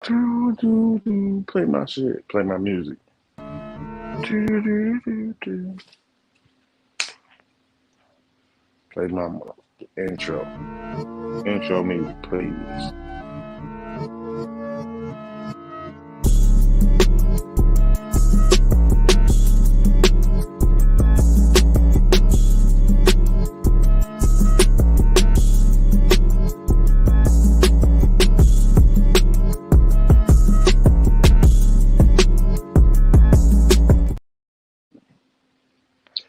Play my shit. Play my music. Play my intro. Intro music, please.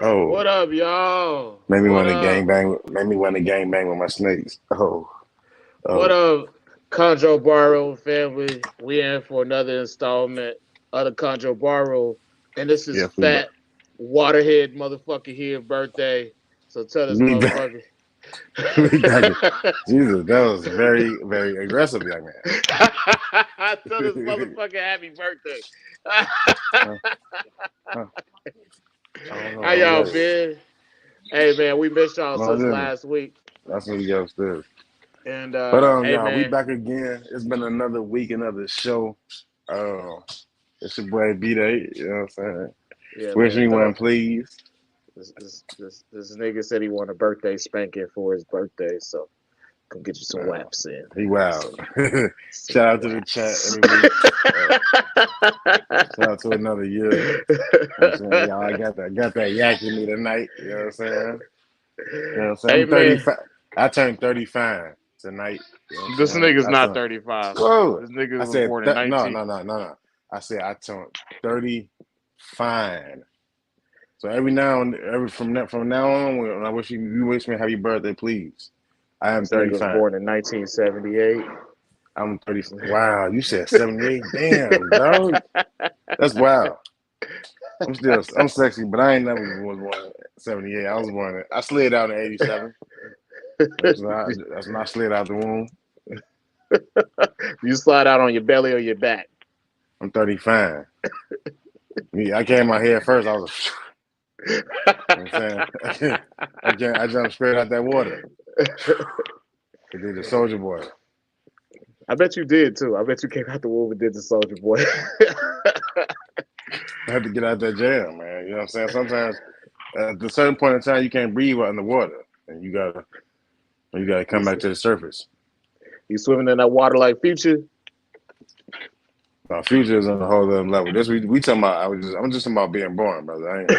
Oh, What up, y'all? made me What want to up? gang bang. Made me want to gang bang with my snakes. What Oh. up, Chondro Bar Room family? We in for another installment of the Chondro Bar Room, and this is Yes, we back. Fat Waterhead motherfucker here birthday. So tell this We back. motherfucker. We back. Jesus, that was very, very aggressive, young man. Tell this motherfucker happy birthday. Huh? I don't know. How I don't y'all got it. been? Hey man, we missed y'all No, I since didn't. last week. That's what we got upstairs. And But hey y'all, we man, back again. It's been another week, another show. It's your boy B-Day. You know what I'm saying? yeah Wish man, me throw one, please. this nigga said he want a birthday spanking for his birthday, so come get you some waps in. He wild. Some Shout out to the waps. chat every week. Shout out to another year. You know what I'm saying? Y'all, I got that yak in me tonight. You know what I'm saying? You know what I'm saying? Hey I'm man, 35. I turned 35 tonight. You know what I'm this saying? nigga's not 35. Whoa. This nigga I was said, born in no. 19. I said I turned 30 fine. So every now and from now on, when I wish you wish me happy birthday, please. I am This nigga was 35. born in 1978. I'm 30. Wow, you said 78. Damn, dog. That's wild. I'm sexy, but I ain't never was born in 78. I slid out in 87. That's when I slid out the womb. You slide out on your belly or your back. I'm 35. I came out here first. I was you know what I'm saying? I jumped straight out that water. I did the Soldier Boy. I bet you did too. I bet you came out the womb and did the Soldier Boy. I had to get out that jail, man. You know what I'm saying? Sometimes at a certain point in time, you can't breathe out in the water, and you gotta come back to the surface. You swimming in that water like Future? Future is on a whole other level. This we talking about. I'm just talking about being born, brother. I ain't.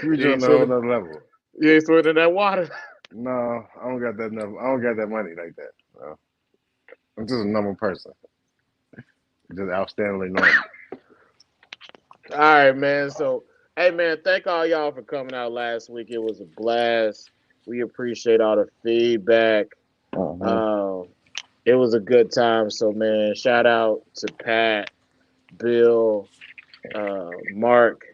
Future on a whole other level. You ain't swimming in that water. No, I don't got that. I don't got that money like that. No. I'm just a normal person. Just outstandingly normal. All right, man. So, hey, man, thank all y'all for coming out last week. It was a blast. We appreciate all the feedback. It was a good time. So, man, shout out to Pat, Bill, Mark,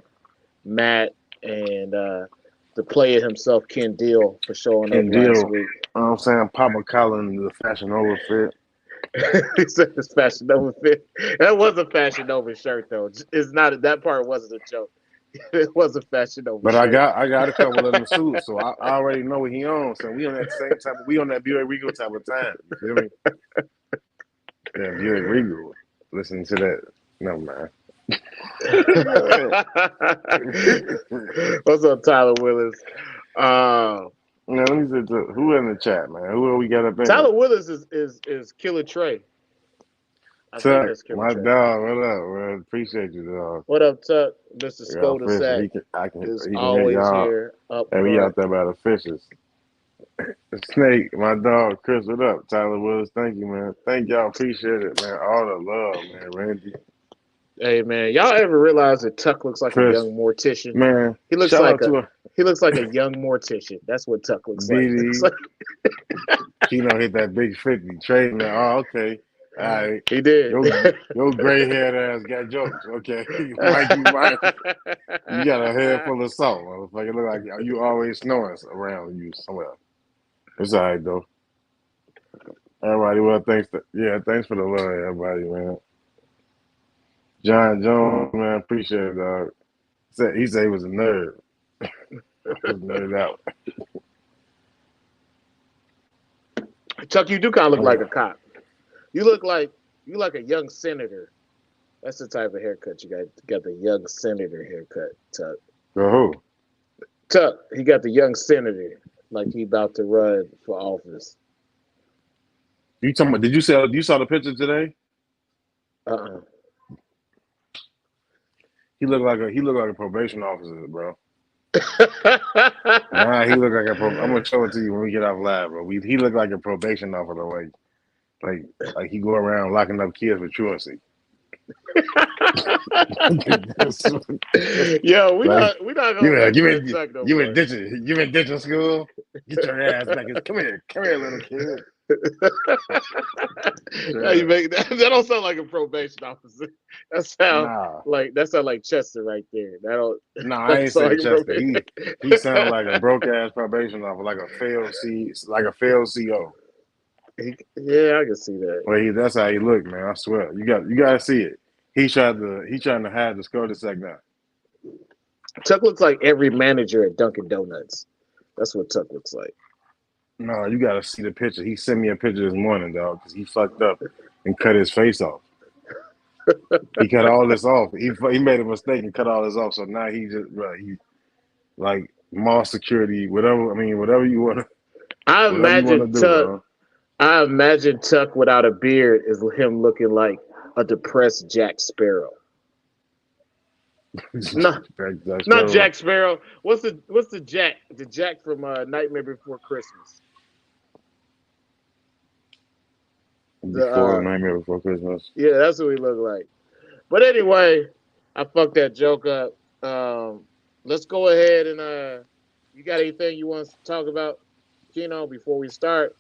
Matt, and the player himself, Ken Deal, for showing up last week. You know what I'm saying? Papa Collins, the Fashion Over fit. He said it's Fashion Nova fit. That was a Fashion Nova shirt, though. It's not. That part wasn't a joke. It was a Fashion Nova But shirt. I got a couple of them suits, so I already know what he owns. So we on that same type. We on that Buick Regal type of time. You feel me? Yeah, Buick Regal. Listen to that. Never mind. What's up, Tyler Willis? Let me see who in the chat, man. Who we got up in Tyler there? Willis is Killer Trey. I Tuck, think that's Killer my Trey. dog. What up, man? Appreciate you, dog. What up, Tuck? Mr. Skoda Sack He can is hit always y'all. here up And we front. out there by the fishes. Snake, my dog, Chris, what up? Tyler Willis, thank you, man. Thank y'all, appreciate it, man. All the love, man. Randy. Hey, man, y'all ever realize that Tuck looks like Chris, a young mortician? man. He looks Shout like out to he looks like a young mortician. That's what Tuck looks like. BD. Keno hit that big 50. Trey, man. Oh, okay. All right. He did. Your gray haired ass got jokes. Okay. Mikey. You got a head full of salt, motherfucker. It look like you always snoring around you somewhere. It's all right, though. Everybody, well, thanks for the love, everybody, man. John Jones, man, appreciate it, dog. He said he was a nerd. I was nerded out. Chuck, you do kind of look like Okay. a cop. You look like a young senator. That's the type of haircut you got. You got the young senator haircut, Tuck. So who? Tuck, he got the young senator, like he about to run for office. You talking about? Did you saw the picture today? Uh-uh. He looked like a probation officer, bro. Nah, he looked like I'm gonna show it to you when we get off live, bro. He looked like a probation officer, like he go around locking up kids for truancy. Yo, we Like not gonna mess with Tuck no more. you been ditching school. Get your ass back. Come here, little kid. Now you make that don't sound like a probation officer. That sound Nah, like Chester right there. I ain't sound say like Chester. He sounded like a broke ass probation officer, like a failed CO. Yeah, I can see that. Well, that's how he looked, man. I swear, you gotta see it. He trying to hide the cul-de-sac now. Tuck looks like every manager at Dunkin' Donuts. That's what Tuck looks like. No, you gotta see the picture. He sent me a picture this morning, dog, because he fucked up and cut his face off. He cut all this off. He made a mistake and cut all this off. So now he just he like mall security, whatever. I mean, whatever you want to do, bro. I imagine Tuck without a beard is him looking like a depressed Jack Sparrow. No, not Jack Sparrow. What's the Jack? The Jack from Nightmare Before Christmas. Nightmare Before Christmas. Yeah, that's what he looked like. But anyway, I fucked that joke up. Let's go ahead and you got anything you want to talk about, Keno, before we start?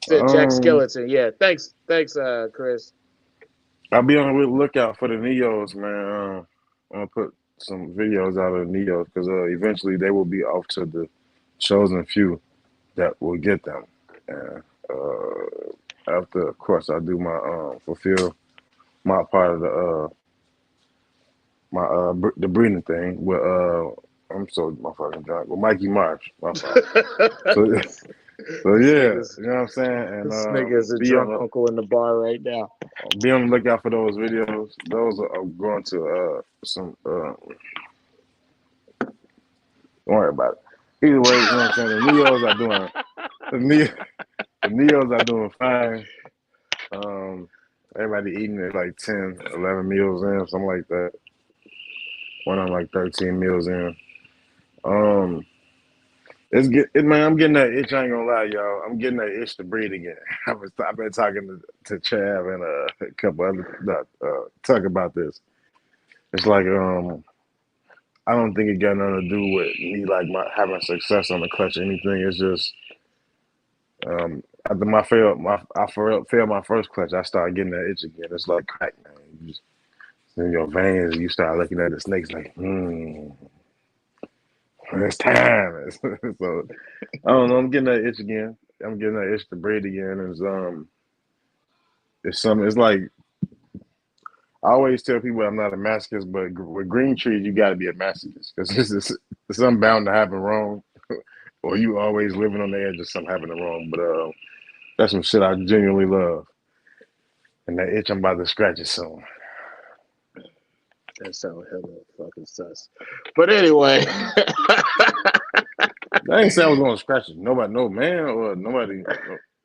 Said Jack Skeleton. Yeah, thanks, Chris. I'll be on the lookout for the Neos, man. I'm gonna put some videos out of the Neos because eventually they will be off to the chosen few that will get them. And after, of course, I do my fulfill my part of the breeding thing with I'm so motherfucking drunk with Mikey March. My fault. So yeah, you know what I'm saying? And this nigga is a drunk uncle in the bar right now. Be on the lookout for those videos. Those are going to some. Don't worry about it. Either way, you know what I'm saying. The Neos are doing fine. Everybody eating at like 10, 11 meals in, something like that. One on like 13 meals in. Man, I'm getting that itch. I ain't gonna lie, y'all. I'm getting that itch to breed again. I've been talking to Chav and a couple other talk about this. It's like I don't think it got nothing to do with me like having success on the clutch or anything. It's just after I failed my first clutch, I started getting that itch again. It's like crack, man. You just in your veins, you start looking at the snakes like, it's time. So I don't know. I'm getting that itch again. I'm getting that itch to breed again. It's something. It's like I always tell people I'm not a masochist, but with green trees, you got to be a masochist because it's something bound to happen wrong, or you always living on the edge of something happening wrong. But that's some shit I genuinely love, and that itch I'm about to scratch it soon. That sounds hella fucking sus. But anyway. I ain't say I was gonna scratch it. Nobody, no man or nobody,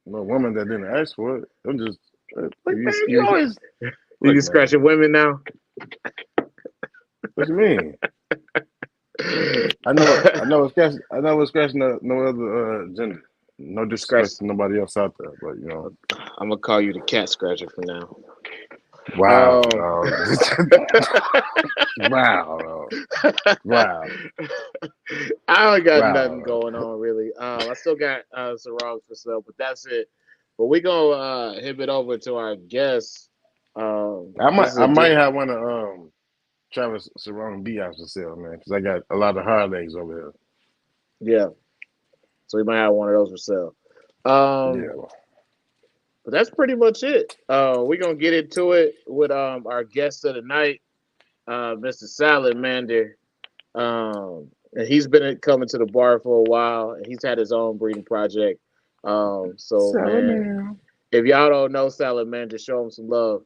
no woman that didn't ask for it. I'm just like, man, you always. You scratching women now? What you mean? I know it's scratching no other gender. No disrespect to nobody else out there, but you know. I'm gonna call you the cat scratcher for now. Wow. Wow. I don't got nothing going on really. I still got some wrongs for sale, but that's it. But we gonna hip it over to our guests. I might have one of Travis Sarong B-House for sale, man, because I got a lot of hard legs over here. Yeah. So we might have one of those for sale. Yeah. But that's pretty much it. We're going to get into it with our guest of the night, Mr. Salamander. And he's been coming to the bar for a while, and he's had his own breeding project So man, Salamander. if y'all don't know Salad Man, just show him some love.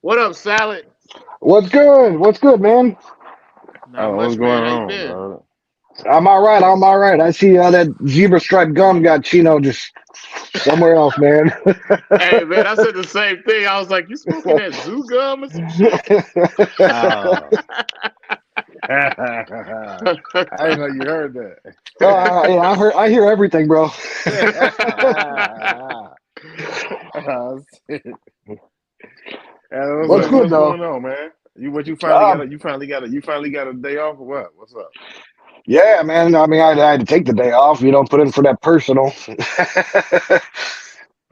What up, Salad? What's good? What's good, man? Not Oh, what's much, man. going How you on, been? dog? I'm all right. I'm all right. I see that zebra stripe gum got Chino just somewhere else, man. Hey, man, I said the same thing. I was like, you smoking that zoo gum or some shit? Oh. I didn't know you heard that. Yeah, I hear everything, bro. Oh, shit. What's good What's though? going on, man? You finally got Um, a day off or what? What's up? yeah, man. I mean, I had to take the day off, put in for that personal.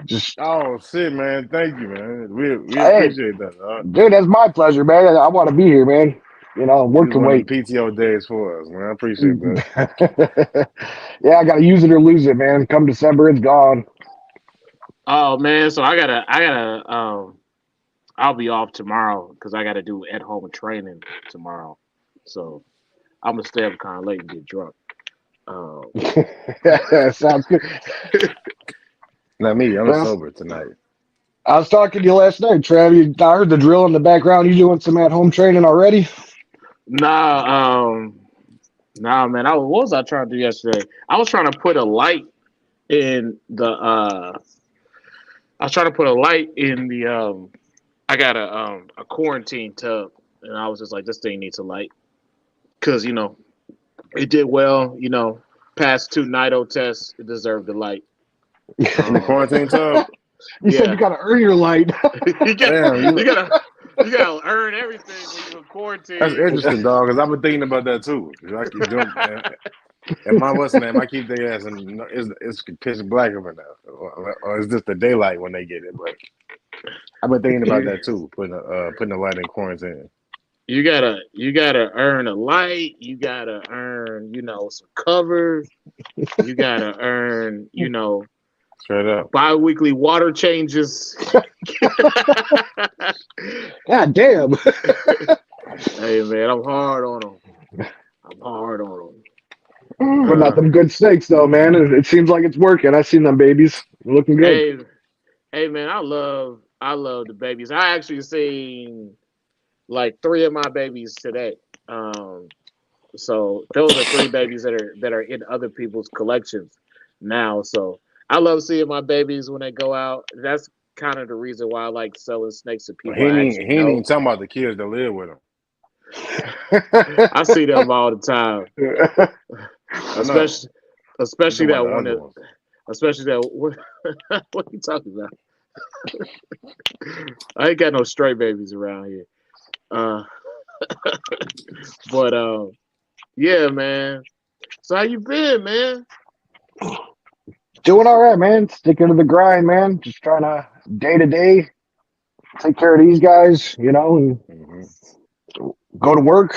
Just Oh shit, man! Thank you, man. We hey, appreciate that, dog. dude, that's my pleasure, man. I want to be here, man. This Work is can one of wait. the PTO days for us, man. I appreciate that. Yeah, I gotta use it or lose it, man. Come December, it's gone. Oh man, so I'll be off tomorrow because I gotta do at home training tomorrow. So I'm gonna stay up kind of late and get drunk. Um, Sounds good. Not me. I'm Well, sober tonight. I was talking to you last night, Trav. I heard the drill in the background. You doing some at-home training already? nah, nah, man. What was I trying to do yesterday? I was trying to put a light in the. I was trying to put a light in the. I got a quarantine tub, and I was just like, this thing needs a light because it did well. Passed 2 NITO tests. It deserved the light. In the quarantine tub. You said you Yeah, gotta earn your light. you got Damn, you gotta earn everything when you're in that's quarantine. interesting, dog. Because I've been thinking about that too. 'Cause I keep doing, and my what's the name? I keep their ass, and it's pitch black over now, or is this the daylight when they get it? But I've been thinking about you, that too. Putting the light in quarantine. you gotta earn a light. You gotta earn some covers. You gotta earn Straight up. bi-weekly water changes. God damn. Hey man, I'm hard on them. I'm hard on Putting out them. them good steaks, though, man. It seems like it's working. I seen them babies looking good. Hey, hey man, I love the babies. I actually seen like 3 of my babies today. Um, so those are 3 babies that are in other people's collections now. So I love seeing my babies when they go out. That's kind of the reason why I like selling snakes to people I actually He ain't even know. talking about the kids that live with him. I see them all the time, I know. especially You especially talking about that the one other that ones. especially that what are you talking about? I ain't got no stray babies around here. Uh, but yeah, man. So how you been, man? Doing all right, man. Sticking to the grind, man. Just trying to day to day take care of these guys, and Hmm. go to work,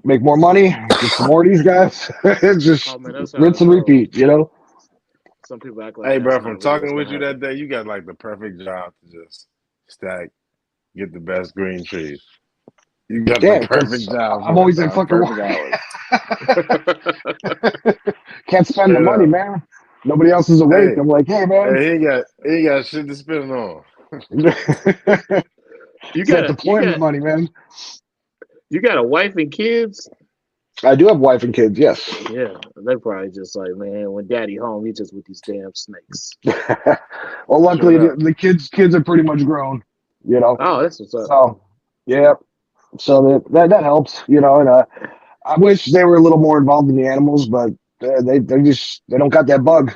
make more money, get some more of these guys. It's Oh just man, that's how rinse it and goes. repeat. Some people act like Hey, that's bro, not from really what's talking with gonna you happen. that day, you got like the perfect job to just stack, get the best green trees. You got the Yeah, because perfect job I'm for it, always in dog. fucking Perfect work. hours. Can't spend the Straight money, up. man. Nobody else is awake. Hey, I'm like, hey, man. he ain't got shit to spend on. It's you that got a you deployment got money, man. you got a wife and kids. I do have wife and kids, yes. Yeah, they probably just like, man, when daddy home, he just with these damn snakes. Well, Straight luckily up. the kids are pretty much grown. Oh, that's what's up. So yeah, so that helps, and I wish they were a little more involved in the animals, but they don't got that bug.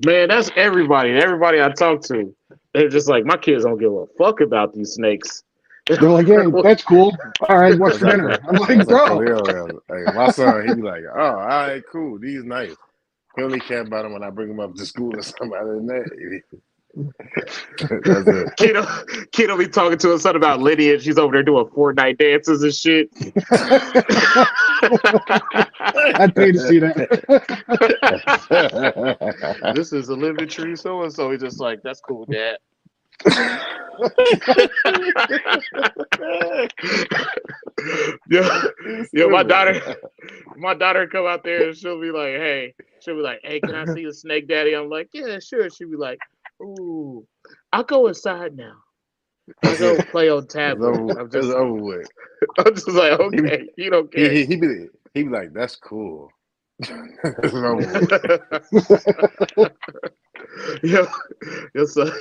Man, that's everybody. Everybody I talk to, they're just like, my kids don't give a fuck about these snakes. They're like, hey, that's cool. All right, what's That's for like dinner? I'm that's like, like bro. Khalil. Hey, my son, he be like, oh, all right, cool. These nice. He only care about them when I bring him up to school or something. Other than that, that's it. Kid'll be talking to his son about Lydia, and she's over there doing Fortnite dances and shit. I'd pay to see that. This is a living tree, so and so. He's just like, that's cool, Dad. Yeah, He's yeah. My stupid. daughter come out there and she'll be like, "Hey, She'll be like, "Hey, can I see the snake, Daddy?" I'm like, "Yeah, sure." She'll be like, "Ooh, I'll go inside now. I'll go play on tablet." It's over with. I'm just like, okay, you don't care. He be like, that's cool. It's over with.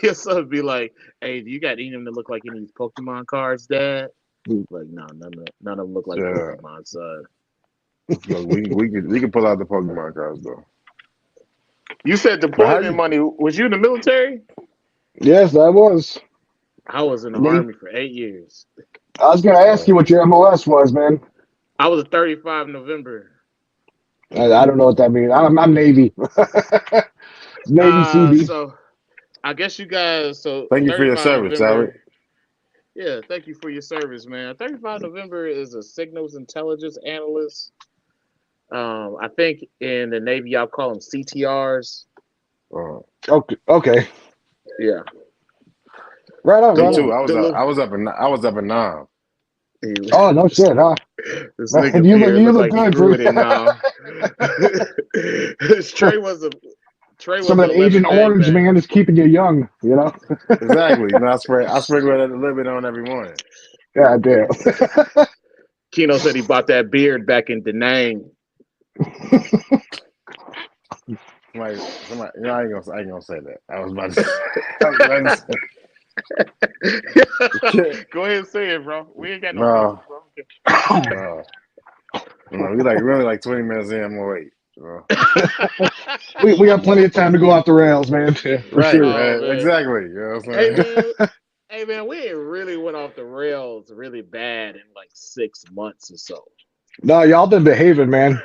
Your son be like, "Hey, do you got any of them that look like any of these Pokemon cards, Dad?" Like, no, none of them look like Pokemon, son. Look, we can pull out the Pokemon cards though. You said deployment money. Was you in the military? Yes, I was. I was in the Army for 8 years. I was gonna ask you what your MOS was, man. I was a 35 November. I don't know what that means. I'm Navy. Navy CB. So I guess you guys. So thank you for your service, Sally. Yeah, thank you for your service, man. 35 November is a signals intelligence analyst. I think in the Navy y'all call them CTRs. Okay. Yeah. Right on. Me too. I was up in 9. Oh no shit, huh? This nigga you look like good, he grew it in now. Trey was some of that Agent Orange, man, is keeping you young, you know? Exactly. I sprinkle it a little bit on every morning. God damn. Keno said he bought that beard back in Da Nang. Somebody, I ain't gonna say that. I was about to say. Go ahead and say it, bro. We ain't got no business, bro. No, we only like 20 minutes in. I'm gonna wait. We got plenty of time to go off the rails, man. For right, sure. man. Exactly. You know what I'm saying? Hey man, we really went off the rails really bad in like 6 months or so. No, y'all been behaving, man.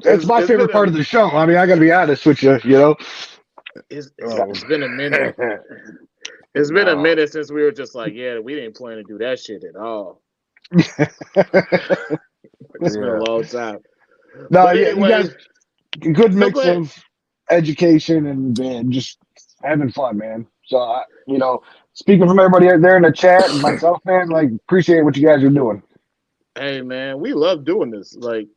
It's my favorite part of the show. I mean, I gotta be honest with you, you know. It's been a minute. It's been a minute since we were just like, yeah, we didn't plan to do that shit at all. It's been a long time. No, anyway, you guys, good mix of education and just having fun, man. So, speaking from everybody out there in the chat and myself, man, like, appreciate what you guys are doing. Hey, man, we love doing this. Like,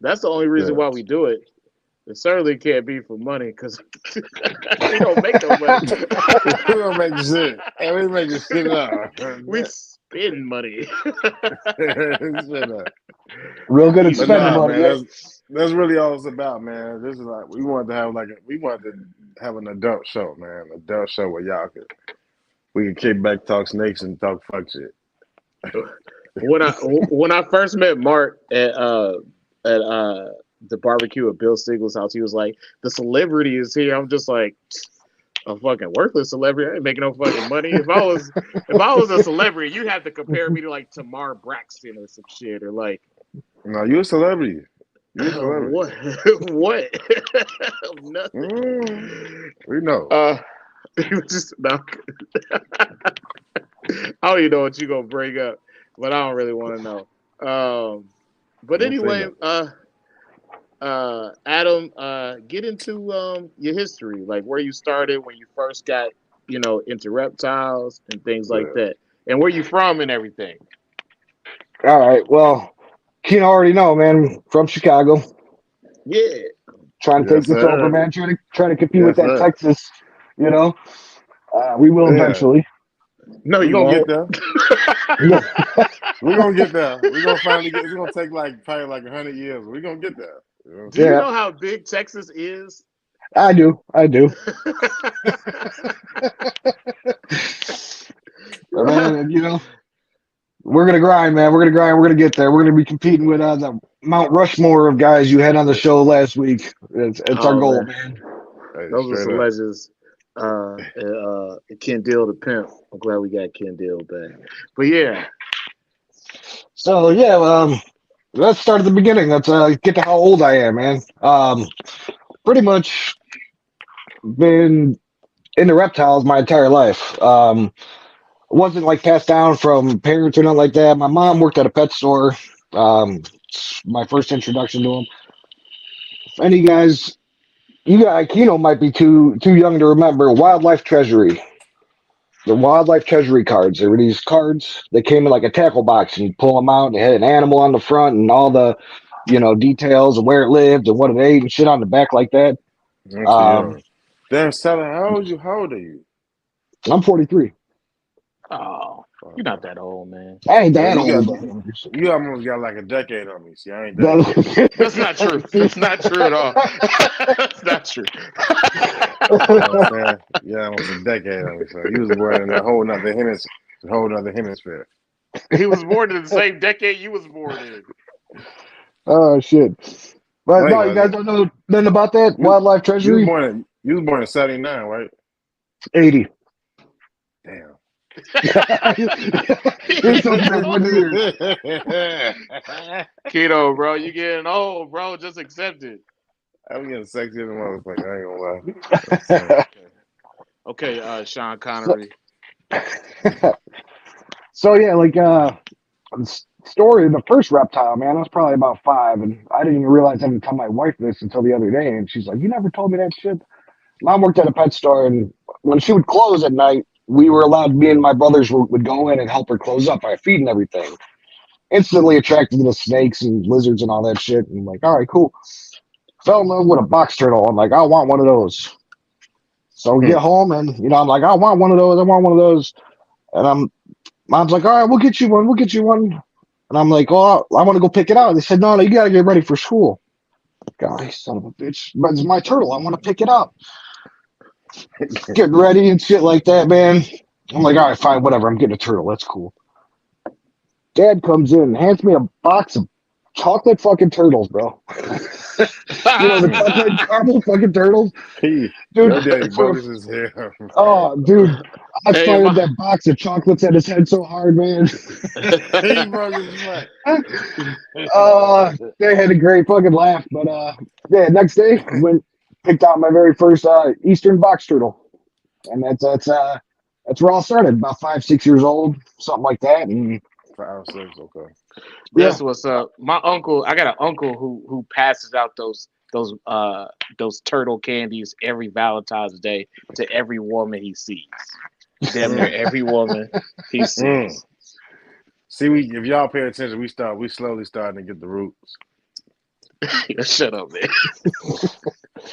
that's the only reason why we do it. It certainly can't be for money because we don't make no money. We don't make shit. And we make shit up. We spend money. Real good at spending money. Man, that's really all it's about, man. This is like we wanted to have an adult show, man. An adult show where we can kick back, talk snakes, and talk fuck shit. When I first met Mark at the barbecue at Bill Siegel's house, he was like, "The celebrity is here." I'm just like, a fucking worthless celebrity. I ain't making no fucking money. If I was a celebrity, you'd have to compare me to like Tamar Braxton or some shit, or like. No, you're a celebrity. You're a celebrity. What? Nothing. We know. Just no. I don't even know what you're gonna bring up, but I don't really want to know. But anyway, Adam, get into your history, like where you started when you first got, into reptiles and things like that, and where you from and everything. All right. Well, you already know, man. From Chicago. Yeah. Trying to take this over, man. Trying to compete with that Texas. We will eventually. No, you won't. Get there. We're gonna get there. We're gonna finally get. It's gonna take probably 100 years. We're gonna get there. Do you know how big Texas is? I do. Man, we're gonna grind, man. We're gonna get there. We're gonna be competing with the Mount Rushmore of guys you had on the show last week. It's our goal, man. Those are some legends. Ken Deal the pimp. I'm glad we got Ken Deal back. But yeah. So let's start at the beginning. Let's get to how old I am, man. Pretty much been into reptiles my entire life. Wasn't like passed down from parents or nothing like that. My mom worked at a pet store. My first introduction to them. If any guys, might be too young to remember Wildlife Treasury. The Wildlife Treasury cards. There were these cards that came in like a tackle box, and you pull them out, and it had an animal on the front, and all the details of where it lived and what it ate and shit on the back like that. Actually, yeah. Damn, Sally, how old are you? I'm 43. Oh, you're not that old, man. I ain't Well, that old. you almost got like a decade on me. See, I ain't that old. That's not true. That's not true at all. That's not true. You know what I'm saying? Yeah, almost a decade on me. So you was born in a whole nother hemisphere. He was born in the same decade you was born in. Oh shit! But No, he no, you guys wasn't. don't know nothing about that You wildlife treasury. you was born in '79, right? 80. Damn. You're so bad 1 year. Keto, bro, you getting old, bro. Just accept it. I'm getting sexy as a motherfucker. I ain't gonna lie. Okay, Sean Connery. So yeah, like the story of the first reptile, man, I was probably about 5, and I didn't even realize I didn't tell my wife this until the other day, and she's like, "You never told me that shit." Mom worked at a pet store, and when she would close at night, we were allowed. Me and my brothers would go in and help her close up by feeding everything. Instantly attracted to the snakes and lizards and all that shit, and I'm like, all right, cool. Fell in love with a box turtle. I'm like, I want one of those. So we get home, and I'm like, I want one of those. I want one of those. And mom's like, all right, we'll get you one. We'll get you one. And I'm like, oh, I want to go pick it out. They said, no, you got to get ready for school. God, you son of a bitch. But it's my turtle. I want to pick it up. Getting ready and shit like that, man. I'm like, all right, fine, whatever. I'm getting a turtle. That's cool. Dad comes in and hands me a box of chocolate fucking turtles, bro. The chocolate caramel fucking turtles. Dude, your daddy bogus as hell. Oh, dude. I fired that box of chocolates at his head so hard, man. He bogus as fuck. They had a great fucking laugh. But yeah, next day picked out my very first Eastern box turtle. And that's where all started. About 5, 6 years old, something like that. And 5, 6, okay. That's what's up. I got an uncle who passes out those turtle candies every Valentine's Day to every woman he sees. Damn near every woman he sees. See, if y'all pay attention, we slowly starting to get the roots. Shut up, man.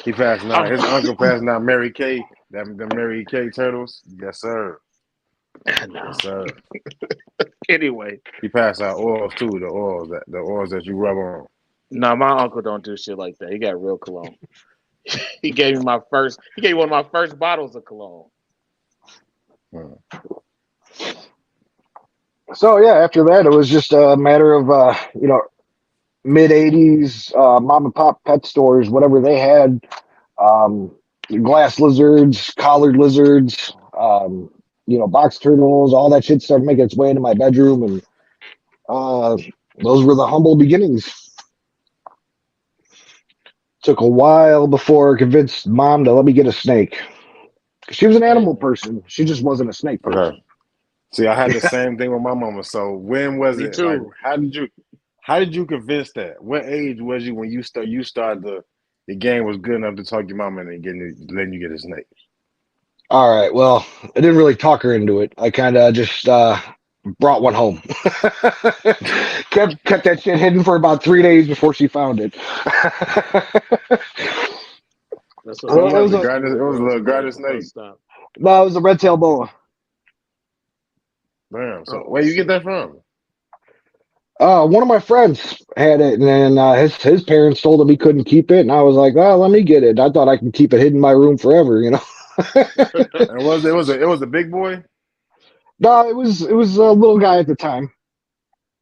He passing out. His uncle passing out Mary Kay. The Mary Kay turtles. Yes, sir. No. Yes, sir. Anyway, he passed out oils too. The oils that you rub on. No, my uncle don't do shit like that. He got real cologne. He gave me one of my first bottles of cologne. So yeah, after that, it was just a matter of mid '80s mom and pop pet stores, whatever they had, glass lizards, collared lizards, box turtles, all that shit started making its way into my bedroom, and those were the humble beginnings. Took a while before I convinced mom to let me get a snake. She was an animal person. She just wasn't a snake person. Okay. See, I had the same thing with my mama. So when was it? Too. Like, how did you convince that? What age was you when you started the game was good enough to talk your mama into letting you get a snake? All right. Well, I didn't really talk her into it. I kind of just brought one home. kept that shit hidden for about 3 days before she found it. It was a little garter snake. No, it was a red tail boa. Damn. So where you get that from? One of my friends had it, and then his parents told him he couldn't keep it, and I was like, "Oh, let me get it." I thought I could keep it hidden in my room forever, And it was a big boy? No, it was a little guy at the time.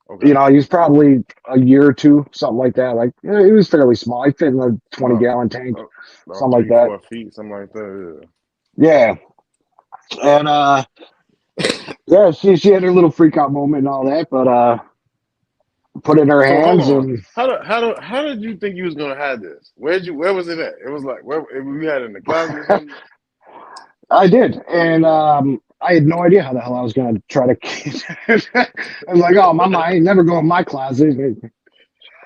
Okay. He was probably a year or two, something like that. Like he was fairly small. He fit in a 20-gallon tank, something like that. 4 feet, something like that. Yeah. And yeah, she had her little freak out moment and all that, but put it in her hands. And how did you think you was gonna have this? Where was it at? It was like where we had it in the closet or something? I did, and I had no idea how the hell I was gonna try to keep it. I was like, "Oh, mama, I ain't never going in my closet."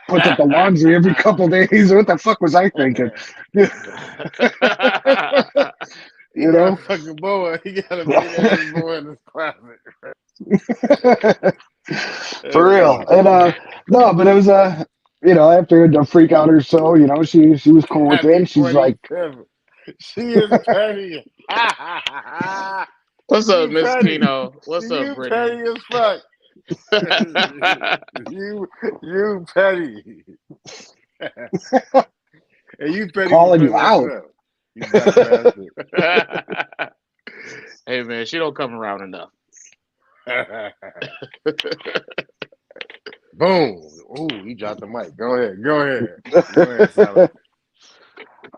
Puts up the laundry every couple days. What the fuck was I thinking? You know, fucking boa. He got a big ass boa in his closet. For real. And no, but it was after a freak out or so, she was cool with it. Happy And she's like, 25th. She is petty. What's up, You Miss petty. Keno? What's up, You Brittany? petty as fuck. you petty. And you petty for calling you putting that shit out. up. You black bastard. Hey man, she don't come around enough. Boom. Ooh, he dropped the mic. Go ahead. Go ahead, Sally.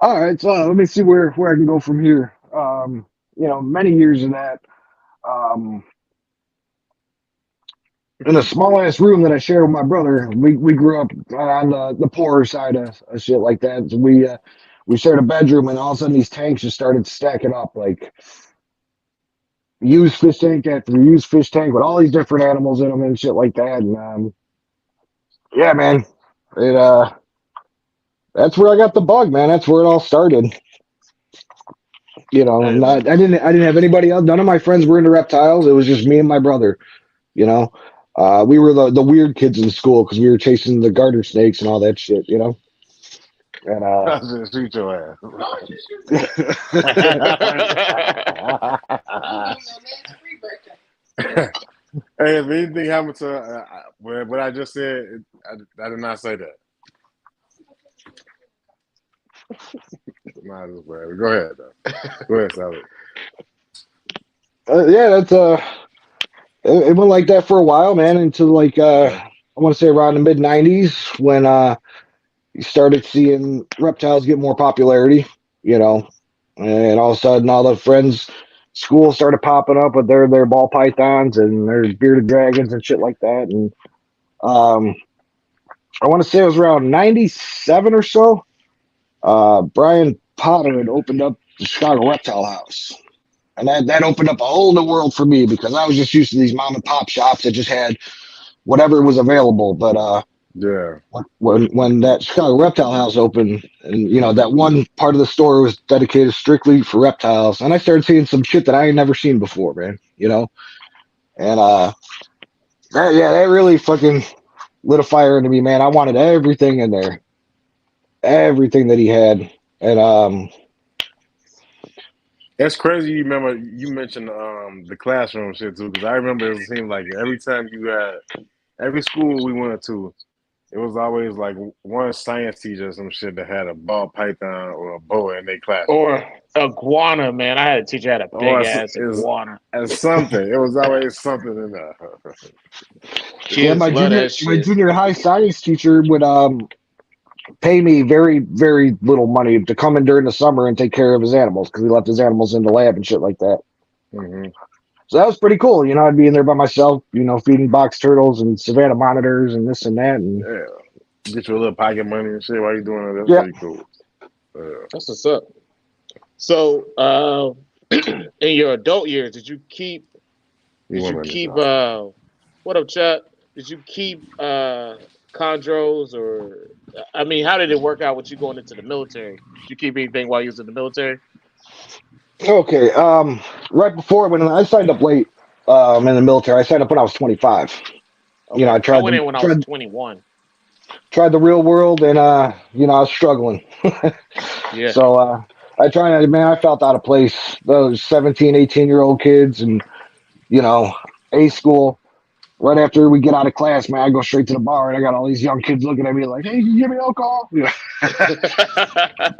All right, so let me see where I can go from here. Many years of that. Um, in a small ass room that I shared with my brother. We grew up on the poorer side of shit like that. So we shared a bedroom, and all of a sudden these tanks just started stacking up, like used fish tank after used fish tank with all these different animals in them and shit like that. And yeah, man, it that's where I got the bug, man. That's where it all started. Hey, And man. I didn't have anybody else. None of my friends were into reptiles. It was just me and my brother. You know, we were the weird kids in school because we were chasing the garter snakes and all that shit. And I just shoot your ass. Hey, if anything happened to what I just said, I did not say that. Might as well. Go ahead, though. Go ahead, Sally. yeah, that's it went like that for a while, man, until like I want to say around the mid '90s when you started seeing reptiles get more popularity, and all of a sudden all the friends schools started popping up with their ball pythons and their bearded dragons and shit like that. And I want to say it was around '97 or so. Brian Potter had opened up the Chicago Reptile House. And that opened up a whole new world for me because I was just used to these mom and pop shops that just had whatever was available. But Yeah. when that Chicago Reptile House opened, and that one part of the store was dedicated strictly for reptiles, and I started seeing some shit that I had never seen before, man. And that really fucking lit a fire into me, man. I wanted everything in there, everything that he had, and It's crazy. You remember you mentioned the classroom shit too, because I remember it seemed like every time you had every school we went to, it was always like one science teacher or some shit that had a ball python or a boa in their classroom. Or iguana, man. I had a teacher that had a big Or ass iguana. as something. It was always something in there. yeah, Kids love that my shit. junior high science teacher would pay me very, very little money to come in during the summer and take care of his animals because he left his animals in the lab and shit like that. Mm-hmm. So that was pretty cool. I'd be in there by myself, feeding box turtles and Savannah monitors and this and that. And Yeah. Get you a little pocket money and shit while you doing it. That's yeah, pretty cool. That's what's up. So, in your adult years, did you keep? What up, chat? Did you keep chondros, or I mean, how did it work out with you going into the military? Did you keep anything while you was in the military? okay. Right before when I signed up late, in the military, I signed up when I was 25. Okay. I I went in when I was 21. tried the real world, and I was struggling. Yeah. So I tried, man, I felt out of place. Those 17, 18-year-old kids, and A school. Right after we get out of class, man, I go straight to the bar, and I got all these young kids looking at me like, "Hey, can you give me alcohol?" But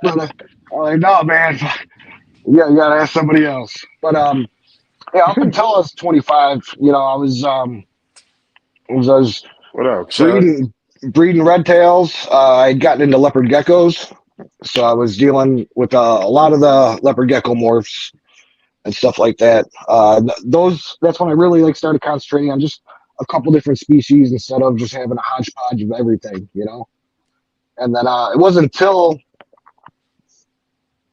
I'm like, "No, man, you gotta ask somebody else." But yeah, up until I was 25, I was What up, Chuck? breeding red tails. I'd gotten into leopard geckos, so I was dealing with a lot of the leopard gecko morphs and stuff like that. That's when I really started concentrating on just a couple different species instead of just having a hodgepodge of everything. And then it wasn't until,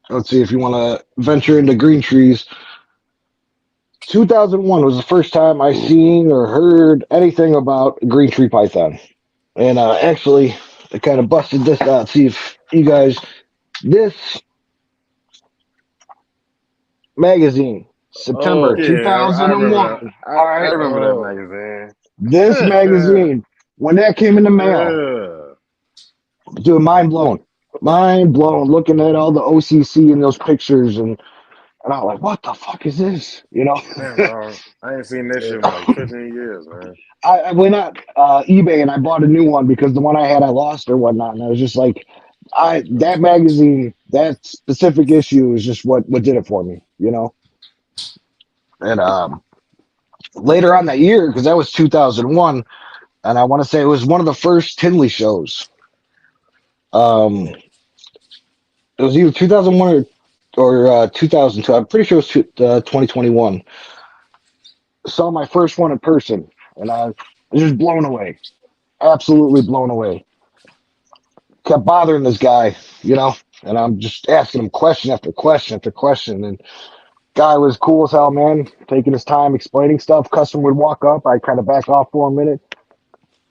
let's see, if you want to venture into green trees, 2001 was the first time I seen or heard anything about green tree python. And actually, I kind of busted this out. See if you guys, this magazine, September Oh, Yeah, I remember that. 2001. All I right. remember that oh, magazine. This magazine, when that came in the mail, Yeah. Dude, mind blown. Looking at all the OCC in those pictures, and I'm like, what the fuck is this? You know. Damn, dog. I ain't seen that shit in like 15 years, man. I went on eBay and I bought a new one because the one I had I lost or whatnot, and I was just like, that magazine, that specific issue is just what did it for me, you know. And later on that year, because that was 2001, and I want to say it was one of the first Tinley shows. It was either 2001 or 2002. I'm pretty sure it was 2021. Saw my first one in person, and I was just blown away, absolutely blown away. Kept bothering this guy, you know, and I'm just asking him question after question after question. And guy was cool as hell, man, taking his time explaining stuff. Customer would walk up, I kind of back off for a minute.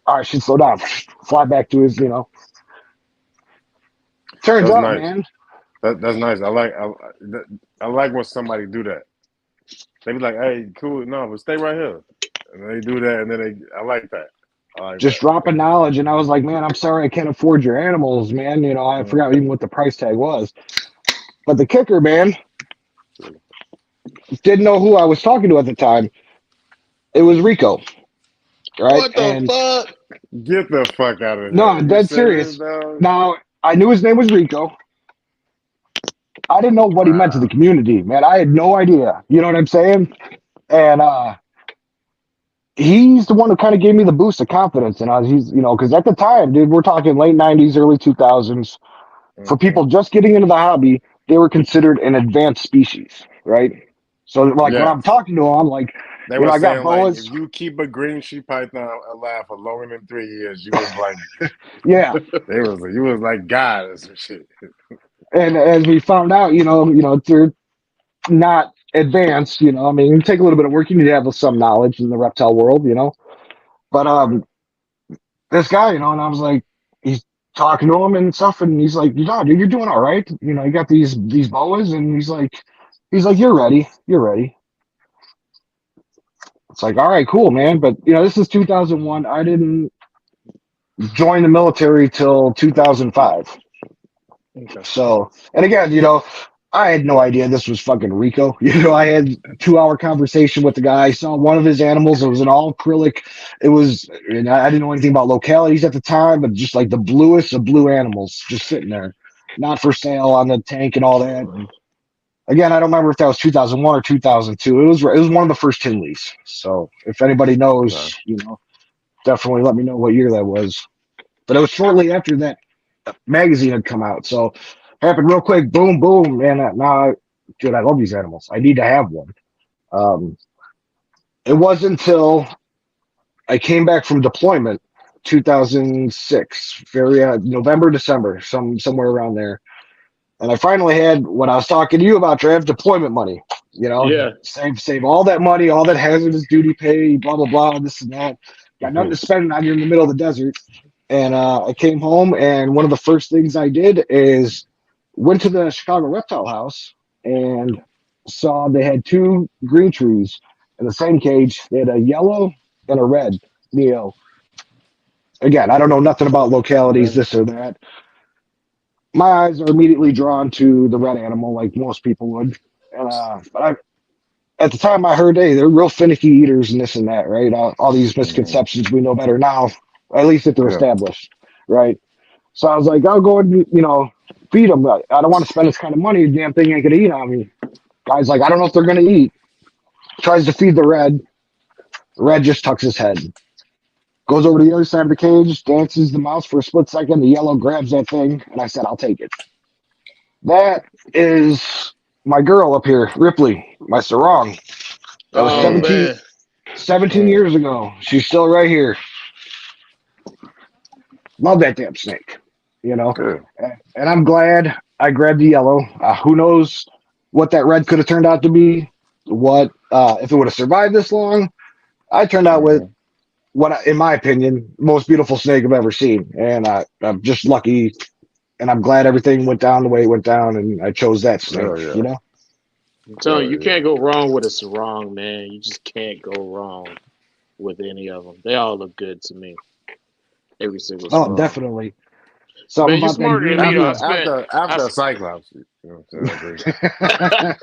All right, should slow down. Fly back to his, you know. Turns That's out, nice. man. That's nice. I like when somebody do that. They be like, "Hey, cool, no, but stay right here," and they do that, and then I like that. I like Just that. dropping knowledge, and I was like, man, I'm sorry I can't afford your animals, man. You know, I forgot even what the price tag was. But the kicker, man, didn't know who I was talking to at the time. It was Rico, right? What the And fuck? Get the fuck out of no, here. I'm You dead serious, serious. dog? Now, I knew his name was Rico. I didn't know what he meant to the Wow. community, man. I had no idea. You know what I'm saying? And he's the one who kind of gave me the boost of confidence. And he's, you know, because at the time, dude, we're talking late 90s, early 2000s. For people just getting into the hobby, they were considered an advanced species, right? So, like, when I'm Yes. talking to them, like, They you know, were I got saying like, boas. if you keep a green sheep python alive for longer than 3 years, you was like, Yeah. you was like God or some shit. And as we found out, they're not advanced, you know, I mean, it take a little bit of work. You need to have some knowledge in the reptile world, you know. But Right. this guy, you know, and I was like, he's talking to him and stuff, and he's like, "Yeah, dude, you're doing all right. You know, you got these boas," and he's like, you're ready. It's like, all right, cool, man. But you know, this is 2001. I didn't join the military till 2005. Okay. So, and again, you know, I had no idea this was fucking Rico. You know, I had 2 hour conversation with the guy. I saw one of his animals. It was an all acrylic. It was, and I didn't know anything about localities at the time, but just like the bluest of blue animals just sitting there, not for sale on the tank and all that. And again, I don't remember if that was 2001 or 2002. It was one of the first Tinleys. So if anybody Okay. knows, you know, definitely let me know what year that was. But it was shortly after that magazine had come out. So happened real quick. Boom, boom. And now, dude, I love these animals. I need to have one. Um, it wasn't until I came back from deployment, 2006, very November, December, somewhere around there. And I finally had what I was talking to you about, Trav, deployment money. You know, Yeah. save all that money, all that hazardous duty pay, blah blah blah, this and that. Got nothing to spend out here in the middle of the desert. And I came home, and one of the first things I did is went to the Chicago Reptile House and saw they had two green trees in the same cage. They had a yellow and a red Neo. Again, I don't know nothing about localities, Okay. this or that. My eyes are immediately drawn to the red animal, like most people would. But at the time, I heard, hey, they're real finicky eaters and this and that, right? All these Mhm. misconceptions we know better now, at least if they're Yeah. established, right? So I was like, I'll go and feed them. I don't want to spend this kind of money. The damn thing ain't gonna eat on me. Guy's like, I don't know if they're gonna eat. Tries to feed the red. Red just tucks his head. Goes over to the other side of the cage, dances the mouse for a split second. The yellow grabs that thing, and I said, I'll take it. That is my girl up here, Ripley, my sarong. That was Oh Mm. 17, man. 17 Mm. years ago. She's still right here. Love that damn snake, you know. Good. And I'm glad I grabbed the yellow. Who knows what that red could have turned out to be? What if it would have survived this long? I turned out with Mhm. in my opinion, most beautiful snake I've ever seen, and I'm just lucky, and I'm glad everything went down the way it went down, and I chose that snake. Hell You yeah. know. I'm telling you, Hell you yeah. can't go wrong with a sarong, man. You just can't go wrong with any of them. They all look good to me. Every single Oh, sarong. definitely. Something Man, you about that smarter than green me though. deal. After a Cyclops, you know what I'm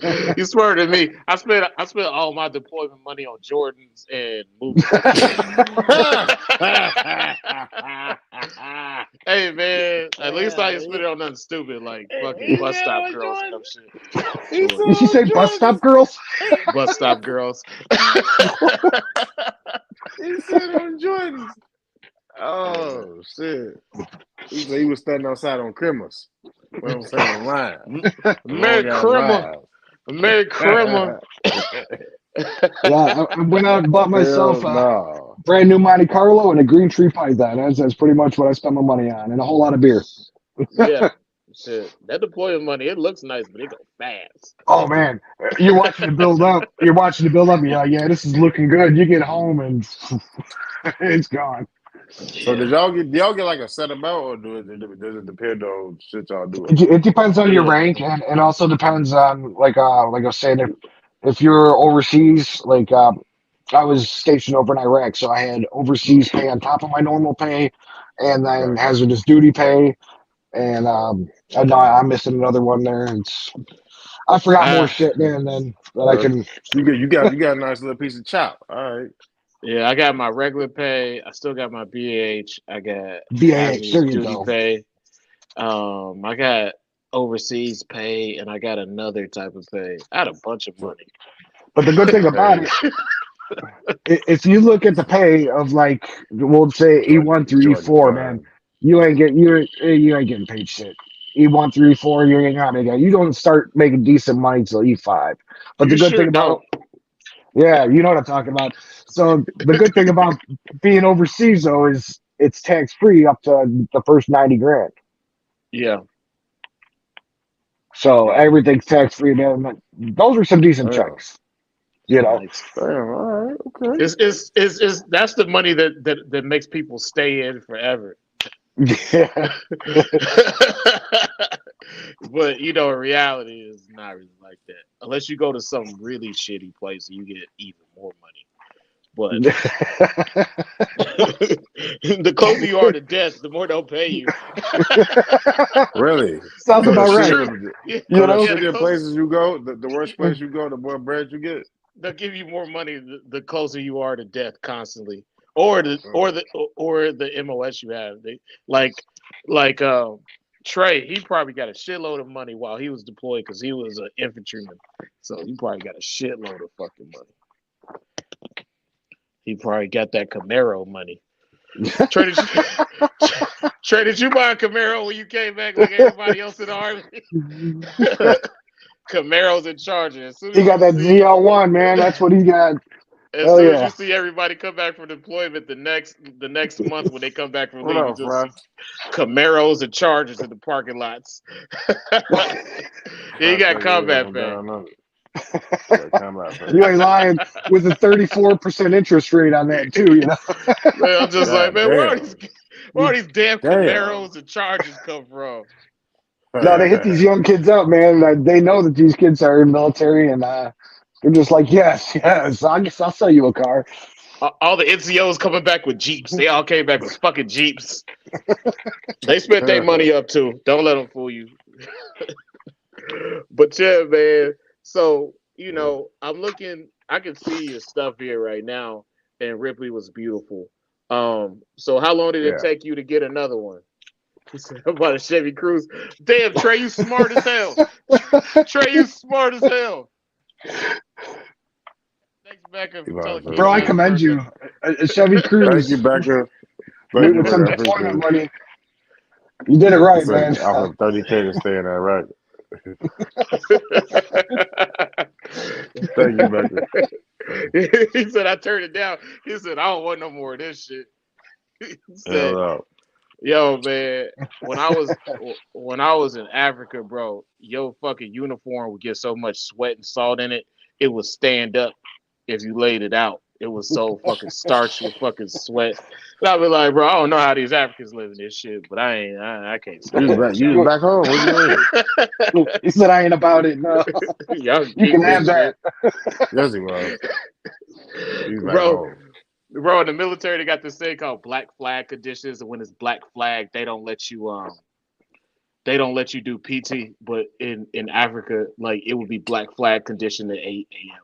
saying? You smarter than me. I spent all my deployment money on Jordans and movie tickets. Hey man, at least I didn't spend it on nothing stupid like fucking He bus said stop on girls or Jordan. some shit. He said Did she say on bus Jordan. stop girls? Bus stop girls. He said on Jordans. Oh shit! He said he was standing outside on Christmas. You know what I'm saying? In line, Merry long ass Christmas. line. Merry Christmas. Yeah, I went out and bought myself Hell a no. brand new Monte Carlo and a green tree python. That's pretty much what I spent my money on, and a whole lot of beer. Yeah. Shit. That deployment money, it looks nice, but it go fast. Oh man, you're watching it build up. You're watching it build up. You're like, yeah, this is looking good. You get home and it's gone. So Yeah. did y'all get like a set amount, or does it depend on shit y'all do? It depends on your Yeah. rank, and also depends on like I was saying, if you're overseas, I was stationed over in Iraq, so I had overseas pay on top of my normal pay, and then Okay. hazardous duty pay, and I know I'm missing another one there. I forgot more Ah, shit, man. Than that I Okay. can. You got a nice little piece of chop. All right. yeah, I got my regular pay. I still got my BH. I got BAH. hazardous There you duty go. pay. I got overseas pay, and I got another type of pay. I had a bunch of money. But the good thing about Okay. it, if you look at the pay of like we'll say E1 through Jordan E4, man, 5. you ain't getting paid shit. E1 through E4, you ain't gonna make it. You don't start making decent money till E5. But the You good sure thing about don't. yeah, you know what I'm talking about. So the good thing about being overseas though is it's tax free up to the first 90 grand. Yeah. So Yeah. everything's tax free, man. Those are some decent Damn. checks, you know. Nice. Damn. All right. Okay. It's that's the money that makes people stay in forever. Yeah. But you know, in reality is not really like that. Unless you go to some really shitty place, you get even more money. But the closer you are to death, the more they'll pay you. Really? Sounds So the about It's right. shittier, true. Yeah, You so the know? the shittier closer places you go, the worst place you go, the more bread you get. they'll give you more money the closer you are to death constantly, or the MOS you have. They like like Trey. He probably got a shitload of money while he was deployed because he was an infantryman. So he probably got a shitload of fucking money. He probably got that Camaro money. Trey, did you, Trey, did you buy a Camaro when you came back like everybody else in the army? Camaros and Chargers. As soon He as got you that see, ZL1, man. That's what he got. as Hell soon as yeah. you see everybody come back from deployment the next month when they come back from What leave, you up, just bro? see Camaros and Chargers in the parking lots. Yeah, you got combat pay. Down under. Yeah, come out, man. You ain't lying with a 34% interest rate on that, too, you know? Man, I'm just like, God man, damn. where all these damn Damn. Camaros and Chargers come from? No, they hit these young kids up, man. They know that these kids are in the military, and they're just like, yes, I guess I'll sell you a car. All the NCOs coming back with Jeeps. They all came back with fucking Jeeps. They spent their money up too. Don't let them fool you. But yeah, man. So I'm looking. I can see your stuff here right now, and Ripley was beautiful. So how long did it Yeah. take you to get another one? He said about a Chevy Cruze. Damn, Trey, you smart as hell. Trey, you smart as hell. Thanks, Becca, for telling Bro, I Keisha happy commend birthday. you. A Chevy Thank you, Cruze Becca. Thank you, with some Becca. I deployment appreciate it. money. You did it He right, said man. offer 30K to stay in that rack. Thank you, Becca. He said I turned it down. He said I don't want no more of this shit. He Hell said, no. "Yo, man, when I was in Africa, bro, your fucking uniform would get so much sweat and salt in it, it would stand up if you laid it out. It was so fucking starched with fucking sweat. And I'd be like, bro, I don't know how these Africans live in this shit, but I can't stand this You was back home. What do you mean? shit. He said I ain't about it. No, Y'all you can geek have and that. shit, Yes, he was. He was back bro. home. Bro, in the military, they got this thing called black flag conditions, and when it's black flag, they don't let you they don't let you do PT, but in Africa, like it would be black flag condition at 8 a.m.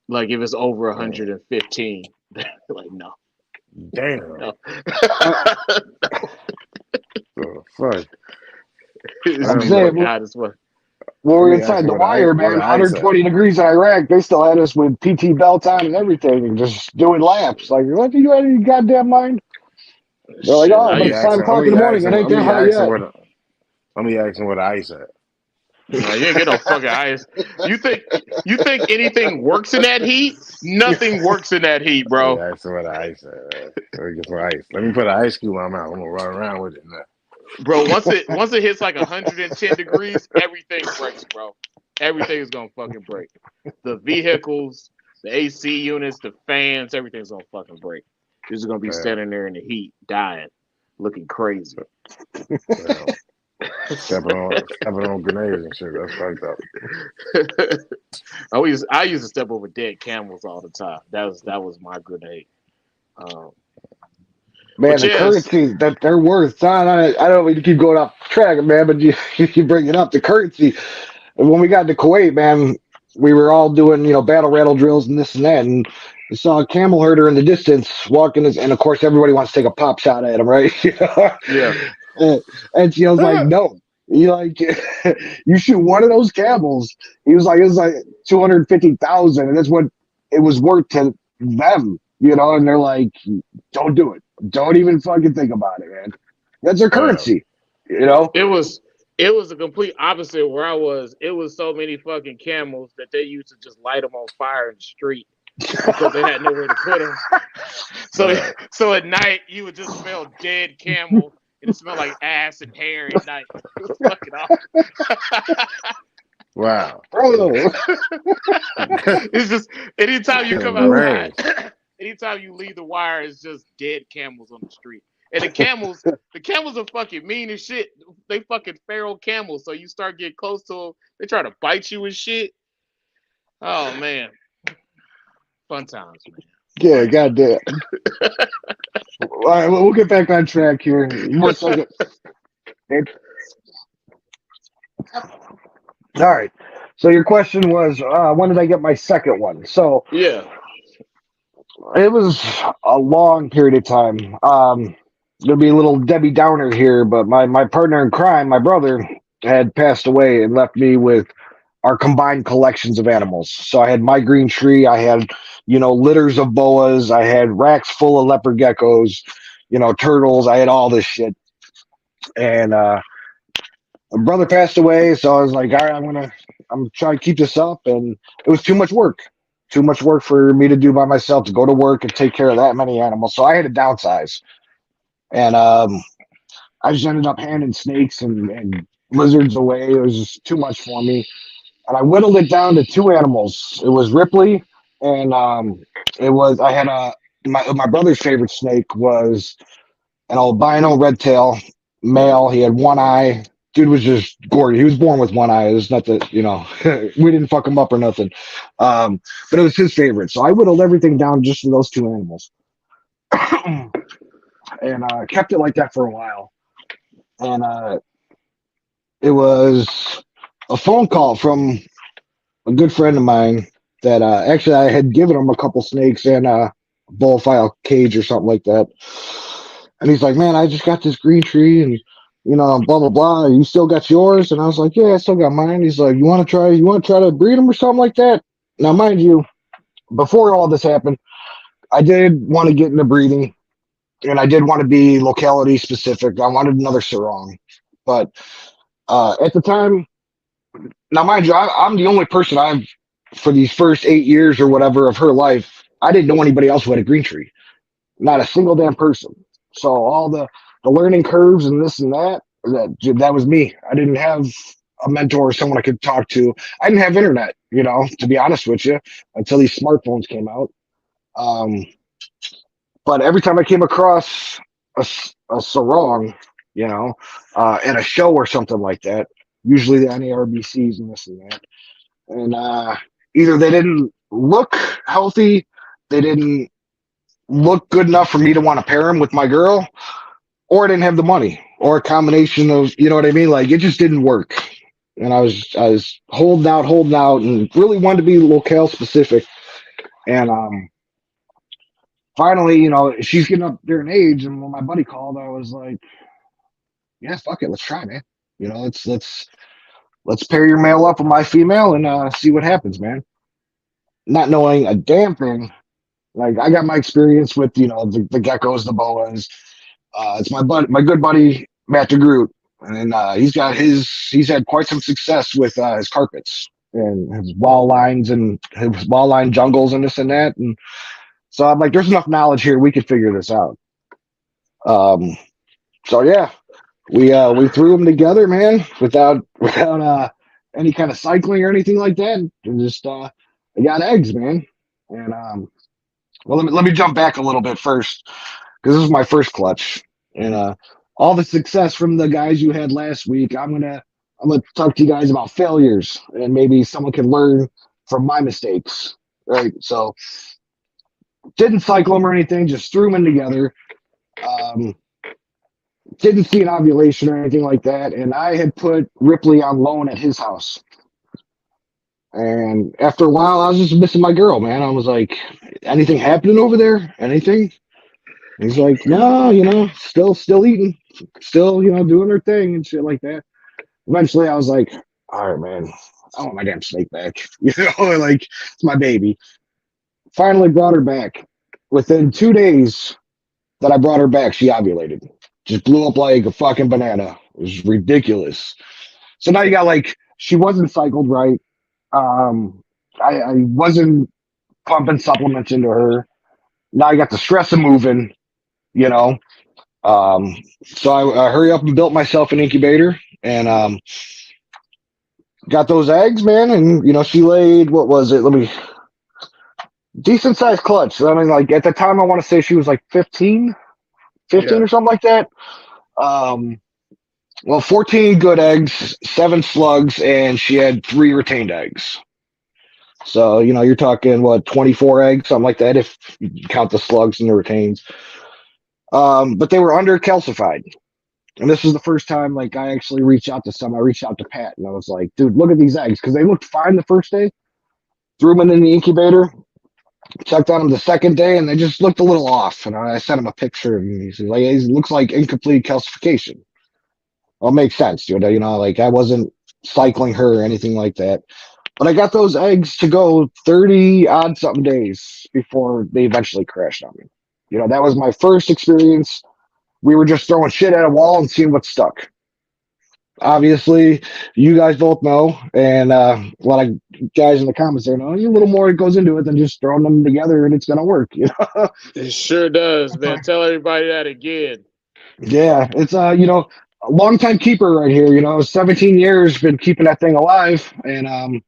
Like if it's over 115, like no, Damn. no. Oh, fuck. It's I'm be saying, fucking hot as fuck. when Let we were me ask inside you the wire, where man, the ice at. 120 degrees in Iraq, they still had us with PT belts on and everything, and just doing laps. Like, what? Do you have any goddamn mind? They're like, Shit, oh, I but I'm it's used. 5 asking. I'm o'clock in gonna the ask morning. It him. ain't that hot yet. I'm gonna ask him where the ice at. No, you ain't get no fucking ice. You think anything works in that heat? Nothing works in that heat, Let me bro. ask him where the ice at. Let me get some ice. Let me put an ice cube in my mouth. I'm gonna run around with it now. Bro, once it hits like 110 degrees, everything breaks, bro. Everything is gonna fucking break. The vehicles, the AC units, the fans, everything's gonna fucking break. You're just gonna be Damn. standing there in the heat, dying, looking crazy. Damn. Stepping on grenades and shit. That's fucked up. I used to step over dead camels all the time. That was my grenade. Um, Man, but the yes, currency that they're worth. I don't mean to keep going off track, man, but you bring it up. The currency. And when we got to Kuwait, man, we were all doing, battle rattle drills and this and that. And we saw a camel herder in the distance walking, and of course, everybody wants to take a pop shot at him, right? yeah, And she was like, no. You like you shoot one of those camels. He was like, it was like 250,000, and that's what it was worth to them, And they're like, don't do it. Don't even fucking think about it, man. That's their Damn. currency, you know. it was the complete opposite where I was. It was so many fucking camels that they used to just light them on fire in the street because they had nowhere to put them. So Damn. so at night you would just smell dead camel. And it smelled like ass and hair at night. It was fucking awful. Wow. Bro. It's just anytime you come outside, Range. anytime you leave the wire, it's just dead camels on the street. And the camels are fucking mean as shit. They fucking feral camels. So you start getting close to them, they try to bite you and shit. Oh man, fun times, man. Yeah, goddamn. All right, well, we'll get back on track here. One second. All right. So your question was, when did I get my second one? So Yeah. it was a long period of time. Gonna be a little Debbie Downer here, but my partner in crime, my brother, had passed away and left me with our combined collections of animals. So I had my green tree, I had, litters of boas, I had racks full of leopard geckos, turtles, I had all this shit. And my brother passed away, so I was like, all right, I'm trying to keep this up, and it was too much work. Too much work for me to do by myself to go to work and take care of that many animals. So I had to downsize. And I just ended up handing snakes and lizards away. It was just too much for me. And I whittled it down to two animals. It was Ripley, and I had my brother's favorite snake was an albino red tail male. He had one eye. Dude was just gorgeous. He was born with one eye. It was not that, we didn't fuck him up or nothing. But it was his favorite. So I whittled everything down just to those two animals. And kept it like that for a while. And it was a phone call from a good friend of mine that actually I had given him a couple snakes and a bullfile cage or something like that. And he's like, man, I just got this green tree and blah blah blah. You still got yours? And I was like, yeah, I still got mine. He's like, you want to try to breed them or something like that? Now, mind you, before all this happened, I did want to get into breeding, and I did want to be locality specific. I wanted another sarong, but at the time, now mind you, I'm the only person for these first 8 years or whatever of her life, I didn't know anybody else who had a green tree. Not a single damn person. So all the learning curves and this and that was me. I didn't have a mentor or someone I could talk to. I didn't have internet, to be honest with you, until these smartphones came out. But every time I came across a sarong, at a show or something like that, usually the NARBCs and this and that, and either they didn't look healthy, they didn't look good enough for me to want to pair them with my girl, or I didn't have the money, or a combination of, you know what I mean? Like it just didn't work. And I was holding out, and really wanted to be locale specific. And finally, she's getting up there in age, and when my buddy called, I was like, yeah, fuck it, let's try, man. Let's pair your male up with my female and see what happens, man. Not knowing a damn thing. Like I got my experience with the geckos, the boas. It's my good buddy Matt DeGroot, and he's had quite some success with his carpets and his wall lines and his wall line jungles and this and that. And so I'm like, there's enough knowledge here. We could figure this out. Um, so yeah, we threw them together, man, without any kind of cycling or anything like that. And just I got eggs, man. And well, let me jump back a little bit first because this is my first clutch, and all the success from the guys you had last week. I'm gonna talk to you guys about failures, and maybe someone can learn from my mistakes, right? So didn't cycle them or anything, just threw them in together. Um, didn't see an ovulation or anything like that, and I had put Ripley on loan at his house. And after a while, I was just missing my girl, man. I was like, anything happening over there? Anything? He's like, no, still eating, still, doing her thing and shit like that. Eventually, I was like, all right, man, I want my damn snake back. Like it's my baby. Finally brought her back. Within 2 days that I brought her back, she ovulated. Just blew up like a fucking banana. It was ridiculous. So now you got like, she wasn't cycled right. I wasn't pumping supplements into her. Now I got the stress of moving, you know. So I hurry up and built myself an incubator, and got those eggs, man. And she laid, what was it? Decent sized clutch. I mean, like at the time, I want to say she was like 15 or something like that. Well, 14 good eggs, 7 slugs, and she had 3 retained eggs. So, you're talking, what, 24 eggs, something like that, if you count the slugs and the retains. But they were under calcified. And this was the first time, like, I actually reached out to some. I reached out to Pat, and I was like, dude, look at these eggs. Because they looked fine the first day. Threw them in the incubator. Checked on them the second day, and they just looked a little off. And I sent him a picture, and he said, like, it looks like incomplete calcification. Well, it makes sense, dude. Like, I wasn't cycling her or anything like that. But I got those eggs to go 30 odd something days before they eventually crashed on me. That was my first experience. We were just throwing shit at a wall and seeing what stuck. Obviously, you guys both know, and a lot of guys in the comments there know, a little more goes into it than just throwing them together and it's going to work. It sure does, man. Tell everybody that again. Yeah, it's, a long-time keeper right here. 17 years, been keeping that thing alive, and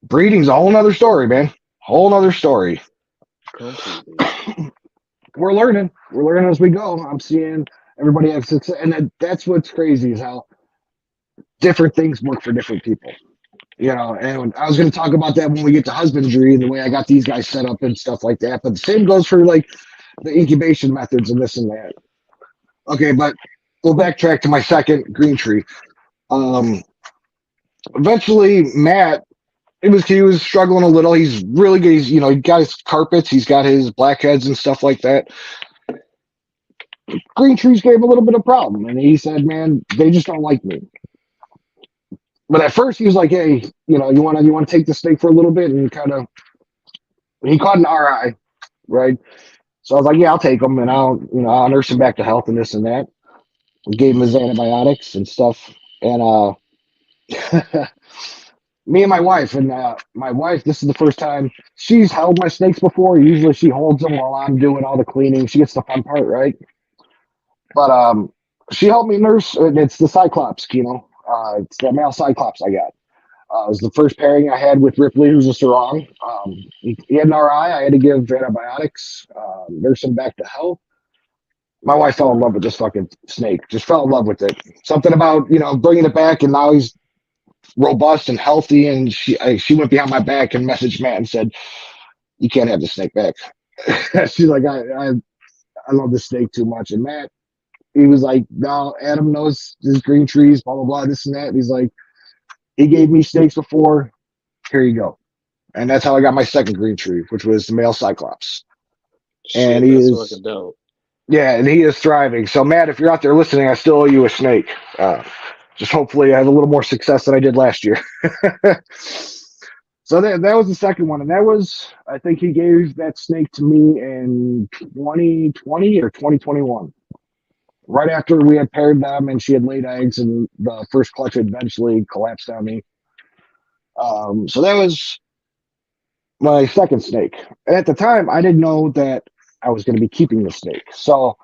breeding's a whole nother story, man. Whole nother story. We're learning as we go. I'm seeing everybody have success, and that's what's crazy is how different things work for different people. And I was going to talk about that when we get to husbandry and the way I got these guys set up and stuff like that. But the same goes for like the incubation methods and this and that. Okay, but we'll backtrack to my second green tree. Eventually, Matt, he was struggling a little. He's really good. He's, he got his carpets. He's got his blackheads and stuff like that. Green trees gave a little bit of problem, and he said, "Man, they just don't like me." But at first, he was like, "Hey, you want to take the snake for a little bit?" And kind of, he caught an RI, right? So I was like, "Yeah, I'll take him, and I'll nurse him back to health and this and that." We gave him his antibiotics and stuff, and me and my wife, this is the first time she's held my snakes before. Usually she holds them while I'm doing all the cleaning. She gets the fun part, right? But she helped me nurse. It's the Cyclops, it's the male Cyclops I got. It was the first pairing I had with Ripley, who's a sarong. He had an RI. I had to give antibiotics, nurse him back to health. My wife fell in love with this fucking snake. Just fell in love with it. Something about bringing it back, and now he's robust and healthy. And she went behind my back and messaged Matt and said, "You can't have the snake back." She's like, I love the snake too much. And Matt, he was like, no, Adam knows his green trees, blah, blah, blah, this and that. And he's like, he gave me snakes before. Here you go. And that's how I got my second green tree, which was the male cyclops. And Shit, he that's is, fucking dope. yeah, and he is thriving. So, Matt, if you're out there listening, I still owe you a snake. Just hopefully I have a little more success than I did last year. So that was the second one, and that was, I think he gave that snake to me in 2020 or 2021, right after we had paired them, and she had laid eggs, and the first clutch had eventually collapsed on me. So that was my second snake. And at the time, I didn't know that I was going to be keeping the snake. So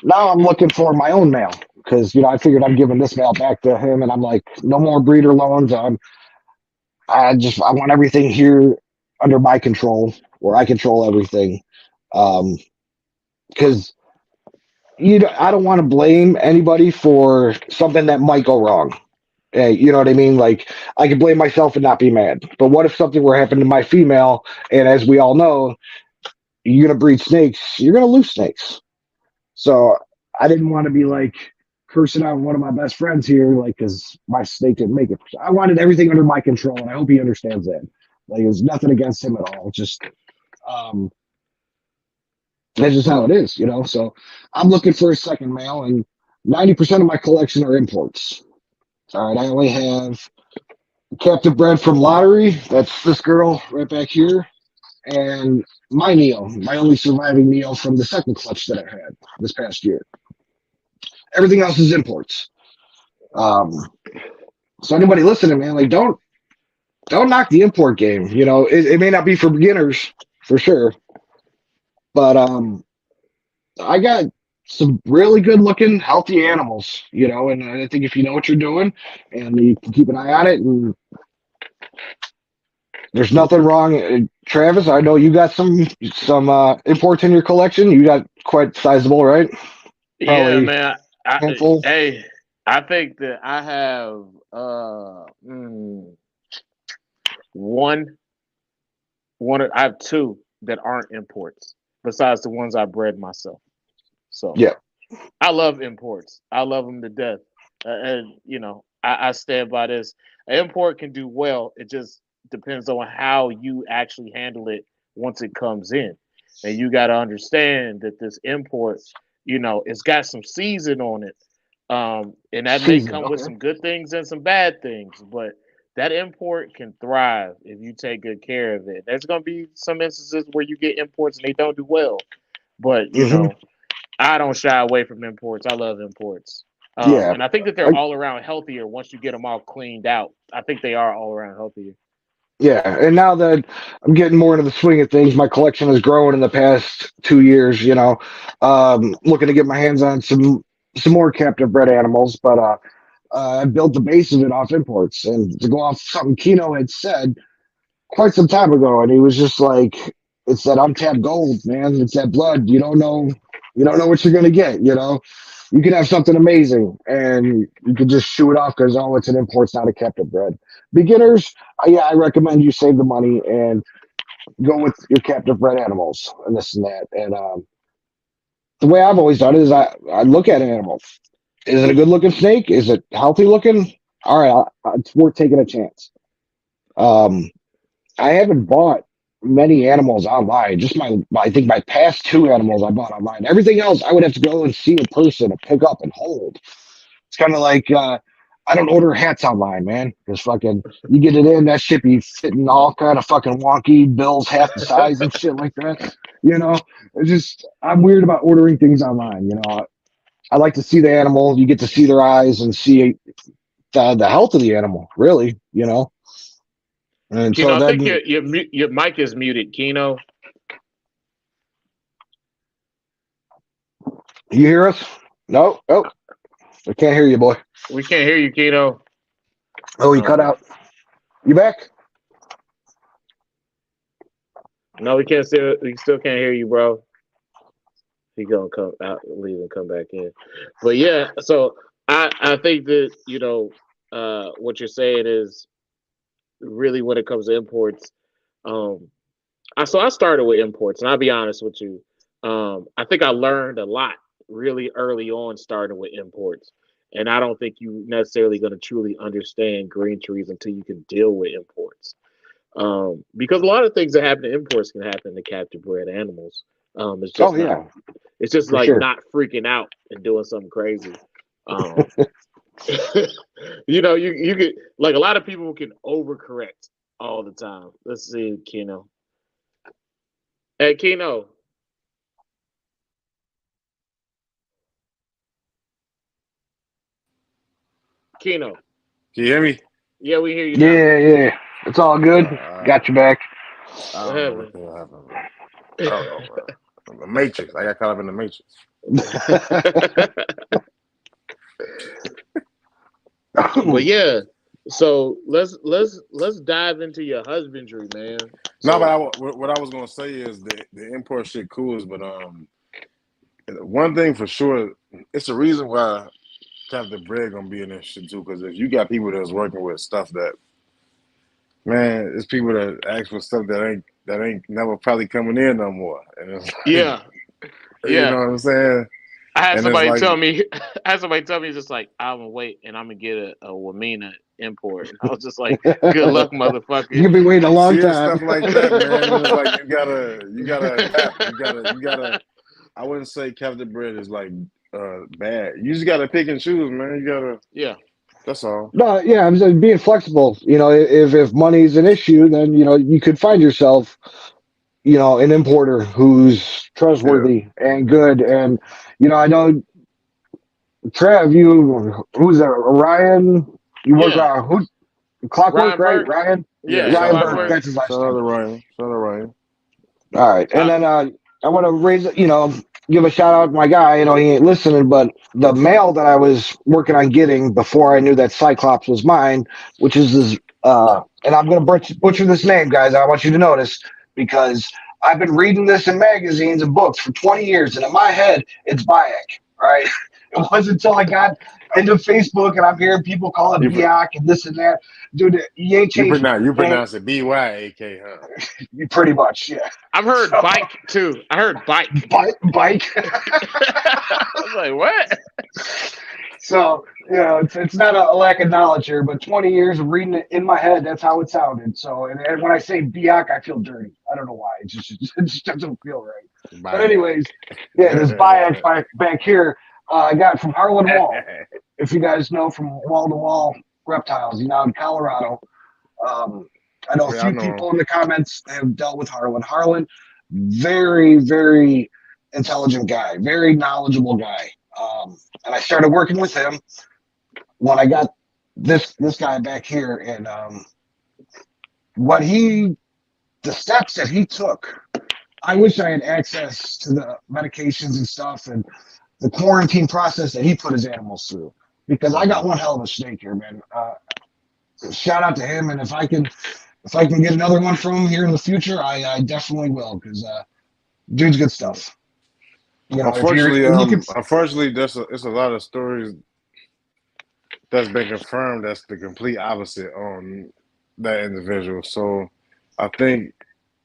now I'm looking for my own male because I figured I'm giving this male back to him, and I'm like, no more breeder loans. I want everything here under my control, where I control everything. Because I don't want to blame anybody for something that might go wrong. You know what I mean? Like, I could blame myself and not be mad. But what if something were happening to my female? And as we all know, you're gonna breed snakes, you're gonna lose snakes. So I didn't want to be like cursing out one of my best friends here, like because my snake didn't make it. I wanted everything under my control, and I hope he understands that. Like, there's nothing against him at all. Just um, that's just how it is. So I'm looking for a second male, and 90% of my collection are imports. All right, I only have captive bred from lottery. That's this girl right back here, and my Neo, my only surviving Neo from the second clutch that I had this past year. Everything else is imports. Um, so anybody listening, man, like don't knock the import game. It may not be for beginners for sure, but I got some really good looking, healthy animals. And I think if you know what you're doing and you can keep an eye on it, and there's nothing wrong. Travis, I know you got some imports in your collection. You got quite sizable, right? Yeah, Probably man. handful. Hey, I think that I have one I have two that aren't imports besides the ones I bred myself. So Yeah. I love imports. I love them to death. And I stand by this. An import can do well. It just depends on how you actually handle it once it comes in. And you got to understand that this import, it's got some season on it. And that may Season. come with Okay. some good things and some bad things, but that import can thrive if you take good care of it. There's going to be some instances where you get imports and they don't do well, but Hmm. I don't shy away from imports. I love imports. Yeah. And I think that they're I, all around healthier once you get them all cleaned out. I think they are all around healthier. yeah. And now that I'm getting more into the swing of things, my collection has grown in the past 2 years. Looking to get my hands on some more captive bred animals, but I built the base of it off imports. And to go off something Kino had said quite some time ago, and he was just like, "It's that untapped gold, man. It's that blood. You don't know what you're gonna get. You can have something amazing, and you can just shoo it off because it's an import, it's not a captive bred. Beginners, yeah, I recommend you save the money and go with your captive bred animals and this and that. And the way I've always done it is I look at an animal. Is it a good looking snake? Is it healthy looking? All right, it's worth taking a chance. Um, I haven't bought many animals online. Just I think my past two animals I bought online. Everything else I would have to go and see in person and pick up and hold. It's kind of like I don't order hats online, man. Because fucking you get it in, that shit be fitting all kind of fucking wonky bills half the size and shit like that. It's just I'm weird about ordering things online. I like to see the animal. You get to see their eyes and see the health of the animal, really. And Kino, so I think then your mic is muted. Kino, you hear us? No, oh, I can't hear you, boy. we can't hear you, Kino. Oh, you cut out. You back? No, we can't. We still can't hear you, bro. He gonna come out, leave, and come back in. But yeah, so I think that what you're saying is really when it comes to imports. Um, I started with imports, and I'll be honest with you. I think I learned a lot really early on starting with imports. And I don't think you necessarily going to truly understand green trees until you can deal with imports. Because a lot of things that happen to imports can happen to captive bred animals. It's Oh just not. yeah, It's just for like sure. not freaking out and doing something crazy. Um, you could like a lot of people can overcorrect all the time. Let's see, Keno. Hey, Keno. Keno. Can you hear me? Yeah, we hear you now. Yeah, yeah. It's all good. Got your back. I What don't know what happened? the hell happened, bro. I don't know, bro. The Matrix. I got caught up in the Matrix. But yeah, so let's dive into your husbandry, man. No, but So what I was gonna say is the import shit cool, but one thing for sure, it's the reason why Captain Bread gonna be in this shit too. Because if you got people that's working with stuff that, man, it's people that ask for stuff that ain't never probably coming in no more, and it's like, yeah, you know yeah. what I'm saying? I had And it's somebody like, tell me, I had somebody tell me just like I'm gonna wait and I'm gonna get a Wamina import, and I was just like, good luck, motherfucker. You've been waiting a long see it's time. stuff like that, man. And it's like you gotta adapt. You gotta. I wouldn't say Captain Bread is like bad. You just gotta pick and choose, man. You gotta. Yeah, That's all. No, yeah, I'm just being flexible. If money's an issue, then you could find yourself, an importer who's Yeah. trustworthy and good. And I know Trev, who's there? Ryan, you work yeah. on who Clockwork, Ryan right? Burke. Ryan, Yeah. Yeah, Shout Ryan out to Burke. Ryan. Clockwork. That's his last Shout out name. to Ryan. Shout out to Ryan. All right, and Uh, then I want to give a shout out to my guy. He ain't listening, but the mail that I was working on getting before I knew that Cyclops was mine, which is this, and I'm gonna butcher this name, guys. I want you to notice because I've been reading this in magazines and books for 20 years, and in my head, it's Bayek. All right, it wasn't until I got into Facebook and I'm hearing people call it You pr- Biak and this and that. Dude, you ain't you changing it. pronounce you You ain't, pronounce it BYAK, huh? you pretty much, yeah. I've heard So, bike too. I heard bike. bike. I was like, what? So, it's not a lack of knowledge here, but 20 years of reading it in my head, that's how it sounded. So, and when I say Biak, I feel dirty. I don't know why. It just doesn't feel right. But Bayak. anyways, yeah, this Biak back here, I got from Harlan Wall. If you guys know from Wall to Wall Reptiles, in Colorado. I know a Yeah, I few know him. people in the comments have dealt with Harlan. Harlan, very, very intelligent guy, very knowledgeable guy. And I started working with him when I got this guy back here, and what the steps that he took. I wish I had access to the medications and stuff and the quarantine process that he put his animals through. Because I got one hell of a snake here, man. Shout out to him, and if I can get another one from him here in the future, I definitely will because dude's good stuff. If you're Unfortunately, and you can unfortunately, it's a lot of stories that's been confirmed that's the complete opposite on that individual. So I think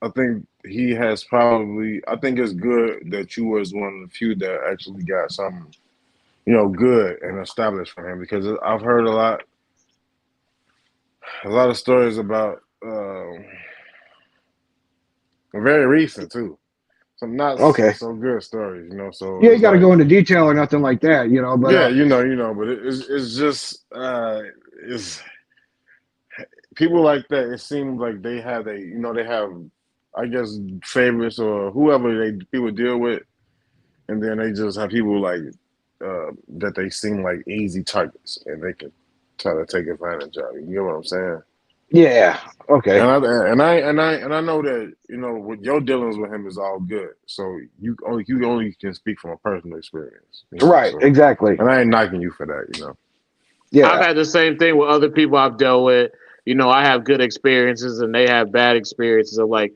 I think he has probably I think it's good that you was one of the few that actually got something, good and established from him because I've heard a lot of stories about very recent too. Some not okay. so good stories, so Yeah, you it's got to like go into detail or nothing like that, but yeah, but it's just it's people like that. It seems like they have, I guess, favorites or whoever people deal with, and then they just have people like that they seem like easy targets, and they can try to take advantage of. You know what I'm saying? yeah, okay, And I know that with your dealings with him is all good. So you only can speak from a personal experience. right, So exactly, and I ain't knocking you for that. I've yeah, had the same thing with other people I've dealt with. I have good experiences and they have bad experiences. I'm like,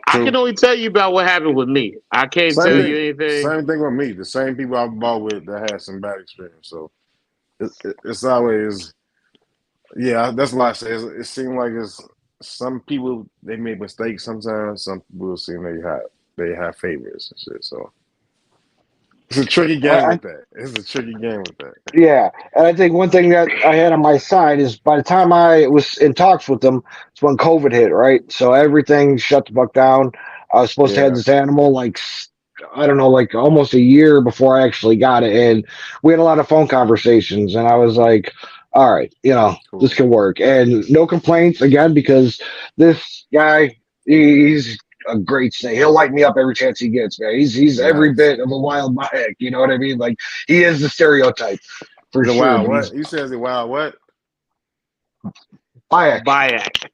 I can True. only tell you about what happened with me. I can't Same tell thing. you anything. Same thing with me. The same people I've bought with that had some bad experience. So it's always, yeah. That's why I say it seems like it's some people they make mistakes sometimes. Some people seem they have favorites and shit. So It's a tricky I, game I with that. It's a tricky game with that. Yeah, and I think one thing that I had on my side is by the time I was in talks with them, it's when COVID hit, right? So everything shut the fuck down. I was supposed to have Yeah, this animal I don't know, like almost a year before I actually got it, and we had a lot of phone conversations, and I was like, all right, this cool. can work, and no complaints again because this guy, he's a great snake. He'll light me up every chance he gets, man. He's every Nice. bit of a wild Mike, you know what I mean? Like he is the stereotype for The sure. wild But what? he's You says the wild what? Bayek. Bayak.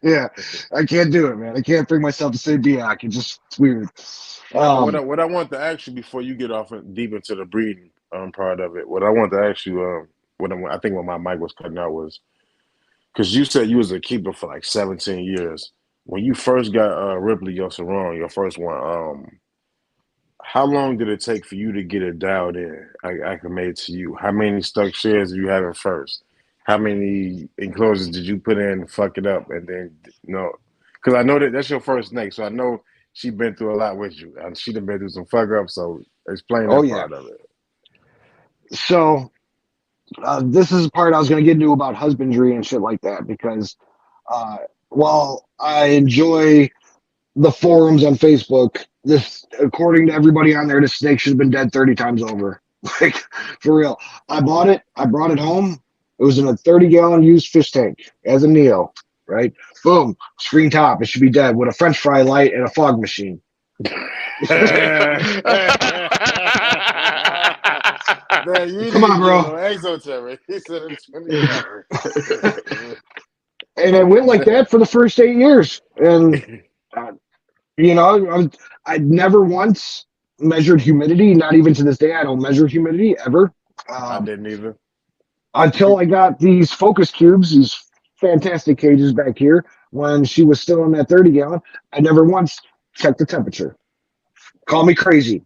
Yeah, I can't do it, man. I can't bring myself to say Biak. It's weird. No, but Um, what I want to ask you before you get off deep into the breeding part of it, what I want to ask you, I think when my mic was cutting out was because you said you was a keeper for like 17 years. When you first got Ripley, your Sarong, your first one, how long did it take for you to get it dialed in, like acclimated to you? How many stuck shares did you have at first? How many enclosures did you put in, fuck it up, and then no? Because I know that's your first snake, so I know she been through a lot with you, and she done been through some fuck ups. So explain oh that yeah. part of it. So this is the part I was going to get into about husbandry and shit like that because uh, while I enjoy the forums on Facebook, this according to everybody on there, this snake should have been dead 30 times over. Like for real. I bought it. I brought it home. It was in a 30-gallon used fish tank as a Neo. Right. Boom. Screen top. It should be dead with a French fry light and a fog machine. Man, you Come need to on, get a bro. little exoteric. He said it's 20 hours. And it went like that for the first 8 years. And uh, I'd never once measured humidity. Not even to this day, I don't measure humidity ever. I Um, didn't either. until I got these focus cubes, these fantastic cages back here. When she was still in that 30-gallon, I never once checked the temperature. Call me crazy.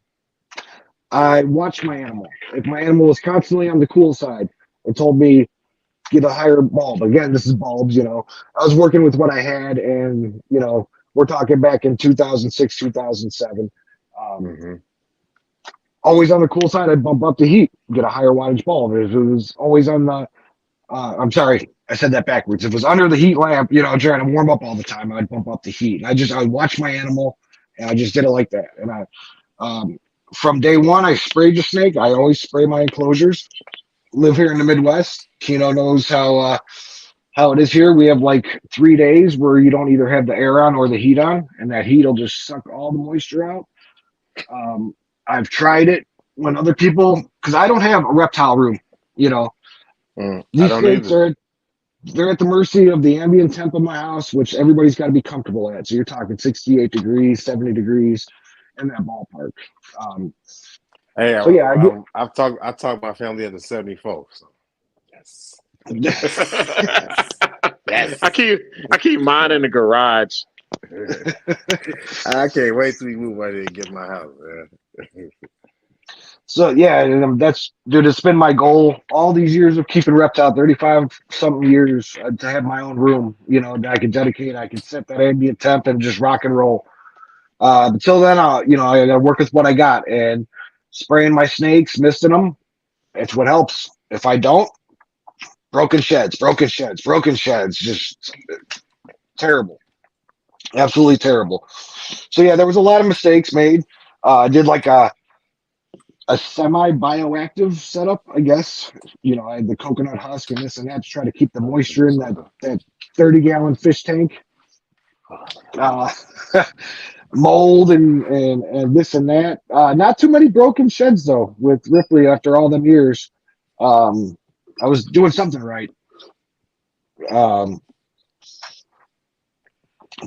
I watched my animal. If my animal was constantly on the cool side, it told me get a higher bulb. Again, this is bulbs, I was working with what I had, and, we're talking back in 2006, 2007. Um, Hmm. always on the cool side, I'd bump up the heat, get a higher wattage bulb. If it was always on the, I'm sorry, I said that backwards. If it was under the heat lamp, trying to warm up all the time, I'd bump up the heat. And I would watch my animal, and I just did it like that. And um, from day one, I sprayed the snake. I always spray my enclosures. Live here in the Midwest. Kino knows how it is here. We have like 3 days where you don't either have the air on or the heat on, and that heat will just suck all the moisture out. Um, I've tried it when other people, because I don't have a reptile room. You know, I these don't snakes either. they're at the mercy of the ambient temp of my house, which everybody's got to be comfortable at. So you're talking 68 degrees, 70 degrees in that ballpark. Um, Hey, so yeah, I talked my family at the 74. So yes, yes, I yes. keep mine in the garage. I can't wait till we move out there and get my house, man. so yeah, and that's dude. It's been my goal all these years of keeping reptile, 35 something years, to have my own room. That I could dedicate. I could set that ambient temp and just rock and roll. Until then, I gotta work with what I got and spraying my snakes, misting them. It's what helps. If I don't, broken sheds, broken sheds, broken sheds. Just terrible, absolutely terrible. So yeah, there was a lot of mistakes made. I did like a semi bioactive setup, I guess. I had the coconut husk and this and that to try to keep the I'll drink moisture this in soda. that 30-gallon fish tank. Uh, mold and this and that. Not too many broken sheds though with Ripley after all them years. Um, I was doing something right. Um,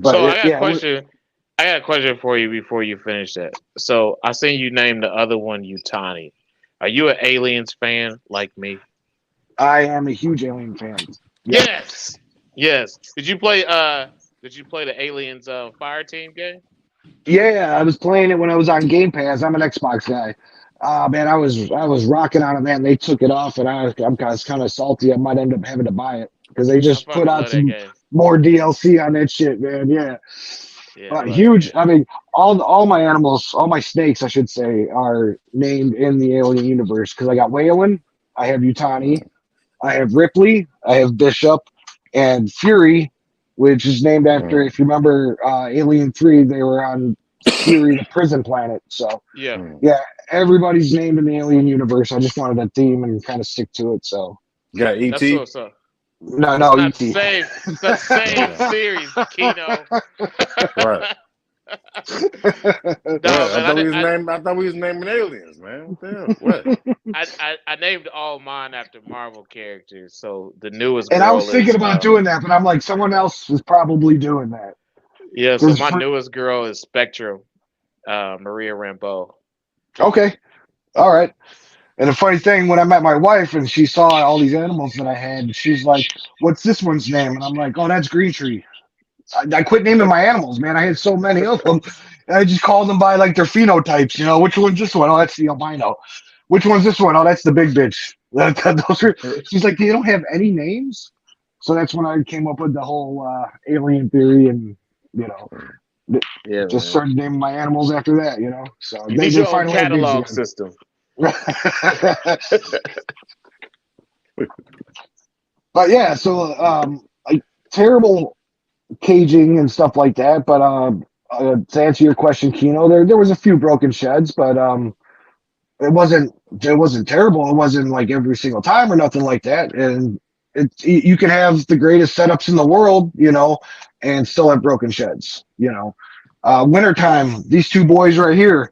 but So I got a yeah, question. I got a question for you before you finish that. So I seen you name the other one Utani. Are you an Aliens fan like me? I am a huge Alien fan. Yep. Yes. Yes. Did you play the Aliens Fire Team game? Yeah, I was playing it when I was on Game Pass. I'm an Xbox guy. Man, I was rocking on it, man. They took it off, and I'm kind of salty. I might end up having to buy it because they I just put fucking out love that some game. more DLC on that shit, man. Yeah. Yeah, but Huge. I mean, all my animals, all my snakes, I should say, are named in the alien universe because I got Whalen, I have Utani, I have Ripley, I have Bishop, and Fury, which is named after, if you remember Alien 3, they were on Fury, the prison planet. So, yeah, yeah, everybody's named in the alien universe. I just wanted a theme and kind of stick to it. So, You got that's ET? so. no, It's no, not the E.T. same. It's not the same Yeah. series, Kino. Right. No, What? man. I thought we was naming aliens, man. What the hell? What? I named all mine after Marvel characters. So the newest And I was girl thinking is about doing that, but I'm like, someone else is probably doing that. yeah. So my newest girl is Spectrum, Maria Rambeau. Okay, all right. And the funny thing, when I met my wife and she saw all these animals that I had, she's like, "What's this one's name?" And I'm like, "Oh, that's Green Tree." I quit naming my animals, man. I had so many of them. And I just called them by like their phenotypes. You know, which one's this one? Oh, that's the albino. Which one's this one? Oh, that's the big bitch. She's like, "You don't have any names." So that's when I came up with the whole alien theory, and you know, Yeah, just man. started naming my animals after that. You know, so You they need your own finally had names catalog again. system. But yeah, so like terrible caging and stuff like that. But to answer your question, Kino, there was a few broken sheds, but it wasn't terrible. It wasn't like every single time or nothing like that. And you can have the greatest setups in the world, you know, and still have broken sheds. You know, wintertime, these two boys right here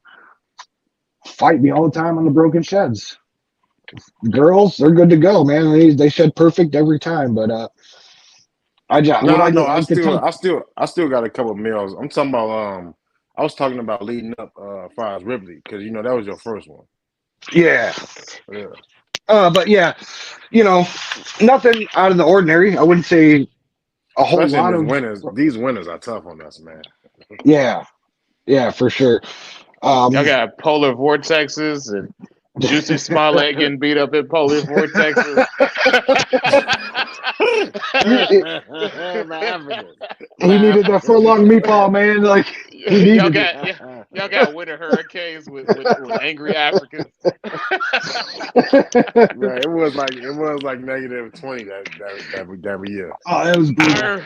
fight me all the time on the broken sheds. Girls, they're good to go, man. They shed perfect every time. But what I No. like to tell. I still got a couple of meals. I'm talking about. I was talking about leading up, as far as Ripley, because that was your first one. Yeah. Yeah. But yeah, you know, nothing out of the ordinary. I wouldn't say a whole Especially in lot these of. winters. These winters are tough on us, man. Yeah, for sure. Y'all got polar vortexes and Juicy Smollett getting beat up in polar vortexes. He needed that furlong meatball, man. Like he needed y'all got winter hurricanes with angry Africans. Right, it was like -20 that year. Oh, it was brutal.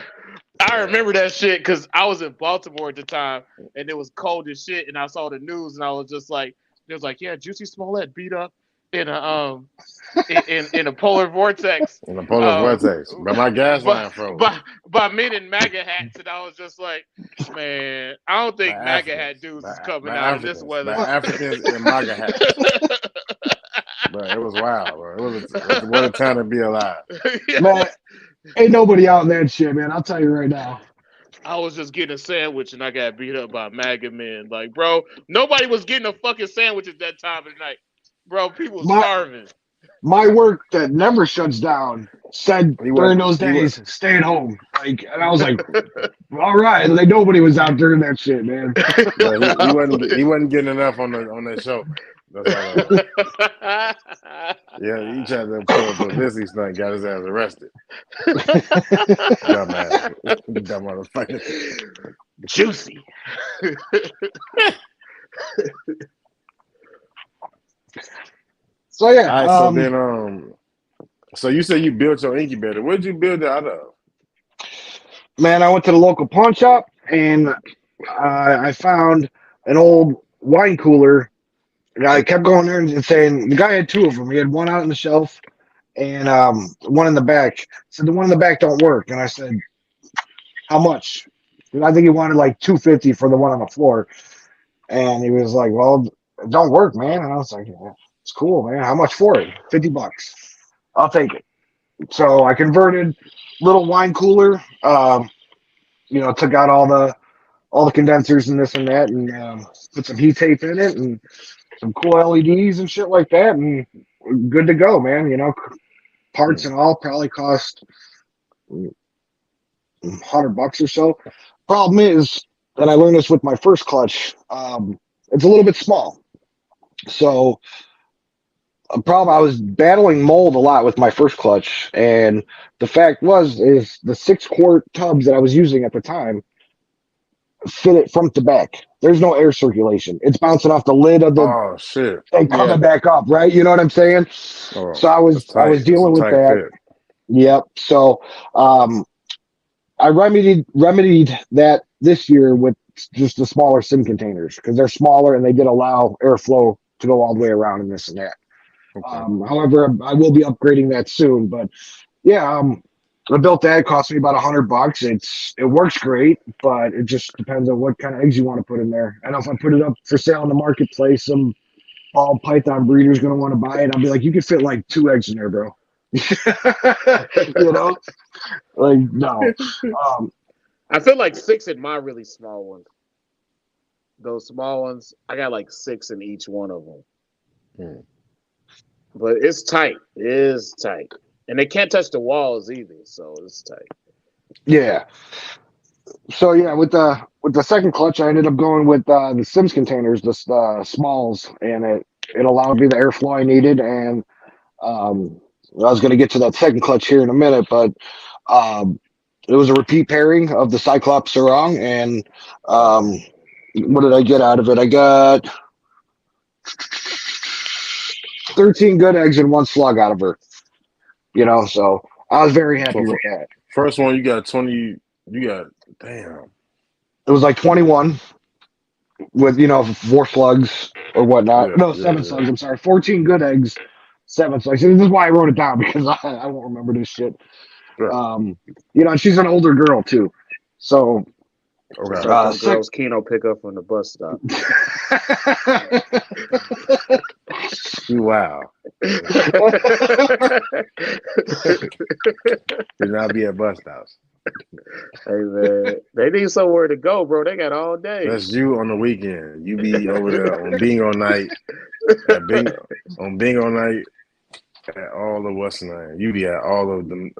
I remember that shit because I was in Baltimore at the time and it was cold as shit, and I saw the news and I was just like, it was like, yeah, Juicy Smollett beat up in a in a polar vortex. In the polar vortex, but my gas line froze. By men in MAGA hats, and I was just like, man, I don't think MAGA hat dudes is coming out in this weather. By Africans in MAGA hats. But it was wild, bro. What a time to be alive. Man, ain't nobody out in that shit, man. I'll tell you right now. I was just getting a sandwich and I got beat up by MAGA men. Like, bro, nobody was getting a fucking sandwich at that time of the night. Bro, people starving. My work that never shuts down said during those days, stay at home. Like, and I was like, all right. Like nobody was out during that shit, man. He wasn't getting enough on that show. That's all. Yeah, he tried to pull a publicity stunt, got his ass arrested. Dumbass. Dumb motherfucker. Juicy. So yeah. All right, so you said you built your incubator. Where'd you build it out of? Man, I went to the local pawn shop and I found an old wine cooler. And I kept going there and saying the guy had two of them. He had one out on the shelf and one in the back. So the one in the back don't work. And I said, how much? And I think he wanted like $250 for the one on the floor. And he was like, well, it don't work, man. And I was like, yeah, it's cool, man. How much for it? $50. I'll take it. So I converted little wine cooler. Took out all the condensers and this and that, and put some heat tape in it and some cool LEDs and shit like that, and good to go, man. Parts and all probably cost $100 or so. Problem is, and I learned this with my first clutch, it's a little bit small. So a problem, I was battling mold a lot with my first clutch, and the fact is the 6-quart tubs that I was using at the time, fit it front to back. There's no air circulation. It's bouncing off the lid of the Oh shit. and Yeah. coming back up, right? You know what I'm saying? Oh, So I that's was tight. It's a dealing with tight that. fit. Yep. So I remedied that this year with just the smaller sim containers because they're smaller and they did allow airflow to go all the way around and this and that. Okay. However, I will be upgrading that soon. But yeah, I built that. It cost me about $100. It works great, but it just depends on what kind of eggs you want to put in there. I know if I put it up for sale in the marketplace, some ball python breeder's going to want to buy it. I'll be like, you could fit like 2 eggs in there, bro. You know, like no. I feel like 6 in my really small ones. Those small ones, I got like 6 in each one of them. Hmm. But it's tight. It is tight. And they can't touch the walls either, so it's tight. Yeah. So yeah, with the second clutch, I ended up going with the Sims containers, the smalls, and it allowed me the airflow I needed. And I was going to get to that second clutch here in a minute, but it was a repeat pairing of the Cyclops Sarong, and what did I get out of it? I got 13 good eggs and 1 slug out of her. You know, so I was very happy So with that. first one, you got 20. You got damn. It was like 21 with 4 slugs or whatnot. Yeah, No, yeah, 7 yeah. slugs. I'm sorry, 14 good eggs, 7 slugs. And this is why I wrote it down because I won't remember this shit. Yeah. And she's an older girl too, so It's Okay. like them girls Keno pick up from the bus stop. Wow. Did not be at bus stops. Hey man, they need somewhere to go, bro. They got all day. That's you on the weekend. You be over there on bingo night. On bingo night at all of what's the name? You be at all of them.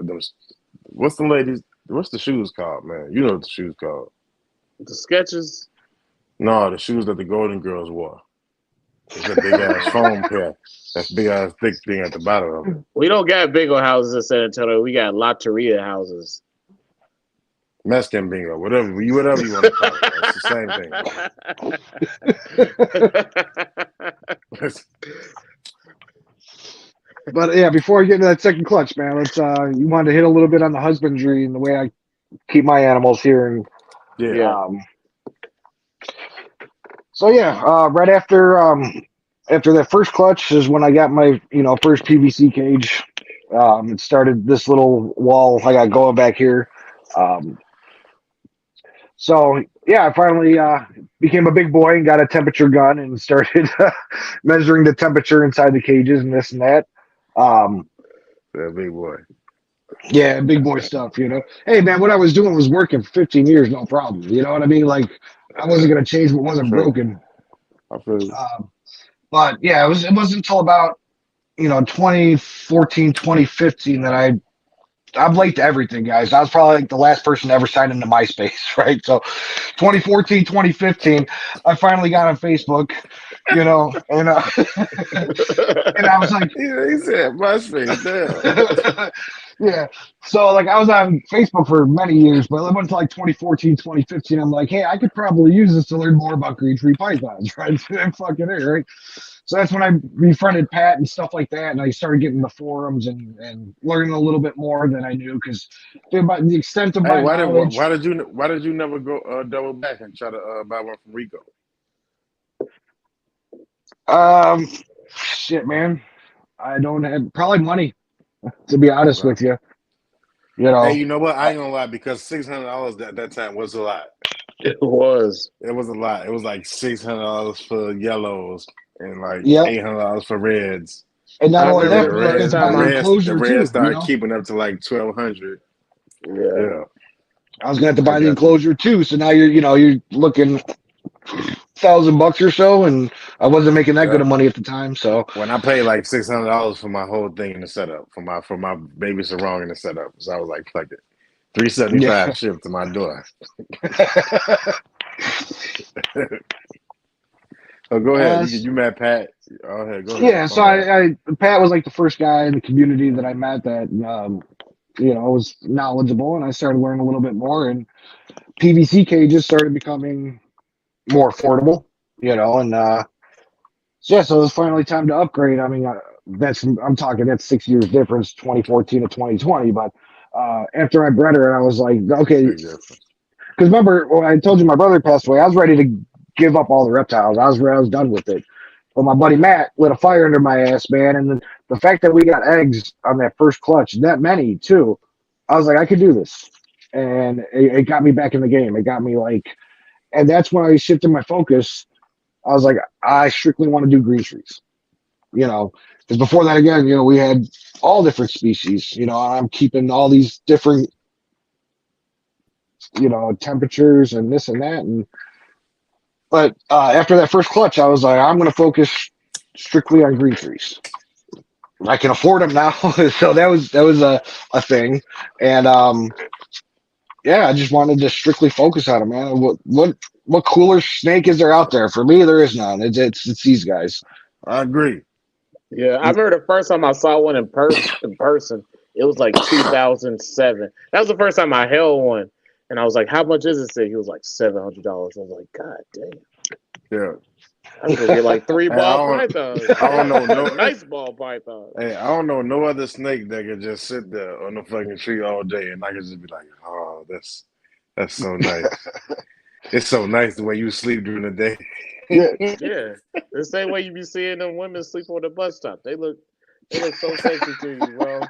What's the ladies? What's the shoes called, man? You know what the shoes called? The sketches. No, the shoes that the Golden Girls wore. It's a big ass foam pair. That's big ass thick thing at the bottom of it. We don't got bingo houses in San Antonio. We got lotteria houses. Mexican bingo, whatever you want to call it. It's the same thing. But yeah, before I get into that second clutch, man, let's you wanted to hit a little bit on the husbandry and the way I keep my animals here, and Yeah. So yeah, right after that first clutch is when I got my first PVC cage. It started this little wall I got going back here. So yeah, I finally became a big boy and got a temperature gun and started measuring the temperature inside the cages and this and that. That big boy. Yeah, big boy stuff, Hey man, what I was doing was working for 15 years, no problem. You know what I mean? Like I wasn't gonna change what wasn't broken. I feel But yeah, it wasn't until about 2014, 2015 that I'm late to everything, guys. I was probably like the last person to ever sign into MySpace, right? So 2014, 2015, I finally got on Facebook, and and I was like, he said MySpace, damn. yeah. So like I was on Facebook for many years, but it went to like 2014, 2015. I'm like, hey, I could probably use this to learn more about green tree pythons, right? I'm fucking here, right? So that's when I befriended Pat and stuff like that, and I started getting the forums and learning a little bit more than I knew because about the extent of my knowledge. Why did you never go double back and try to buy one from Rico? Shit, man, I don't have probably money, to be honest with you. Hey, you know what? I ain't gonna lie because $600 at that time was a lot. It was. It was a lot. It was like $600 for yellows and like $800 for reds. And not only that, but the reds started keeping up to like $1,200. Yeah. I was gonna have to buy the enclosure too. So now you're looking $1,000 or so, and I wasn't making that good of money at the time. So when I paid like $600 for my whole thing in the setup, for my baby sarong in the setup, so I was like, fuck it, $375 shipped to my door. So go ahead. You met Pat. Go ahead. Yeah. So Pat was like the first guy in the community that I met that I was knowledgeable, and I started learning a little bit more. And PVC cages started becoming more affordable, and so yeah, so it was finally time to upgrade. I mean, I'm talking that's 6 years difference, 2014 to 2020. But after I bred her, I was like, okay, Big because difference. remember when I told you my brother passed away, I was ready to give up all the reptiles. I was done with it. But my buddy Matt lit a fire under my ass, man. And the fact that we got eggs on that first clutch, that many too, I was like, I could do this. And it got me back in the game. It got me like, and that's when I shifted my focus. I was like, I strictly want to do green trees, because before that, again, we had all different species, I'm keeping all these different, temperatures and this and that. But after that first clutch, I was like, I'm going to focus strictly on green trees. I can afford them now, so that was a thing, and yeah, I just wanted to strictly focus on them, man. What cooler snake is there out there? For me, there is none. It's these guys. I agree. Yeah, I remember the first time I saw one in person, it was like 2007. That was the first time I held one, and I was like, "How much is this thing?" He was like $700. I was like, "God damn!" Yeah. I was gonna get like three Hey, ball pythons. I don't know no. Nice ball python. Hey, I don't know no other snake that could just sit there on the fucking tree all day, and I could just be like, "Oh, that's so nice." It's so nice the way you sleep during the day. Yeah, Yeah, the same way you be seeing them women sleep on the bus stop. They look so sexy to you, bro.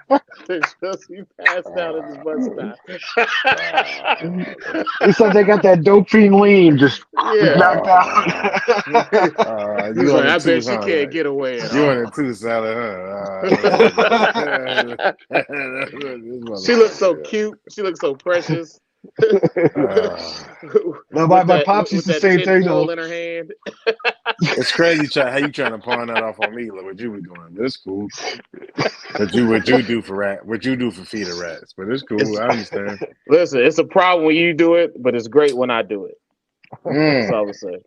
They just be passed out at this bus stop. it's like they got that dope fiend lean just Yeah. knocked out. He's You like, on I it too, bet she huh? can't get away at You on all. it too, Sally, huh? She looks so cute. She looks so precious. No, with my that pops used the that same tin thing foil though. in her hand. It's crazy how you trying to pawn that off on me, like what you were doing. But it's cool. What you do for what you do for feeder rats. But it's cool. I understand. Listen, it's a problem when you do it, but it's great when I do it. That's all Mm, I'm saying.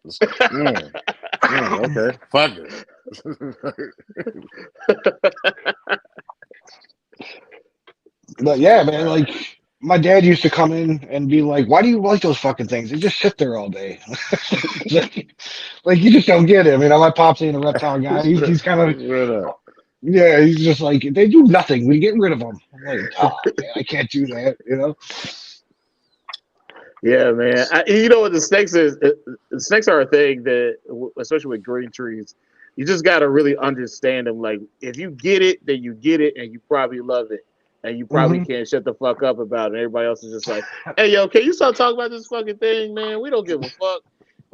okay. Fuck it. But yeah, man, like my dad used to come in and be like, "Why do you like those fucking things? They just sit there all day." like you just don't get it. I mean, my pops ain't a reptile guy. He's kind of yeah. He's just like they do nothing. We get rid of them. I'm like, oh man, I can't do that. Yeah, man. You know what the snakes is? The snakes are a thing that, especially with green trees, you just got to really understand them. Like, if you get it, then you get it, and you probably love it, and you probably Mm-hmm. can't shut the fuck up about it. And everybody else is just like, "Hey, yo, can you stop talking about this fucking thing, man? We don't give a fuck.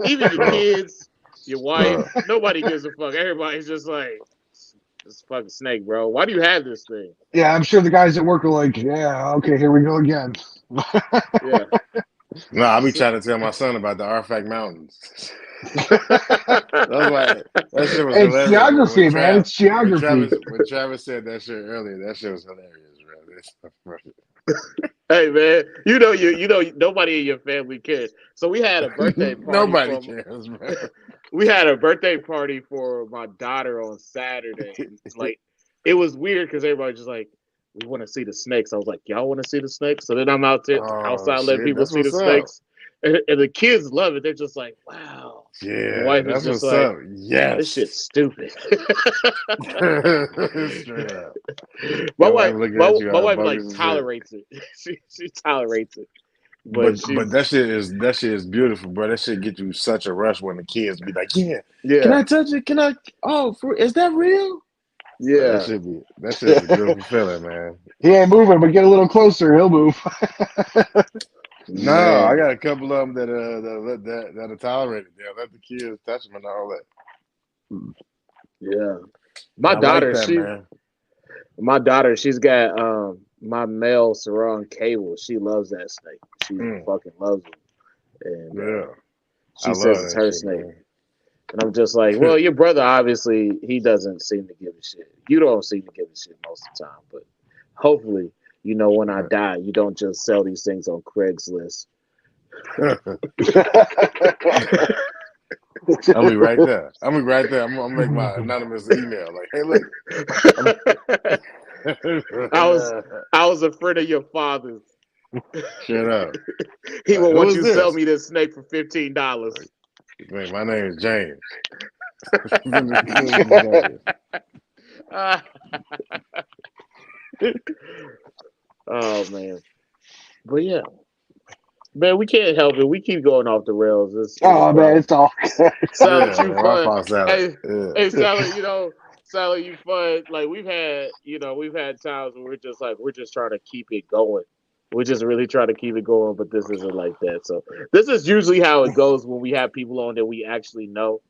Even your kids, your wife, nobody gives a fuck. Everybody's just like, this fucking snake, bro. Why do you have this thing?" Yeah, I'm sure the guys at work are like, "Yeah, okay, here we go again." Yeah. No, I'll be trying to tell my son about the Artifact Mountains. That's why that shit was It's hilarious. geography, man. It's geography. When Travis said that shit earlier, that shit was hilarious, bro. Hey man, you know nobody in your family cares. So we had a birthday party. Nobody cares, bro. We had a birthday party for my daughter on Saturday. Like it was weird because everybody just like, we want to see the snakes. I was like, y'all want to see the snakes? So then I'm out there Oh outside letting shit, people that's see the what's up. snakes, and the kids love it. They're just like, wow. Yeah, My wife is that's just what's like, up. Yes, this shit's stupid. straight up. My Your wife, wife looking at you my all wife like bogus and shit. tolerates it. She tolerates it, But but that shit is beautiful, bro. That shit get you such a rush when the kids be like, "Yeah, can yeah, I touch it? Can I? Oh, is that real?" yeah. That shit is a beautiful feeling, man. He ain't moving, but get a little closer, he'll move. No, I Man, got a couple of them that are tolerated. They'll let the kids touch them and all that. yeah. And My I like daughter, that, man. she's got my male Sarong cable. She loves that snake. She fucking loves him, and Yeah, I she says love it's that her shit, snake. man. And I'm just like, well, your brother obviously he doesn't seem to give a shit. You don't seem to give a shit most of the time, but hopefully, when I die, you don't just sell these things on Craigslist. I'll be right there. I'm gonna make my anonymous email. Like, hey, look, I was a friend of your father's. Shut up. He will Who want is you to sell this? me this snake for $15. Man, my name is James. Oh man, but yeah, man, we can't help it. We keep going off the rails. Oh man, it's all good. Salad, Yeah, you man, my fun. fault, Salad. Yeah. Hey, Salad, Salad, you fun. Like we've had times where we're just trying to keep it going. We're just really trying to keep it going, but this isn't like that. So this is usually how it goes when we have people on that we actually know.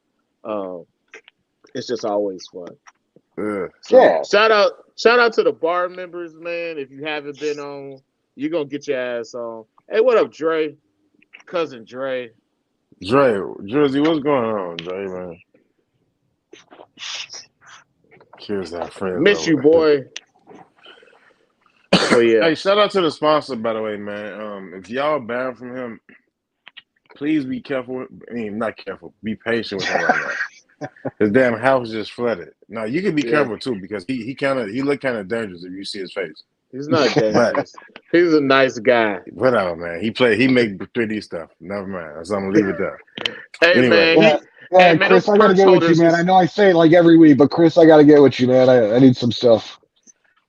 It's just always fun. Yeah. So Yeah. shout out to the bar members, man. If you haven't been on, you're gonna get your ass on. Hey, what up, Dre? Cousin Dre. Dre, Jersey, what's going on, Dre, man? Kids have friends Miss you, over. boy. So yeah. Hey, shout out to the sponsor, by the way, man. If y'all ban from him, please be careful. I mean, not careful. Be patient with him right now. His damn house just flooded. Now you can be careful too because he look kind of dangerous if you see his face. He's not dangerous. He's a nice guy. Whatever, man. He make 3D stuff. Never mind. So I'm gonna leave it there. Hey Anyway. man, Yeah, man, Chris, I gotta get with you, man. I know I say it like every week, but Chris, I gotta get with you, man. I need some stuff.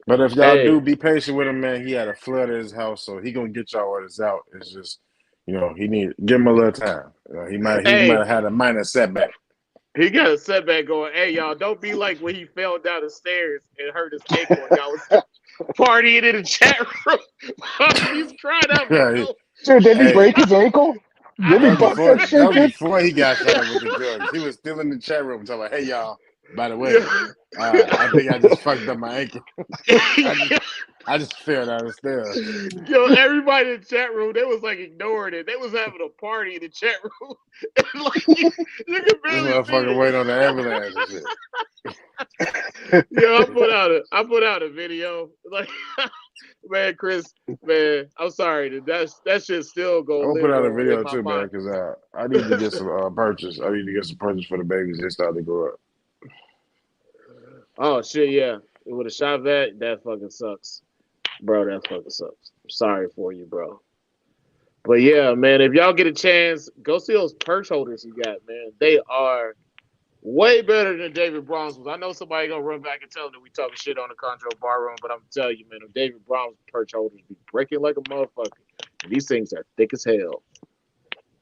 But if y'all do be patient with him, man, he had a flood at his house, so he gonna get y'all orders out. It's just, give him a little time. He might have had a minor setback. He got a setback going. Hey, y'all, don't be like when he fell down the stairs and hurt his ankle and y'all was partying in the chat room. He's crying out. Dude, did he break his ankle? Did he bust that shit? That was before he got shot up with the drugs. He was still in the chat room talking about, hey, y'all, by the way, I think I just fucked up my ankle. I just fell down the stairs. Yo, everybody in the chat room, they was like ignoring it. They was having a party in the chat room. Like, you could barely this motherfucker waiting on the ambulance and shit. Yo, I put out a video. Like, man, Chris, man, I'm sorry. That shit still go. I'm gonna put out a video too, man, because I need to get some purchase. I need to get some purchase for the babies. They start to grow up. Oh shit, yeah. With a shot that fucking sucks. Bro, that fucking sucks. I'm sorry for you, bro. But yeah, man, if y'all get a chance, go see those perch holders you got, man. They are way better than David Brom's ones. I know somebody gonna run back and tell them that we talking shit on the Chondro Bar Room, but I'm telling you, man, them David Brom's perch holders be breaking like a motherfucker. And these things are thick as hell.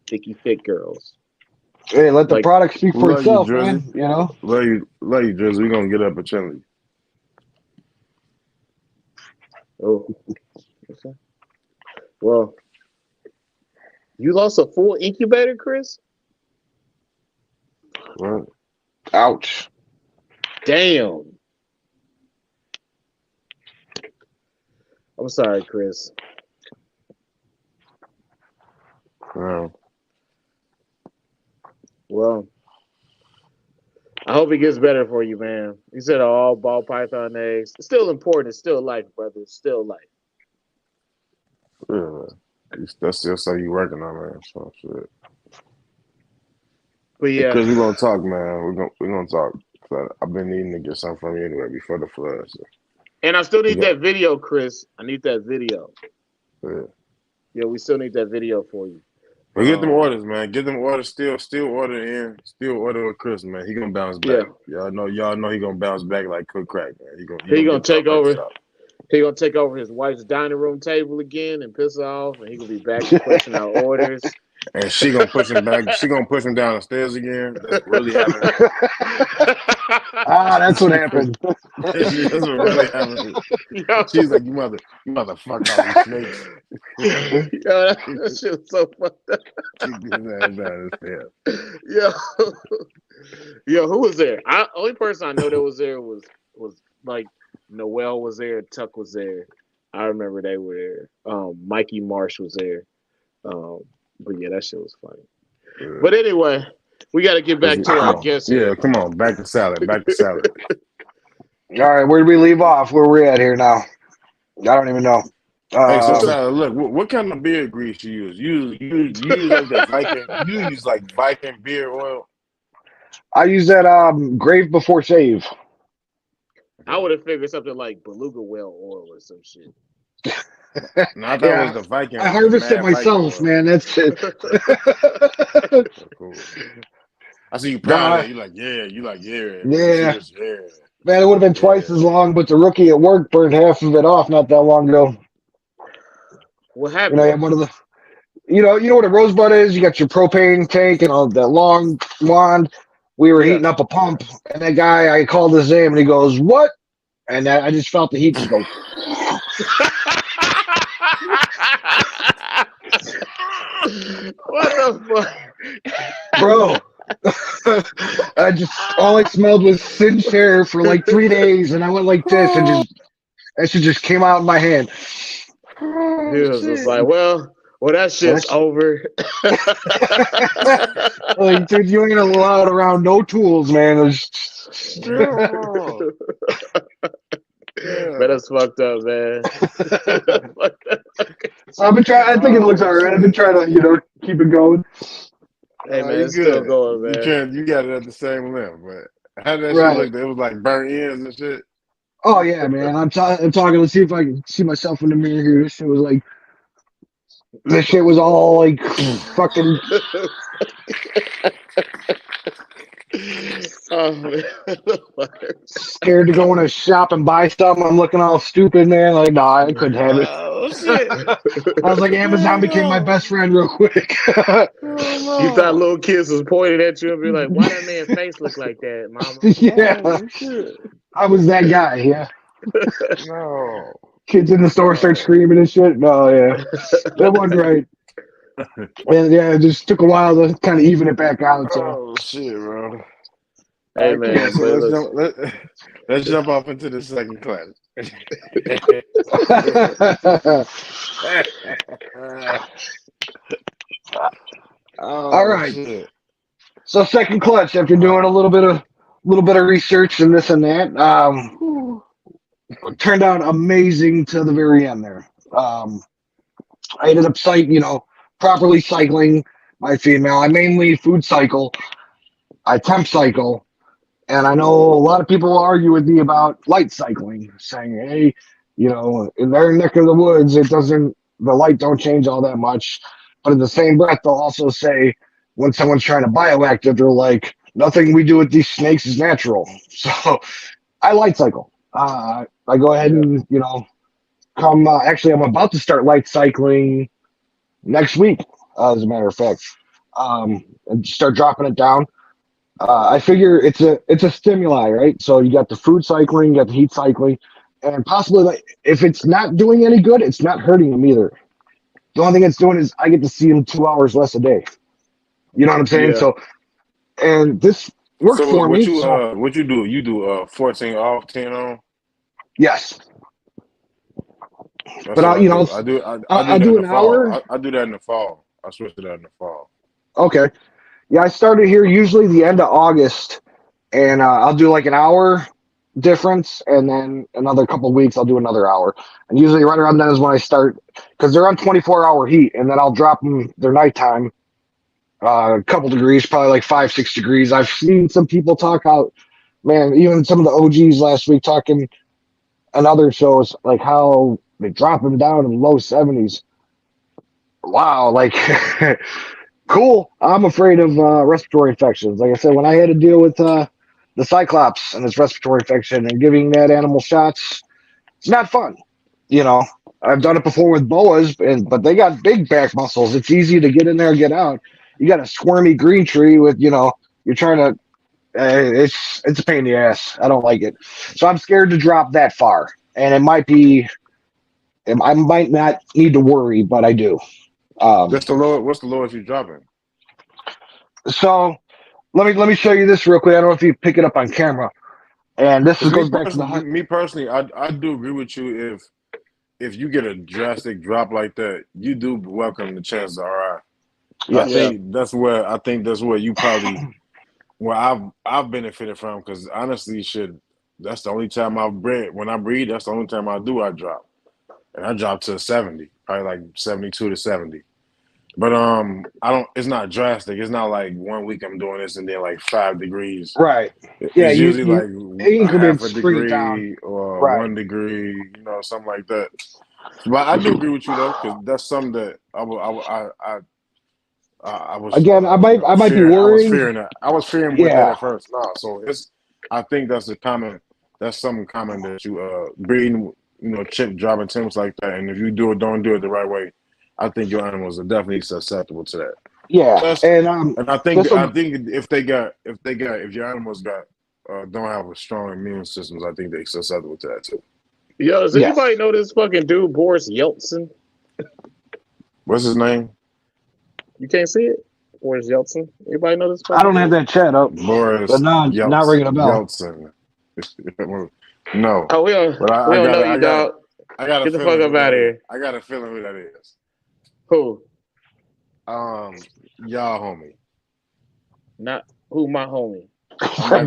Thicky thick girls. Hey, let the product speak for itself, man. Love you, Drizzy. We gonna get up and chill. Oh, okay. Well, you lost a full incubator, Chris? What? Ouch. Damn. I'm sorry, Chris. Wow. Well, I hope it gets better for you, man. You said all ball python eggs. It's still important. It's still life, brother. It's still life. Yeah. That's still something you working on, man. So shit. But yeah, because we're gonna talk, man. We're gonna talk. I've been needing to get something from you anyway before the flood. So. And I still need that video, Chris. I need that video. Yeah, we still need that video for you. But get them orders, man. Get them orders. Still order in. Still order with Chris, man. He gonna bounce back. Yeah. Y'all know he gonna bounce back like cook crack, man. He gonna take over. He gonna take over his wife's dining room table again and piss her off, and he gonna be back to pushing out orders. And she gonna push him back. She gonna push him down the stairs again. That's really happening. That's what happened. That's what really happened. She's like, you motherfucker, all these snakes. Yo, that shit was so fucked up. She beat his ass down the stairs. Yo, who was there? Only person I know that was there was like Noel was there, Tuck was there. I remember they were there. Mikey Marsh was there. But yeah, that shit was funny. Yeah. But anyway, we got to get back to our guest. Yeah, come on, back to salad. All right, where did we leave off? Where we at here now? I don't even know. Hey, so salad, look, what kind of beard grease you use? You use like that Viking? You use like Viking beard oil? I use that Grave Before Shave. I would have figured something like beluga whale oil or some shit. No, I thought it was Yeah, the Viking, I the harvest it Mad Viking myself, oil. man. That's it. So cool. I see you No, proud of that. You like, yeah. You like, yeah. When you see yeah, this, yeah, man, it would have been twice yeah. as long, but the rookie at work burned half of it off not that long ago. What You know, happened? you have one of the, you know what a rosebud is. You got your propane tank and all that long wand. We were Yeah. heating up a pump, and that guy, I called his name, and he goes, "What?" And I just felt the heat just go, What the fuck? bro. I just all I smelled was singed hair for like 3 days, and I went like this, and just that shit just came out in my hand. He Oh was just shit. like, well, that shit's That's over. like, dude, you ain't allowed around no tools, man. Yeah. Man, Yeah. that's fucked up, man. So I've been trying. I think it looks Oh all right. I've been shit. trying to, keep it going. Hey, man, You it's still good. going, man. You got it at the same level, but how did that shit Right. look? It was like burnt ends and shit. Oh yeah, man. I'm talking. Let's see if I can see myself in the mirror here. This shit was all like fucking Oh, man. scared to go in a shop and buy something. I'm looking all stupid, man. Like, nah, I couldn't have it. Oh shit. I was like, Amazon Hell became my best no. friend real quick. Hell You thought no. little kids was pointing at you and be like, why that man's face look like that, mama? Yeah, Oh shit. I was that guy. Yeah, No. kids in the store start No. screaming and shit. No, yeah, that wasn't right. And yeah, it just took a while to kind of even it back out. So. Oh shit, bro. All Hey, right, come on. man, So but listen. let's jump off into the second class. All Oh right. shit. So second clutch, after doing a little bit of research and this and that, turned out amazing to the very end there. I ended up properly cycling my female. I mainly food cycle, I temp cycle, and I know a lot of people argue with me about light cycling, saying, hey, in their neck of the woods, the light don't change all that much. But in the same breath, they'll also say when someone's trying to bioactive, they're like, nothing we do with these snakes is natural. So I light cycle. I go ahead Yeah. and, come, actually, I'm about to start light cycling next week, as a matter of fact, and start dropping it down. I figure it's a stimuli, right? So you got the food cycling, you got the heat cycling, and possibly like if it's not doing any good, it's not hurting them either. The only thing it's doing is I get to see them 2 hours less a day. You know what I'm saying? Yeah. So and this worked So for me. So what you do? You do 14 off, 10 on? yes, That's but what I I you know do. I do I'll that in do the an fall. hour. I do that in the fall. I switch to that in the fall. Okay, yeah, I started here usually the end of August, and I'll do like an hour difference, and then another couple weeks I'll do another hour. And usually right around then is when I start because they're on 24-hour heat, and then I'll drop them their nighttime a couple degrees, probably like 5-6 degrees. I've seen some people talk out, man, even some of the OGs last week talking on other shows like how they drop them down in low 70s. Wow, like cool. I'm afraid of respiratory infections. Like I said, when I had to deal with the Cyclops and its respiratory infection and giving that animal shots, it's not fun. You know, I've done it before with boas, but they got big back muscles. It's easy to get in there and get out. You got a squirmy green tree with, you're trying to. It's a pain in the ass. I don't like it, so I'm scared to drop that far. And it might be, I might not need to worry, but I do. Um, What's the lowest you dropping? so let me show you this real quick. I don't know if you pick it up on camera. And this Because goes back to the hunt. me personally, I do agree with you. If you get a drastic drop like that, you do welcome the chances are high. Yes. Yeah. I think that's where you probably where I've benefited from because honestly, shit, that's the only time I've bred. When I breed, that's the only time I drop, and I drop to 70, probably like 72 to 70. But I don't. It's not drastic. It's not like 1 week I'm doing this and then like 5 degrees. Right. Yeah, It's usually like a half a increments bring it down. degree or Right. 1 degree, something like that. But I do agree with you though, because that's something that I was Again, I might be fearing. I was worrying. fearing that. I was fearing with that Yeah. at first. No, so it's. I think that's a common. That's something common that you breeding, chip dropping temps like that, and if you don't do it the right way, I think your animals are definitely susceptible to that. Yeah. Plus, And and I think this I will think if your animals don't have a strong immune systems, I think they're susceptible to that too. Yo, does yes. anybody know this fucking dude Boris Yeltsin? What's his name? You can't see it. Boris Yeltsin. Anybody know this I fucking don't have dude? that chat up, but Boris not ringing a bell. Yeltsin. No, Oh, but we don't know you, I got dog. a Get the fuck feeling up who that out of is. here. I got a feeling who that is. Who? Y'all homie. Not who? My homie.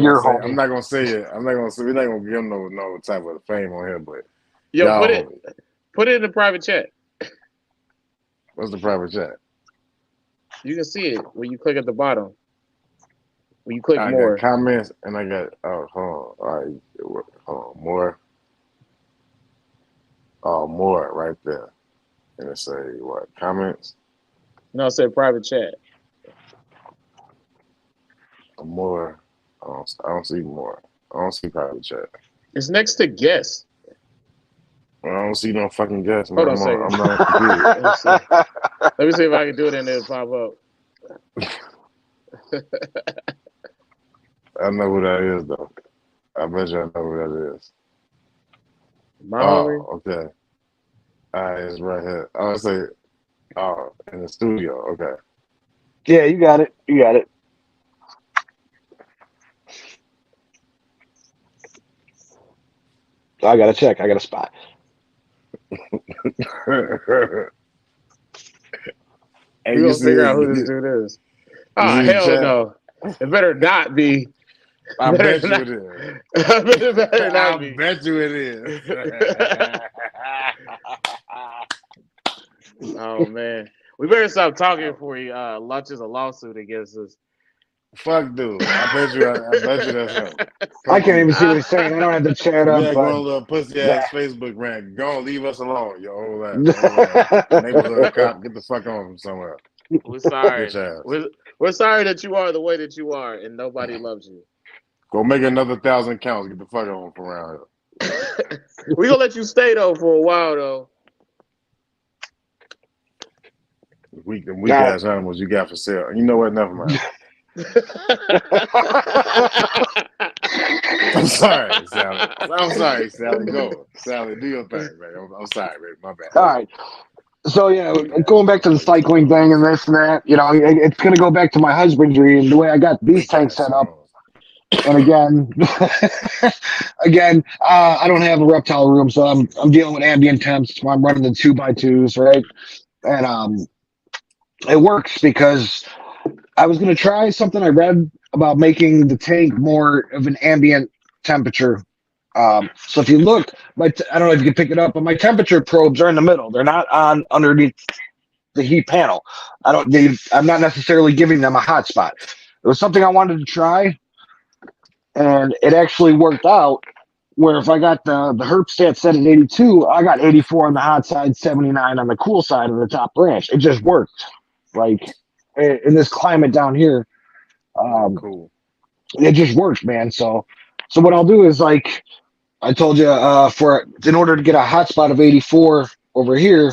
Your homie. I'm not gonna say it. I'm not gonna say. We're not gonna give him no type of fame on here, but Yo, y'all homie. put it in the private chat. What's the private chat? You can see it when you click at the bottom. When you click I more. got comments and I got hold on. All right, hold on, more. Oh, more right there. And it say what? Comments? No, it said private chat. More. I don't see more. I don't see private chat. It's next to guest. I don't see no fucking guess. Hold on a second. I'm not on the computer. Let me see if I can do it and it'll pop up. I know who that is though. I bet you I know who that is. My homie. Okay. All right, it's right here. I would say, in the studio. Okay. Yeah, you got it. You got it. I gotta check. I got a spot. Hey, We you gonna see figure out who this it? dude is. You Oh see the hell chat? no! It better not be. I Better bet you not- it is. it better I not be. bet you it is. Oh man, we better stop talking before he launches a lawsuit against us. Fuck, dude. I bet you that's him. I Fuck can't you. even see what he's saying. I don't have the chat up, Yeah, go on a but little pussy yeah. ass Facebook rant. Go on, leave us alone, yo old ass. Neighborhood cop, get the fuck on from somewhere. We're sorry. Bitch ass. We're sorry that you are the way that you are, and nobody loves you. Go make another 1,000 counts. Get the fuck on from around here. We gonna let you stay though for a while though. Weak ass animals you got for sale. You know what? Never mind. I'm sorry, Sally. Go, Sally. Do your thing, man. I'm sorry, man. My bad. All right. So yeah, going back to the cycling thing and this and that, it's gonna go back to my husbandry and the way I got these tanks set up. And again, I don't have a reptile room, so I'm dealing with ambient temps. So I'm running the 2x2s, right? And it works because I was gonna try something I read about making the tank more of an ambient temperature. So if you look, I don't know if you can pick it up, but my temperature probes are in the middle. They're not on underneath the heat panel. I'm not necessarily giving them a hot spot. It was something I wanted to try, and it actually worked out. Where if I got the herp stat set at 82, I got 84 on the hot side, 79 on the cool side of the top branch. It just worked. Like in this climate down here, Cool. it just works, man. So what I'll do is like I told you, in order to get a hot spot of 84 over here,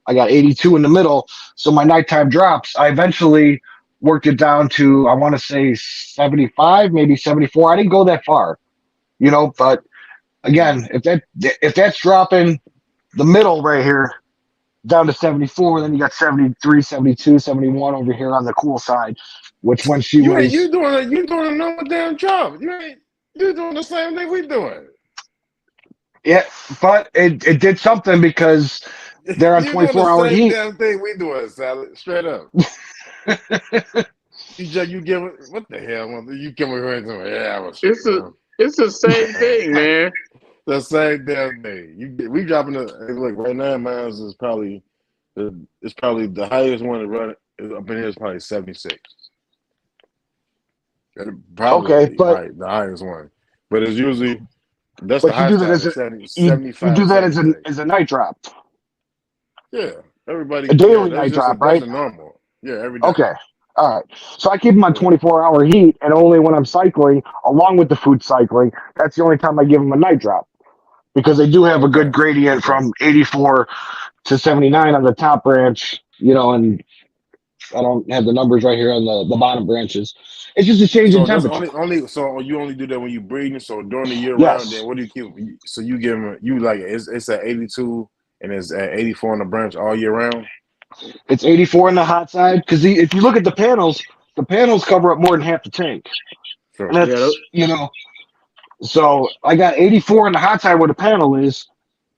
I got 82 in the middle. So my nighttime drops, I eventually worked it down to, I want to say 75, maybe 74. I didn't go that far, but again, if that's dropping the middle right here down to 74, then you got 73, 72, 71 over here on the cool side, which when she was... You doing a normal damn job. You doing the same thing we doing. Yeah, but it did something because they're on 24-hour heat. Damn thing we doing, Sally. Straight up. you give it, what the hell? You give me yeah, it's the same thing, man. The same damn thing. We dropping the look right now. Mine is probably it's probably the highest one to run up in here is probably 76. Okay, Probably but the highest one. But it's usually that's the you do highest that time as is a 70, you do 75, that 76. as a night drop, Yeah, everybody. a Yeah, daily night drop, that's right? a normal. Yeah, every day. Okay. All right. So I keep them on Yeah. 24-hour heat, and only when I'm cycling, along with the food cycling, that's the only time I give them a night drop because they do have a Okay. good gradient Okay. from 84 to 79 on the top branch, and I don't have the numbers right here on the bottom branches. It's just a change in So that's temperature. only so you only do that when you breeding. So during the year round, then Yes. what do you keep? So you give them you like it's at 82 and it's at 84 on the branch all year round. It's 84 on the hot side because if you look at the panels cover up more than half the tank. And Sure. Yeah, that's. So I got 84 on the hot side where the panel is,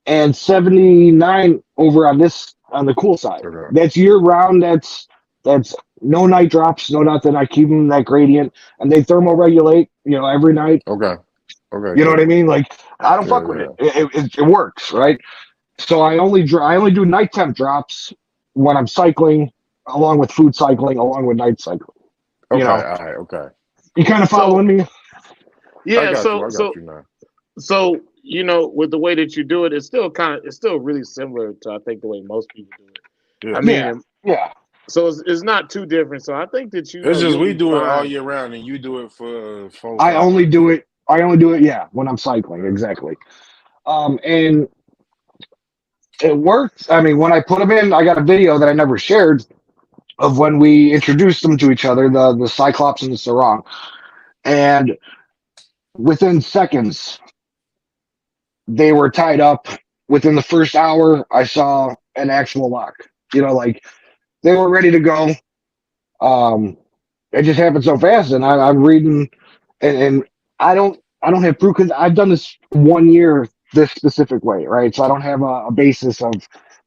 and 79 over on the cool side. Okay. That's year round. That's no night drops, no nothing. I keep them in that gradient, and they thermoregulate. Every night. Okay. Okay. You know what I Cool. mean? Like I don't Yeah. fuck with it. Yeah. It works, right? So I only do night temp drops when I'm cycling, along with food cycling, along with night cycling. You Okay. know, All right. Okay. you kind of so following me? I yeah, got you. so I got so you now. so with the way that you do it, it's still really similar to I think the way most people do it. I Yeah. mean, Yeah, yeah. so it's not too different. So I think that It's just you'll we be do it all fine. year round, and you do it for 4 or I 5 only months. do it. I only do it. Yeah, when I'm cycling, Yeah. exactly. And it works. I mean, when I put them in, I got a video that I never shared of when we introduced them to each other, the Cyclops and the Sarong, and within seconds they were tied up. Within the first hour, I saw an actual lock. Like they were ready to go. Um, it just happened so fast, and I'm reading, and I don't have proof because I've done this 1 year this specific way, right? So I don't have a basis of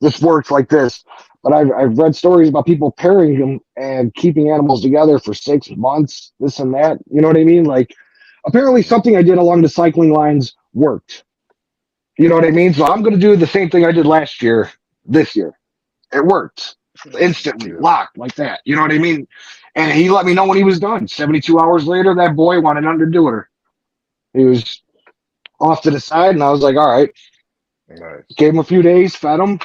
this works like this. But I've read stories about people pairing them and keeping animals together for 6 months, this and that. You know what I mean? Like apparently something I did along the cycling lines worked. You know what I mean? So I'm going to do the same thing I did last year, this year. It worked instantly, Yeah. locked like that. You know what I mean? And he let me know when he was done. 72 hours later, that boy wanted nothing to do with her. He was off to the side, and I was like, all right. Nice. Gave him a few days, fed him,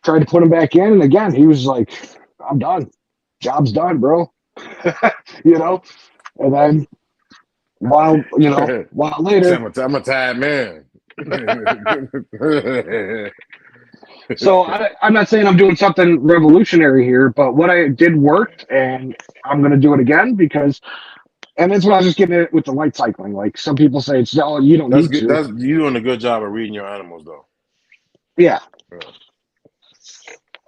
tried to put him back in. And again, he was like, I'm done. Job's done, bro. you know? And then while later, I'm a tired man. so I'm not saying I'm doing something revolutionary here, but what I did worked, and I'm going to do it again because, and that's what I was just getting at with the light cycling. Like some people say, no, you don't That's need good. to. That's you doing a good job of reading your animals, though. Yeah. Yeah.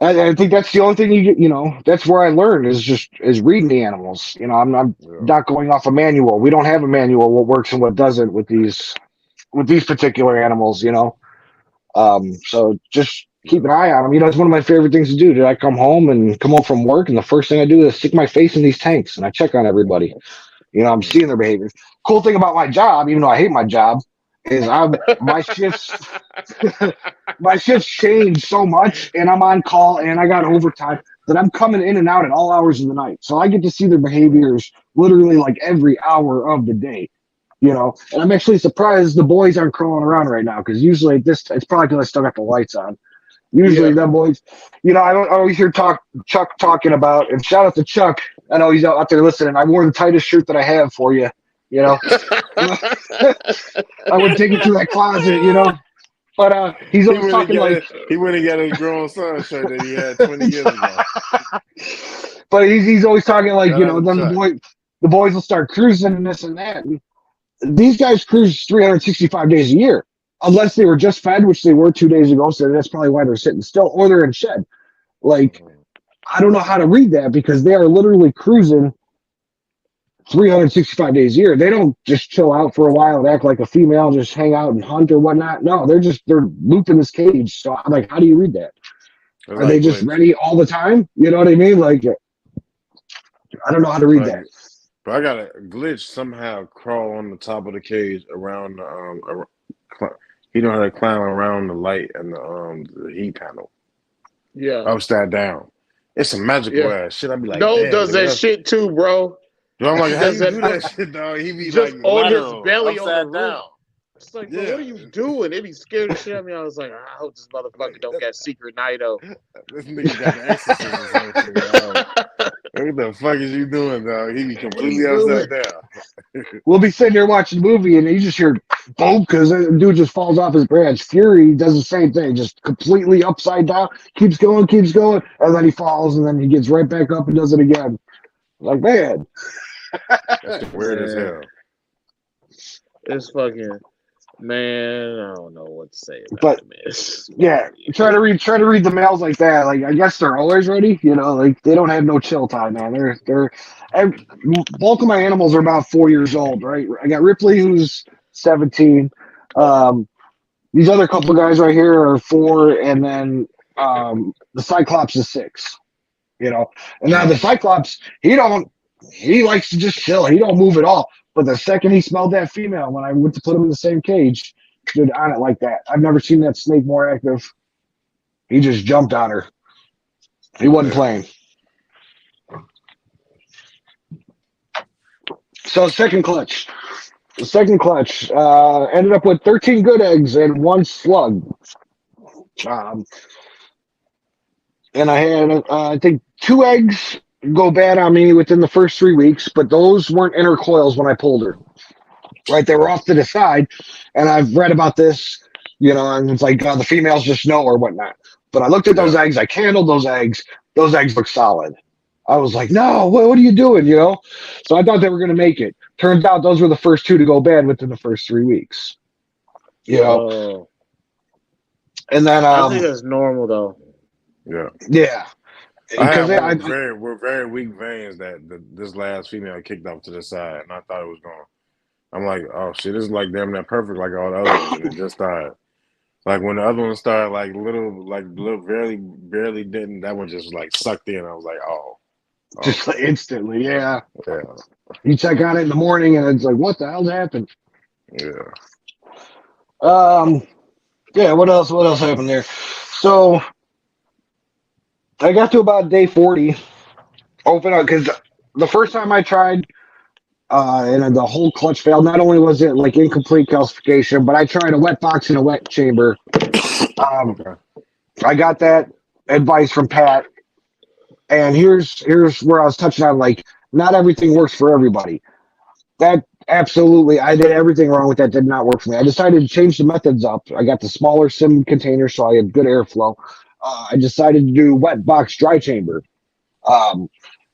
I think that's the only thing that's where I learned is reading the animals. I'm Yeah. not going off a manual. We don't have a manual what works and what doesn't with these particular animals. So just keep an eye on them. It's one of my favorite things to do. Did I come home from work, and the first thing I do is stick my face in these tanks and I check on everybody. I'm seeing their behaviors. Cool thing about my job, even though I hate my job, is my shifts my shifts change so much, and I'm on call, and I got overtime that I'm coming in and out at all hours of the night. So I get to see their behaviors literally like every hour of the day. And I'm actually surprised the boys aren't crawling around right now because usually it's probably because I still got the lights on. Usually Yeah. them boys, I don't always hear Chuck talking about, and shout out to Chuck. I know he's out there listening. I wore the tightest shirt that I have for you. I would take it to that closet. But he's He always went and talking got like, it. He went and got his grown son shirt that he had 20 years ago. but he's always talking like, Shout out to then Chuck. the boys will start cruising and this and that. And these guys cruise 365 days a year, unless they were just fed, which they were 2 days ago. So that's probably why they're sitting still, or they're in shed. Like, I don't know how to read that because they are literally cruising 365 days a year. They don't just chill out for a while and act like a female, just hang out and hunt or whatnot. No, they're looped in this cage. So I'm like, how do you read that? It's Are they like just glitch. ready all the time? You know what I mean? Like, I don't know how to read Like, that. but I got a glitch somehow crawl on the top of the cage around he know how to climb around the light and the heat panel. Yeah. upside down. It's some magical Yeah. ass shit. I'd be like, No damn, does nigga, that that's. shit too, bro. Yo, I'm like, He how does you that do that shit, dog? He be like just on his lateral, belly on the upside roof. down. It's like, bro, Yeah. what are you doing? It be scared the shit out of me. I was like, I hope this motherfucker don't got secret Nido. This nigga got the exorcist or some shit. Dog. What the fuck is you doing, dog? He be What are completely you doing? upside down. We'll be sitting there watching the movie, and you just hear boom because the dude just falls off his branch. Fury does the same thing, just completely upside down, keeps going, and then he falls, and then he gets right back up and does it again. Like, man, That shit weird as Man, hell. it's fucking man. I don't know what to say about but it, man. It's yeah, wild. try to read the mails like that. Like, I guess they're always ready. You know, like they don't have no chill time, man. Every, bulk of my animals are about 4 years old, right? I got Ripley, who's 17. Um, these other couple guys right here are 4, and then the Cyclops is 6. You know, and now the Mm. Cyclops, he likes to just chill. He don't move at all. But the second he smelled that female, when I went to put him in the same cage, dude, on it like that. I've never seen that snake more active. He just jumped on her. He wasn't Yeah. playing. So second clutch. The second clutch ended up with 13 good eggs and 1 slug. Um, and I had, I think, 2 eggs go bad on me within the first 3 weeks, but those weren't inner coils when I pulled her. Right, they were off to the side, and I've read about this, you know, and it's like the females just know or whatnot. But I looked at those Yeah. eggs, I candled those eggs. Those eggs look solid. I was like, no, what are you doing, you know? So I thought they were going to make it. Turns out those were the first 2 to go bad within the first 3 weeks, you know. Oh, And then, I think that's normal though. Yeah. yeah, I had because one with very weak veins that this last female kicked off to the side, and I thought it was going. I'm like, oh shit, this is like damn near perfect like all the other ones, and it just started. Like when the other one started, like little, barely didn't. That one just like sucked in. I was like, oh, just okay, instantly, yeah. yeah, You check on it in the morning, and it's like, what the hell's happened? yeah. Um, yeah. What else? What else happened there? So I got to about day 40. Open up because the first time I tried, and the whole clutch failed. Not only was it like incomplete calcification, but I tried a wet box and a wet chamber. Okay, I got that advice from Pat, and here's where I was touching on like not everything works for everybody. That absolutely, I did everything wrong with that. Did not work for me. I decided to change the methods up. I got the smaller sim container, so I had good airflow. I decided to do wet box dry chamber.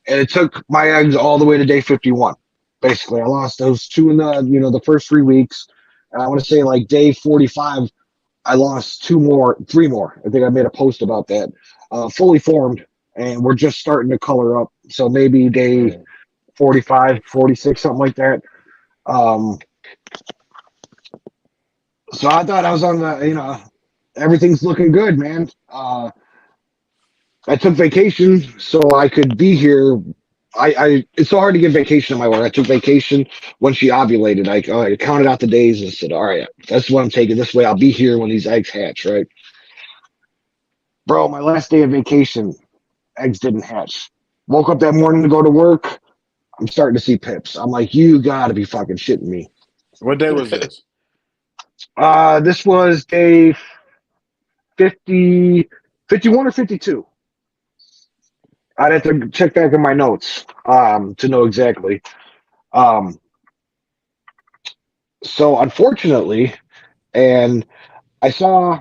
And it took my eggs all the way to day 51. Basically, I lost those 2 in the first 3 weeks, and I want to say like day 45, I lost 2 more, 3 more. I think I made a post about that. Fully formed, and we're just starting to color up. So maybe day 45, 46, something like that. Um, so I thought I was on everything's looking good, man. I took vacation so I could be here. It's so hard to get vacation in my work. I took vacation when she ovulated. I counted out the days and said, all right, that's what I'm taking. This way I'll be here when these eggs hatch, right? Bro, my last day of vacation, eggs didn't hatch. Woke up that morning to go to work. I'm starting to see pips. I'm like, you gotta be fucking shitting me. what day was this? This was day 50, 51 or 52. I'd have to check back in my notes to know exactly. Um, so unfortunately, and I saw,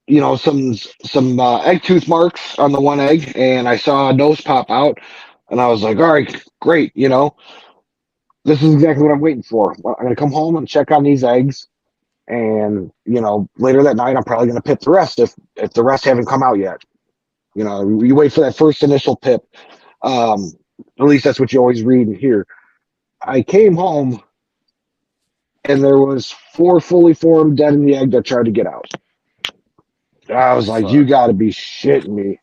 some egg tooth marks on the one egg, and I saw a nose pop out, and I was like, all right, great, this is exactly what I'm waiting for. I'm gonna come home and check on these eggs, and later that night, I'm probably gonna pip the rest if the rest haven't come out yet. You wait for that first initial pip. At least that's what you always read and hear. I came home and there was 4 fully formed dead in the egg that tried to get out. I was like, you Fuck, got to be shitting me,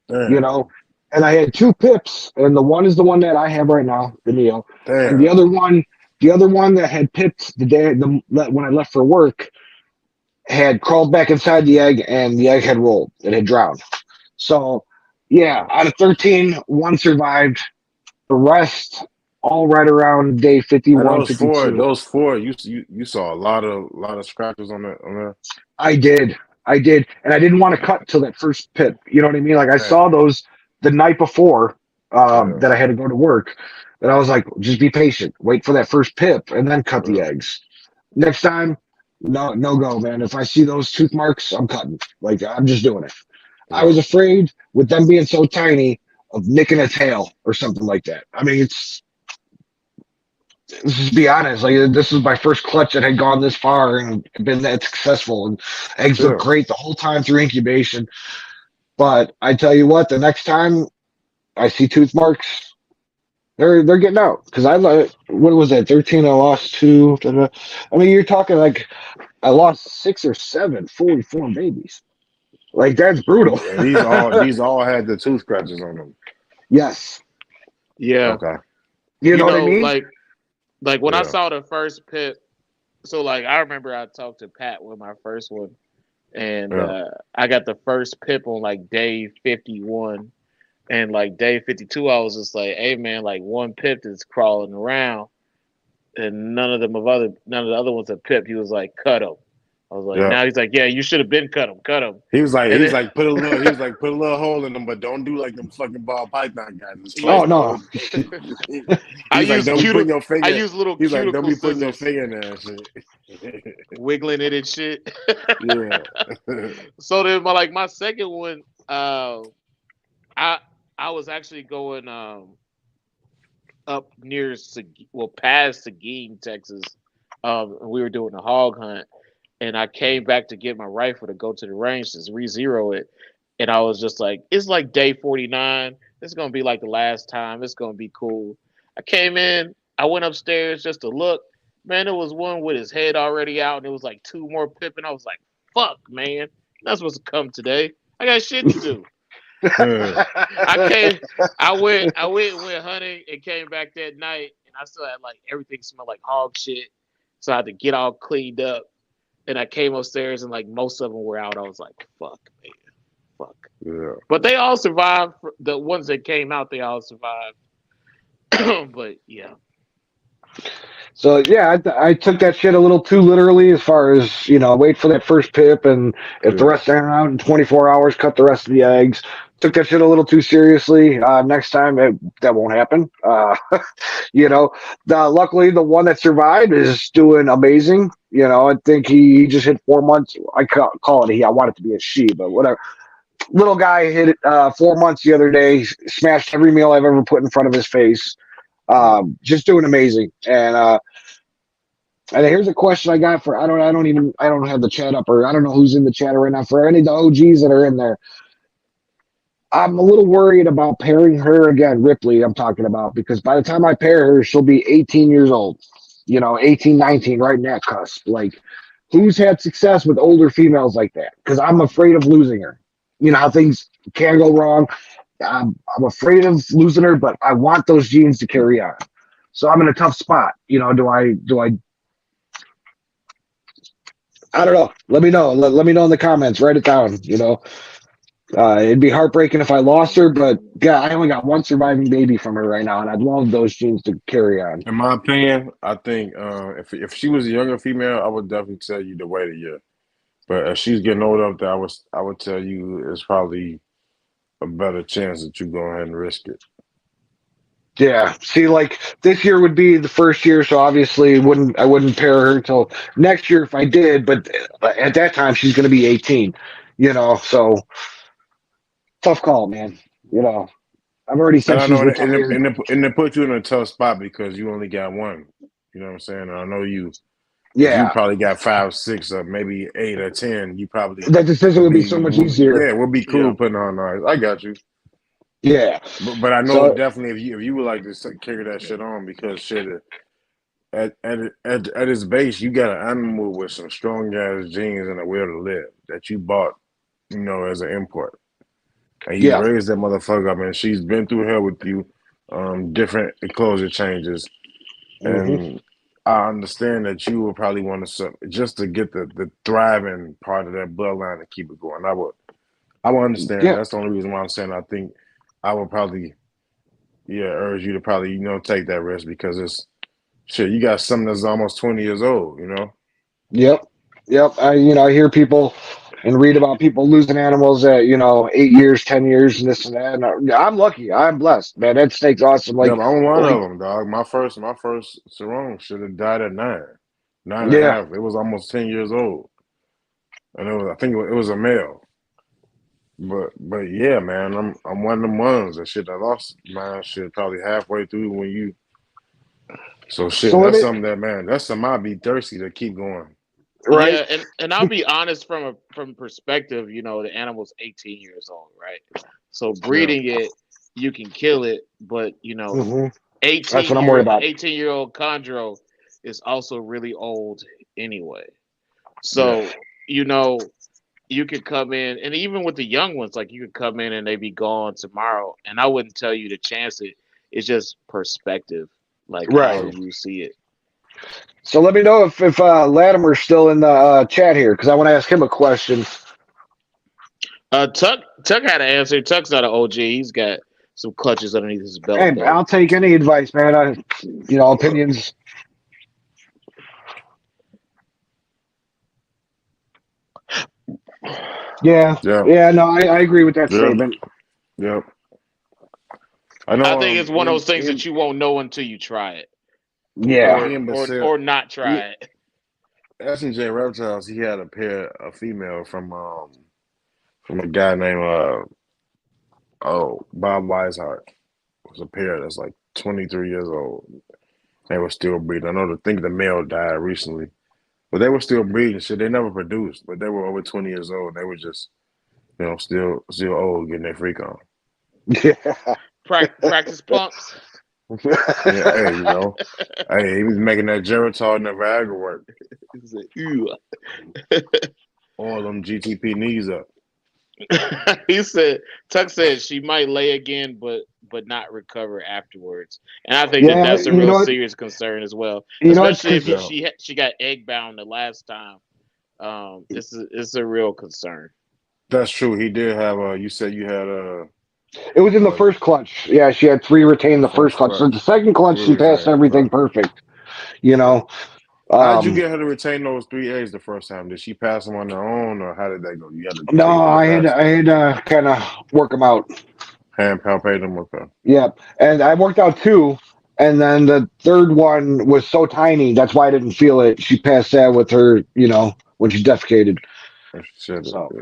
you damn, know? And I had 2 pips, and the one is the one that I have right now, the Neo. And damn. the other one that had pipped when I left for work had crawled back inside the egg, and the egg had rolled. It had drowned. So, yeah, out of 13, one survived. The rest, all right around day And 51, 52. those four, you saw a lot of scratches on the. I did. I did. And I didn't want to cut till that first pit. You know what I mean? Like I Yeah, saw those the night before yeah, that I had to go to work. And I was like, just be patient. Wait for that first pip and then cut the yeah, eggs. Next time, no go, man. If I see those tooth marks, I'm cutting. Like I'm just doing it. I yeah. was afraid with them being so tiny of nicking a tail or something like that. I mean, let's just be honest. Like this is my first clutch that had gone this far and been that successful. And eggs look Yeah. great the whole time through incubation. But I tell you what, the next time I see tooth marks, they're getting out because what was that 13? I lost two. I mean, you're talking like I lost six or seven fully formed babies. Like that's brutal. And these all had the tooth scratches on them. Yes, Yeah. Okay. you You know what I know, mean. like when I Yeah. saw the first pip, so like I remember I talked to Pat with my first one, and Yeah. I got the first pip on like day 51, and like day 52, I was just like, hey man, like one pip is crawling around, and none of the other ones are pip. He was like, cut him. I was like, Yeah. now he's like, yeah, you should have been cut him. He was like, And then put a little hole in them, but don't do like them fucking ball python guys. Just yeah, Oh slice the no. whole. He's like, don't be putting your I finger. use little He's like, don't cuticle be putting your scissors, finger in there and shit. wiggling it and shit. Yeah. So then my second one, I I was actually going up near past Seguin, Texas. We were doing a hog hunt, and I came back to get my rifle to go to the range to re-zero it, and I was just like, it's like day 49. It's gonna be like the last time. It's gonna be cool. I came in. I went upstairs just to look. Man, there was one with his head already out, and it was like two more pipping. I was like, "Fuck, man, not supposed to come today. I got shit to do." Yeah. I came, went hunting and came back that night, and I still had like everything smelled like hog shit. So I had to get all cleaned up, and I came upstairs, and like most of them were out. I was like, "Fuck, man, fuck." Yeah. But they all survived. The ones that came out, they all survived. But yeah, So yeah, I took that shit a little too literally as far as wait for that first pip, and if the Yeah. rest aren't out in 24 hours, cut the rest of the eggs. Took that shit a little too seriously. Next time that won't happen. You know, luckily the one that survived is doing amazing. I think he just hit 4 months. I call it I want it to be a she, but whatever. Little guy hit 4 months the other day. Smashed every meal I've ever put in front of his face. Yeah. Just doing amazing. And here's a question I got for I don't have the chat up, or I don't know who's in the chat right now. For any of the OGs that are in there, I'm a little worried about pairing her again, Ripley. I'm talking about, because by the time I pair her, she'll be 18 years old. 18, 19, right in that cusp. Like, who's had success with older females like that? Because I'm afraid of losing her. You know how things can go wrong. I'm afraid of losing her, but I want those genes to carry on. So I'm in a tough spot. I don't know. Let me know. Let me know in the comments. Write it down. It'd be heartbreaking if I lost her, but yeah, I only got one surviving baby from her right now, and I'd love those genes to carry on. In my opinion, I think if she was a younger female, I would definitely tell you to wait a year. But if she's getting old up there, I would tell you it's probably a better chance that you go ahead and risk it. Yeah. See, like this year would be the first year, so obviously I wouldn't pair her till next year if I did. But at that time, she's going to be 18. So tough call, man. You know, I've already And said I she's know, and it, retired. and it, and it put you in a tough spot because you only got one. You know what I'm saying? And I know you. If you Yeah, probably got 5, 6, or maybe 8 or 10, you probably that decision would would be be, so much easier. yeah, would be yeah. cool putting on eyes. I got you. Yeah. But I know So definitely if you would like to carry that shit on because shit at its base you got an animal with some strong ass genes and a will to live that you bought as an import and you yeah. raised that motherfucker up and she's been through hell with you, different enclosure changes Hmm. and I understand that you would probably want to just to get the thriving part of that bloodline to keep it going. I would understand. Yeah, That's the only reason why I'm saying I think I would probably urge you to probably take that risk because it's shit. You got something that's almost 20 years old. yep, yep. I hear people and read about people losing animals at 8 years, 10 years, and this and that. And I'm lucky. I'm blessed, man. That snake's awesome. Yeah, Like, but I'm one of like, them, dog. My first Sarong should have died at 9 and a yeah. half. It was almost 10 years old, and I think it was a male. But yeah, man, I'm one of them ones that shit. I lost mine shit probably halfway through when you. So shit, So let that's me something that man, that's something I'd be thirsty to keep going. right. Yeah, and I'll be honest from perspective, the animal's 18 years old, right? So Yeah, breeding it, you can kill it, but Hmm. That's 18 what I'm worried year about. 18-year-old chondro is also really old anyway. yeah. So, you know, you could come in, and even with the young ones, like you could come in and they be gone tomorrow, and I wouldn't tell you to chance it. It's just perspective, like how Right. True. you see it. So let me know if Latimer's still in the chat here because I want to ask him a question. Tuck had an answer. Tuck's not an OG. He's got some clutches underneath his belt Hey, though. I'll take any advice, man. Opinions. Yeah, Yeah, yeah. No, I agree with that yeah, statement. yeah. I I know. think it's one of those things that you won't know until you try it, Yeah. or Ian or Bassett, or not he, try it. S&J Reptiles. He had a female from a guy named Bob Weishart. It was a pair that's like 23 years old. They were still breeding. I know think the male died recently, but they were still breeding. Shit, they never produced, but they were over 20 years old. They were just still old, getting their freak on. Yeah. Practice pumps. Yeah, hey, hey, he was making that Geritol and the Viagra work. He's like, "Ew." All them GTP knees up. He said Tuck said she might lay again, but not recover afterwards. And I think that Yeah. that's a You real know what? serious concern as well, It's especially if because Yeah, she got egg bound the last time. It's a real concern. that's true. He did have you said you had it was in the what first clutch. Yeah, she had three retained the the first first clutch. So clutch. the second clutch, Three she passed retained. everything Right. perfect. You know. How'd you Um, get her to retain those 3 eggs the first time? Did she pass them on her own, or how did that go? You had to no, take them to the I pasture, had to kind of work them out. hand palpate them with her. Yeah, and I worked out two, and then the third one was so tiny that's why I didn't feel it. She passed that with her, when she defecated. Shit, So, yeah.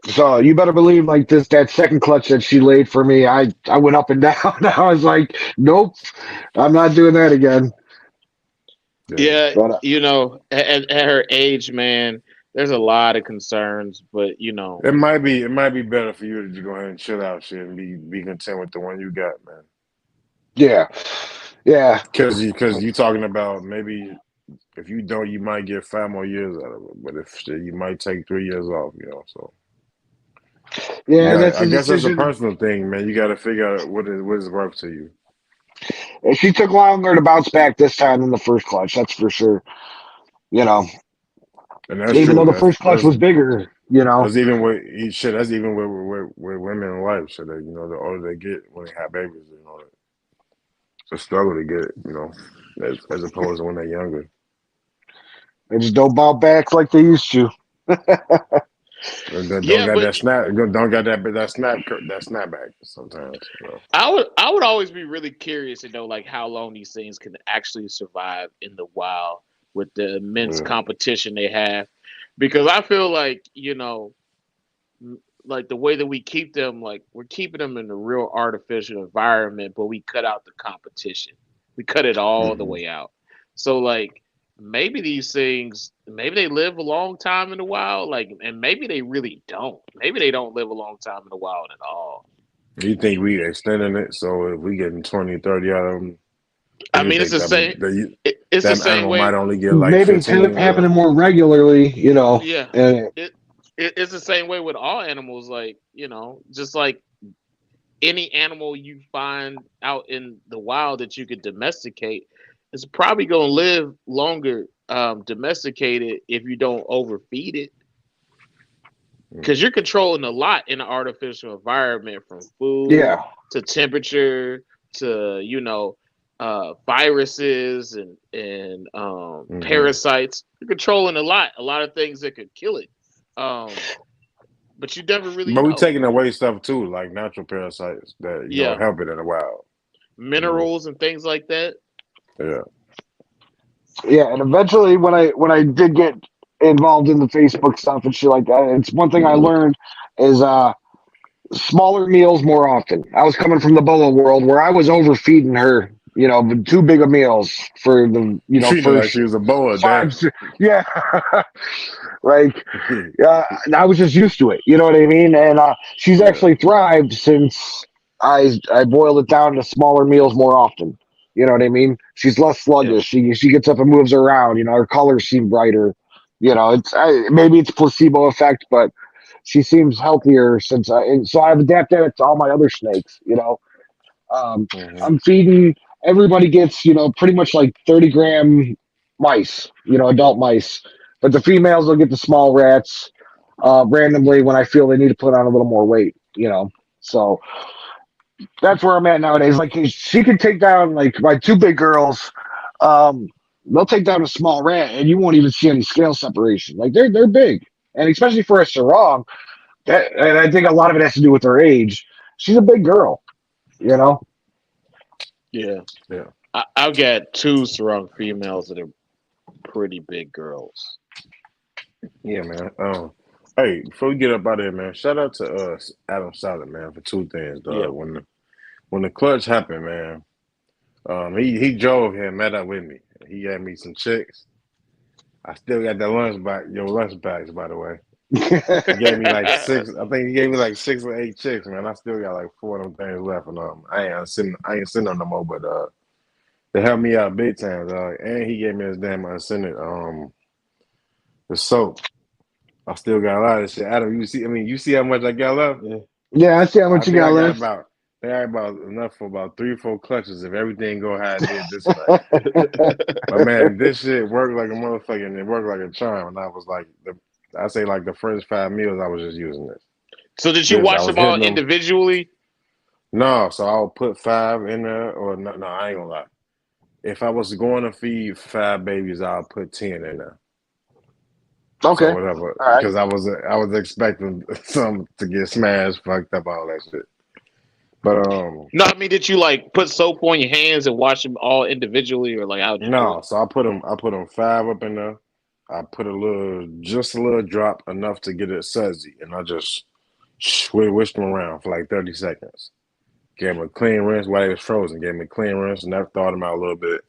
so you better believe like this that second clutch that she laid for me, I went up and down. I was like, nope, I'm not doing that again. Yeah. Yeah, But at her age, man, there's a lot of concerns, but It might be better for you to just go ahead and chill out, shit, and be content with the one you got, man. yeah, yeah, Because you talking about maybe if you don't, you might get 5 more years out of it. But if shit, you might take 3 years off. So you yeah, and got. that's I a guess that's a decision. personal thing, man. You got to figure out what is worth to you, And she took longer to bounce back this time than the first clutch. That's for sure. You know, and that's even though true. the That's first clutch that's was bigger. that's even with shit. That's even with women in life. So that the older they get when they have babies, it's a struggle to get as opposed to when they're younger. They just don't bounce back like they used to. Don't yeah, got but that snap. Don't got that snapback sometimes. I would always be really curious to know like how long these things can actually survive in the wild with the immense Yeah. competition they have, because I feel like like the way that we keep them, like we're keeping them in a real artificial environment, but we cut out the competition. We cut it all the Hmm. way out. So like maybe these things, maybe they live a long time in the wild, like, and maybe they really don't. Maybe they don't live a long time in the wild at all. You think we extending it so if we getting 20, 30 out of them, I then you mean, it's think the that same. It's the that same animal way. might only get like Maybe it's 15 or happening more regularly, Yeah, and it, it's the same way with all animals. Like just like any animal you find out in the wild that you could domesticate, it's probably gonna live longer domesticated if you don't overfeed it. Because you're controlling a lot in an artificial environment, from food Yeah. to temperature to viruses and parasites. You're controlling a lot of things that could kill it. But you never really But we know. taking away stuff too, like natural parasites that Yeah, help it in the wild. minerals and things like that. Yeah. Yeah, and eventually when I did get involved in the Facebook stuff and shit like that, it's one thing I learned is smaller meals more often. I was coming from the boa world where I was overfeeding her, too big of meals for the Treating her like first she was a boa, five. damn. Yeah, like I was just used to it. You know what I mean? And she's Yeah. actually thrived since I boiled it down to smaller meals more often. You know what I mean? She's less Yeah, sluggish. She gets up and moves around. Her colors seem brighter. Maybe it's placebo effect, but she seems healthier since and so I've adapted it to all my other snakes. Um, Hmm. I'm feeding everybody gets pretty much like 30-gram mice, adult mice, but the females will get the small rats randomly when I feel they need to put on a little more weight. So that's where I'm at nowadays. Like she can take down like my two big girls. Um, they'll take down a small rat and you won't even see any scale separation. Like they're big, and especially for a sarong. And I think a lot of it has to do with her age. She's a big girl, you know. yeah. Yeah. I've got two sarong females that are pretty big girls. Yeah, man. Hey, before we get up out of here, man, shout out to Adam Solid, man, for two things, Yeah, dog. When the clutch happened, man, he drove here and met up with me. He gave me some chicks. I still got that lunch back, your lunch bags, by the way. He gave me like six. I think he gave me like 6 or 8 chicks, man. I still got like 4 of them things left, and I ain't sitting on no more. But they helped me out big time, dog. And he gave me his damn unscented the soap. I still got a lot of shit. Adam, you see how much I got left? yeah. Yeah, I see how I much you think got I got left. about enough for about 3 or 4 clutches if everything go how it did this way. But man, this shit worked like a motherfucker, and it worked like a charm. And I was like, I say like the first 5 meals, I was just using this. So did you I watch was them all hitting them. individually? No, so I'll put 5 in there, or no, no, I ain't gonna lie. If I was going to feed 5 babies, I'll put 10 in there. So Okay, whatever, all right. because I was expecting some to get smashed, fucked up, all that shit. But No, I mean, did you like put soap on your hands and wash them all individually, or like how'd you do no, it? so I put them 5 up in there. I put just a little drop, enough to get it sudsy, and I just whisked them around for like 30 seconds. Gave them a clean rinse while they was frozen. Gave them a clean rinse, and I thawed them out a little bit.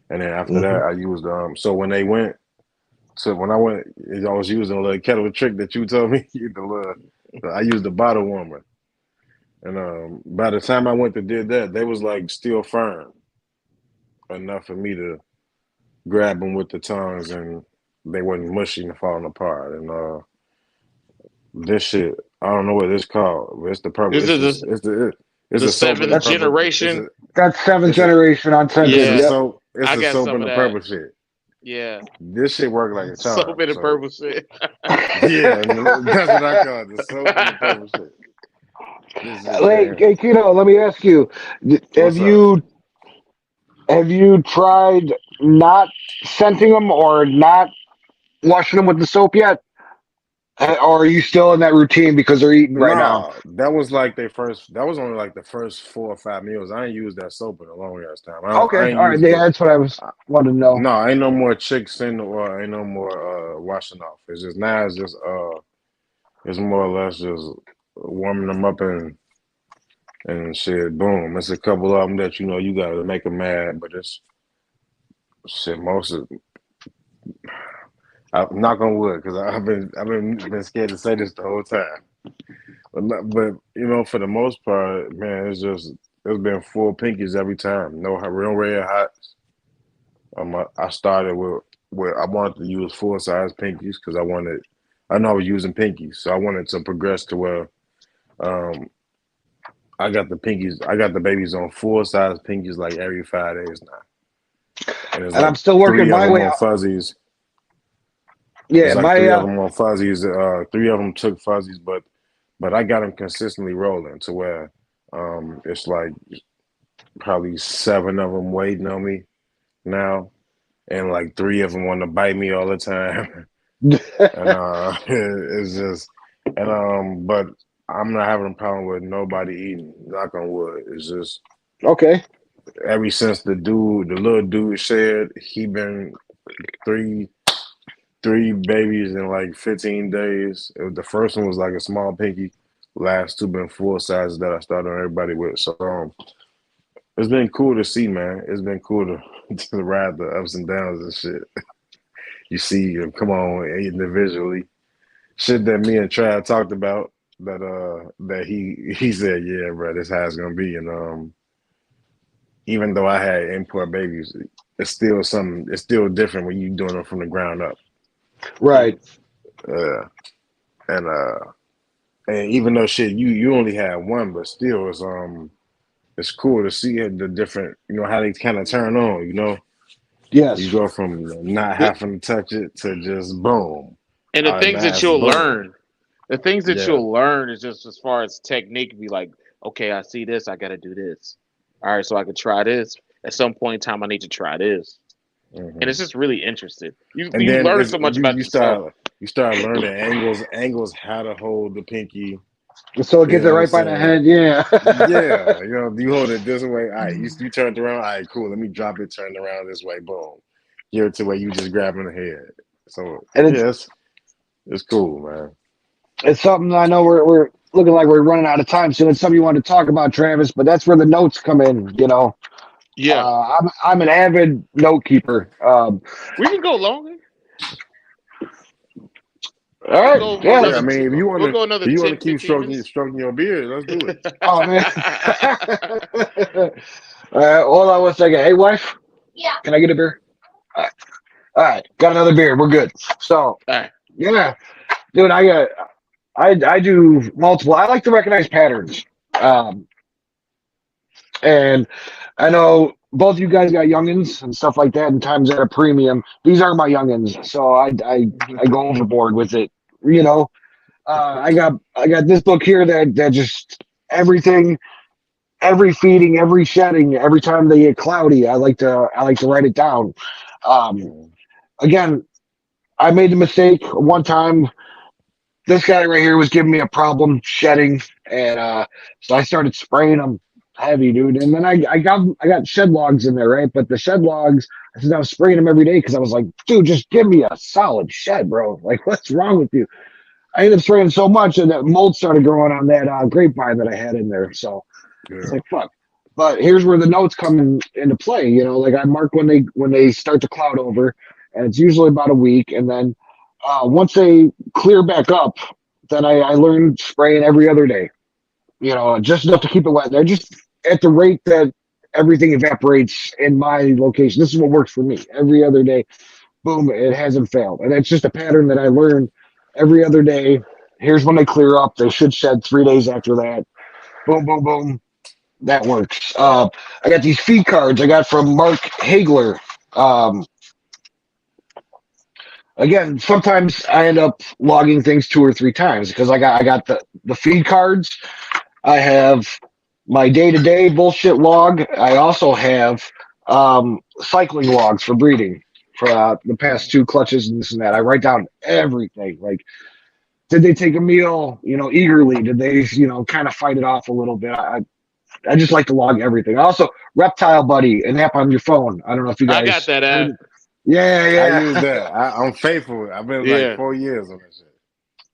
And then after Hmm. that, I used so when I went, I was using a little kettle trick that you told me. I used the bottle warmer, and by the time I went to did that, they was like still firm enough for me to grab them with the tongs, and they wasn't mushy and falling apart. And this shit, I don't know what it's called, but it's the purple. This It's is just, it's the a soap in the seventh purple. generation. That's seventh It's a generation unscented. it's a Yeah, Yep. soap. It's I a got soap some in of the that. purple shit. Yeah, This shit worked like a soap charm. in the So purple shit. yeah, and that's what I call it, the soap in the purple shit. This is Wait, damn. hey, Kino, let me ask you: Have What's up? you tried not scenting them or not washing them with the soap yet? Or are you still in that routine because they're eating right now? No, that was like their first. That was only like the first 4 or 5 meals. I ain't used that soap in a long ass time. Okay, I ain't all right. used Yeah, it. that's what I was wanting to know. No, ain't no more chicks in or ain't no more washing off. It's just now. It's more or less just warming them up and shit. Boom. It's a couple of them that you got to make them mad, but it's shit. Most of I knock on wood because I've been scared to say this the whole time. But for the most part, man, it's been full pinkies every time. No real red hots. I started with I wanted to use full size pinkies because I know I was using pinkies, so I wanted to progress to where um I got the babies on full size pinkies like every 5 days now. and it's And I'm like still working three of my them way on out. fuzzies. Yeah, It's like my three of them on fuzzies. Three of them took fuzzies, but I got them consistently rolling to where it's like probably seven of them waiting on me now, and like three of them want to bite me all the time. And it's just but I'm not having a problem with nobody eating. Knock on wood. It's just okay. ever since the little dude said he been three three babies in like 15 days. The first one was like a small pinky. Last two been full sizes that I started on everybody with. So it's been cool to see, man. It's been cool to to ride the ups and downs and shit. You see him come on individually. Shit that me and Trav talked about that he said, yeah, bro, this how it's gonna be. And even though I had import babies, it's still different when you doing them from the ground up. Right. Uh, and even though shit you only had one, but still it's cool to see the different, how they kind of turn on. You Yes. go from not having to touch it to just boom, And the things that mass you'll boom. learn, the things that Yeah. you'll learn is just as far as technique. Be like, okay, I see this, I got to do this. All right, so I can try this. At some point in time, I need to try this, and hmm it's just really interesting. You And then learn it's, so much you about yourself. you start learning angles, how to hold the pinky. So it You gets it know what I'm right by the saying? head. Yeah. Yeah, you hold it this way. All right, you turned around. All right, cool. Let me drop it. Turn around this way. Boom. Give it to where you just grabbing the head. So And yes, it's cool, man. it's something I know we're looking like we're running out of time soon. It's something you want to talk about, Travis, but that's where the notes come in. Yeah, I'm an avid note keeper. we can go longer. All We'll right. go for Yeah. Yeah, I another. mean, We'll go another if you want to 10, keep 15 minutes. stroking your beard, let's do it. Oh man. Hold on one second. Hey, wife, can I get a beer? All right. All right. Got another beer. We're good. So All right. yeah, dude, I do multiple. I like to recognize patterns. Um, and I know both you guys got youngins and stuff like that, and times at a premium. These are my youngins, so I go overboard with it. You know, I got this book here that just everything, every feeding, every shedding, every time they get cloudy, I like to write it down. Um, again, I made the mistake one time. This guy right here was giving me a problem shedding, and so I started spraying them heavy, dude. And then I got shed logs in there, right? But the shed logs, I was spraying them every day because I was like, dude, just give me a solid shed, bro. Like, what's wrong with you? I ended up spraying so much, and that mold started growing on that grapevine that I had in there. So it's Yeah. like, fuck. But here's where the notes come into play. Like I mark when they start to cloud over, and it's usually about a week, and then once they clear back up, then I learn spraying every other day. Just enough to keep it wet. They're just at the rate that everything evaporates in my location. This is what works for me. Every other day, boom, it hasn't failed, and it's just a pattern that I learn every other day. Here's when they clear up. They should shed 3 days after that. Boom, boom, boom. That works. I got these feed cards I got from Mark Hagler. Um, again, sometimes I end up logging things 2 or 3 times because I got the feed cards. I have my day-to-day bullshit log. I also have cycling logs for breeding for the past 2 clutches and this and that. I write down everything. Like, did they take a meal? Eagerly? Did they, kind of fight it off a little bit? I just like to log everything. Also, Reptile Buddy, an app on your phone. I don't know if you I got guys that heard app. it. Yeah, I use yeah. that. I'm faithful. I've been like Yeah. 4 years on that shit.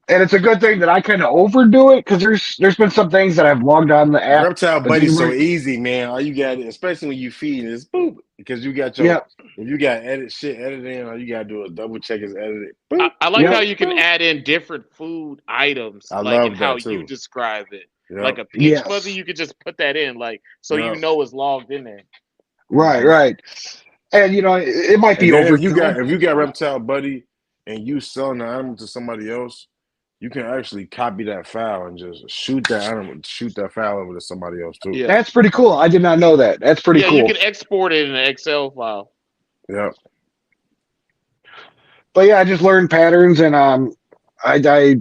And it's a good thing that I kind of overdo it because there's been some things that I've logged on the app, Reptile but then Buddy's so easy, man. All you got, especially when you feed, is boop because you got yeah, if you got editing, all you gotta do is double check is edited. Boop, I like how yep, you can boop. add in different food items, I like in love how that you too. describe it. Like Yep, a peach fuzzy, yes, you could just put that in, like so you yep. know it's logged in there. right, hmm right. And it might be And then overkill. if you got Reptile Buddy and you selling the animal to somebody else, you can actually copy that file and just shoot that file over to somebody else too. Yeah, That's pretty cool. I did not know that. That's pretty yeah, you cool. can export it in an Excel file. Yep. But yeah, I just learned patterns, and I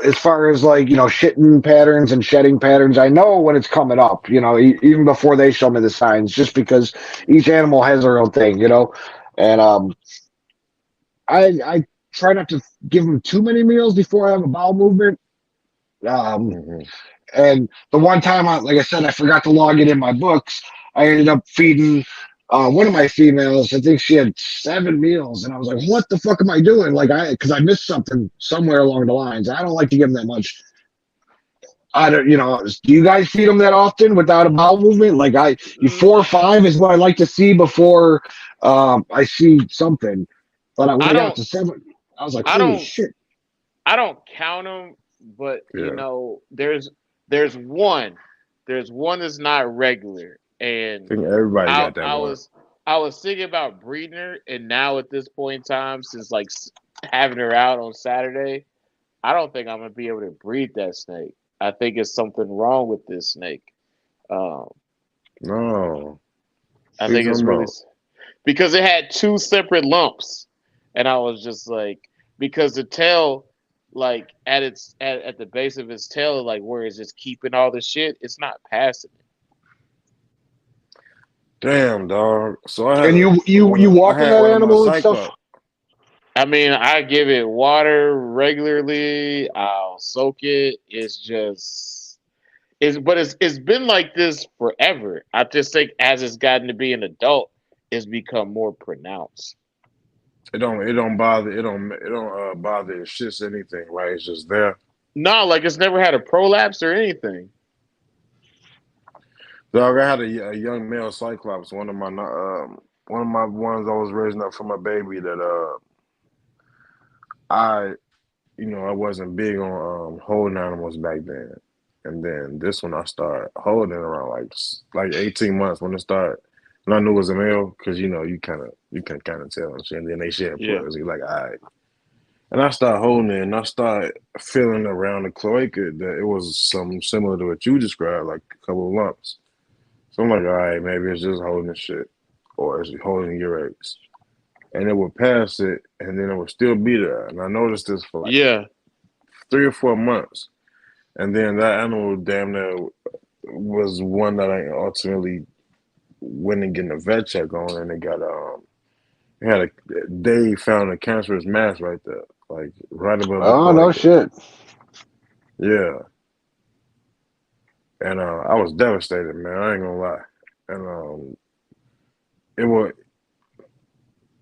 as far as like shitting patterns and shedding patterns, I know when it's coming up. Even before they show me the signs, just because each animal has their own thing. And I try not to give them too many meals before I have a bowel movement. Um, Hmm. and the one time, like I said, I forgot to log it in my books. I ended up feeding one of my females. I think she had 7 meals, and I was like, "What the fuck am I doing?" Because I missed something somewhere along the lines. I don't like to give them that much. I don't, do you guys feed them that often without a bowel movement? You 4 or 5 is what I like to see before I see something. But when I I got don't, to 7, I was like, I "Holy don't, shit!" I don't count them, but Yeah. there's one, that's not regular, I and think everybody I got that I one. was I was thinking about breeding her, and now at this point in time, since like having her out on Saturday, I don't think I'm gonna be able to breed that snake. I think it's something wrong with this snake. Um, No. I What you think it's talking really about? because it had two separate lumps, and I was just like, because the tail, like at the base of its tail, like where it's just keeping all the shit, it's not passing it. Damn, dog. So I had And a you I walking had that one of my animal and stuff? cyclops. I mean, I give it water regularly. I'll soak it. It's been like this forever. I just think as it's gotten to be an adult, it's become more pronounced. It don't bother bother it shits anything, right? It's just there. No, like it's never had a prolapse or anything. Dog, I had a young male cyclops, one of my ones I was raising up for my baby that I I wasn't big on holding animals back then. And then this one I started holding around like 18 months when it started. And I knew it was a male because you can kind of tell and shit. And then they shed Yeah, puss. You're like, all right. And I started holding it and I started feeling around the cloaca that it was something similar to what you described, like a couple of lumps. So I'm like, all right, maybe it's just holding shit or it's holding your eggs. And it would pass it and then it would still be there. And I noticed this for like yeah, 3 or 4 months. And then that animal damn near was one that I ultimately went and getting a vet check on and it had they found a cancerous mass right there, like right above the Oh no cloaca. shit. Yeah. And I was devastated, man. I ain't gonna lie. And it was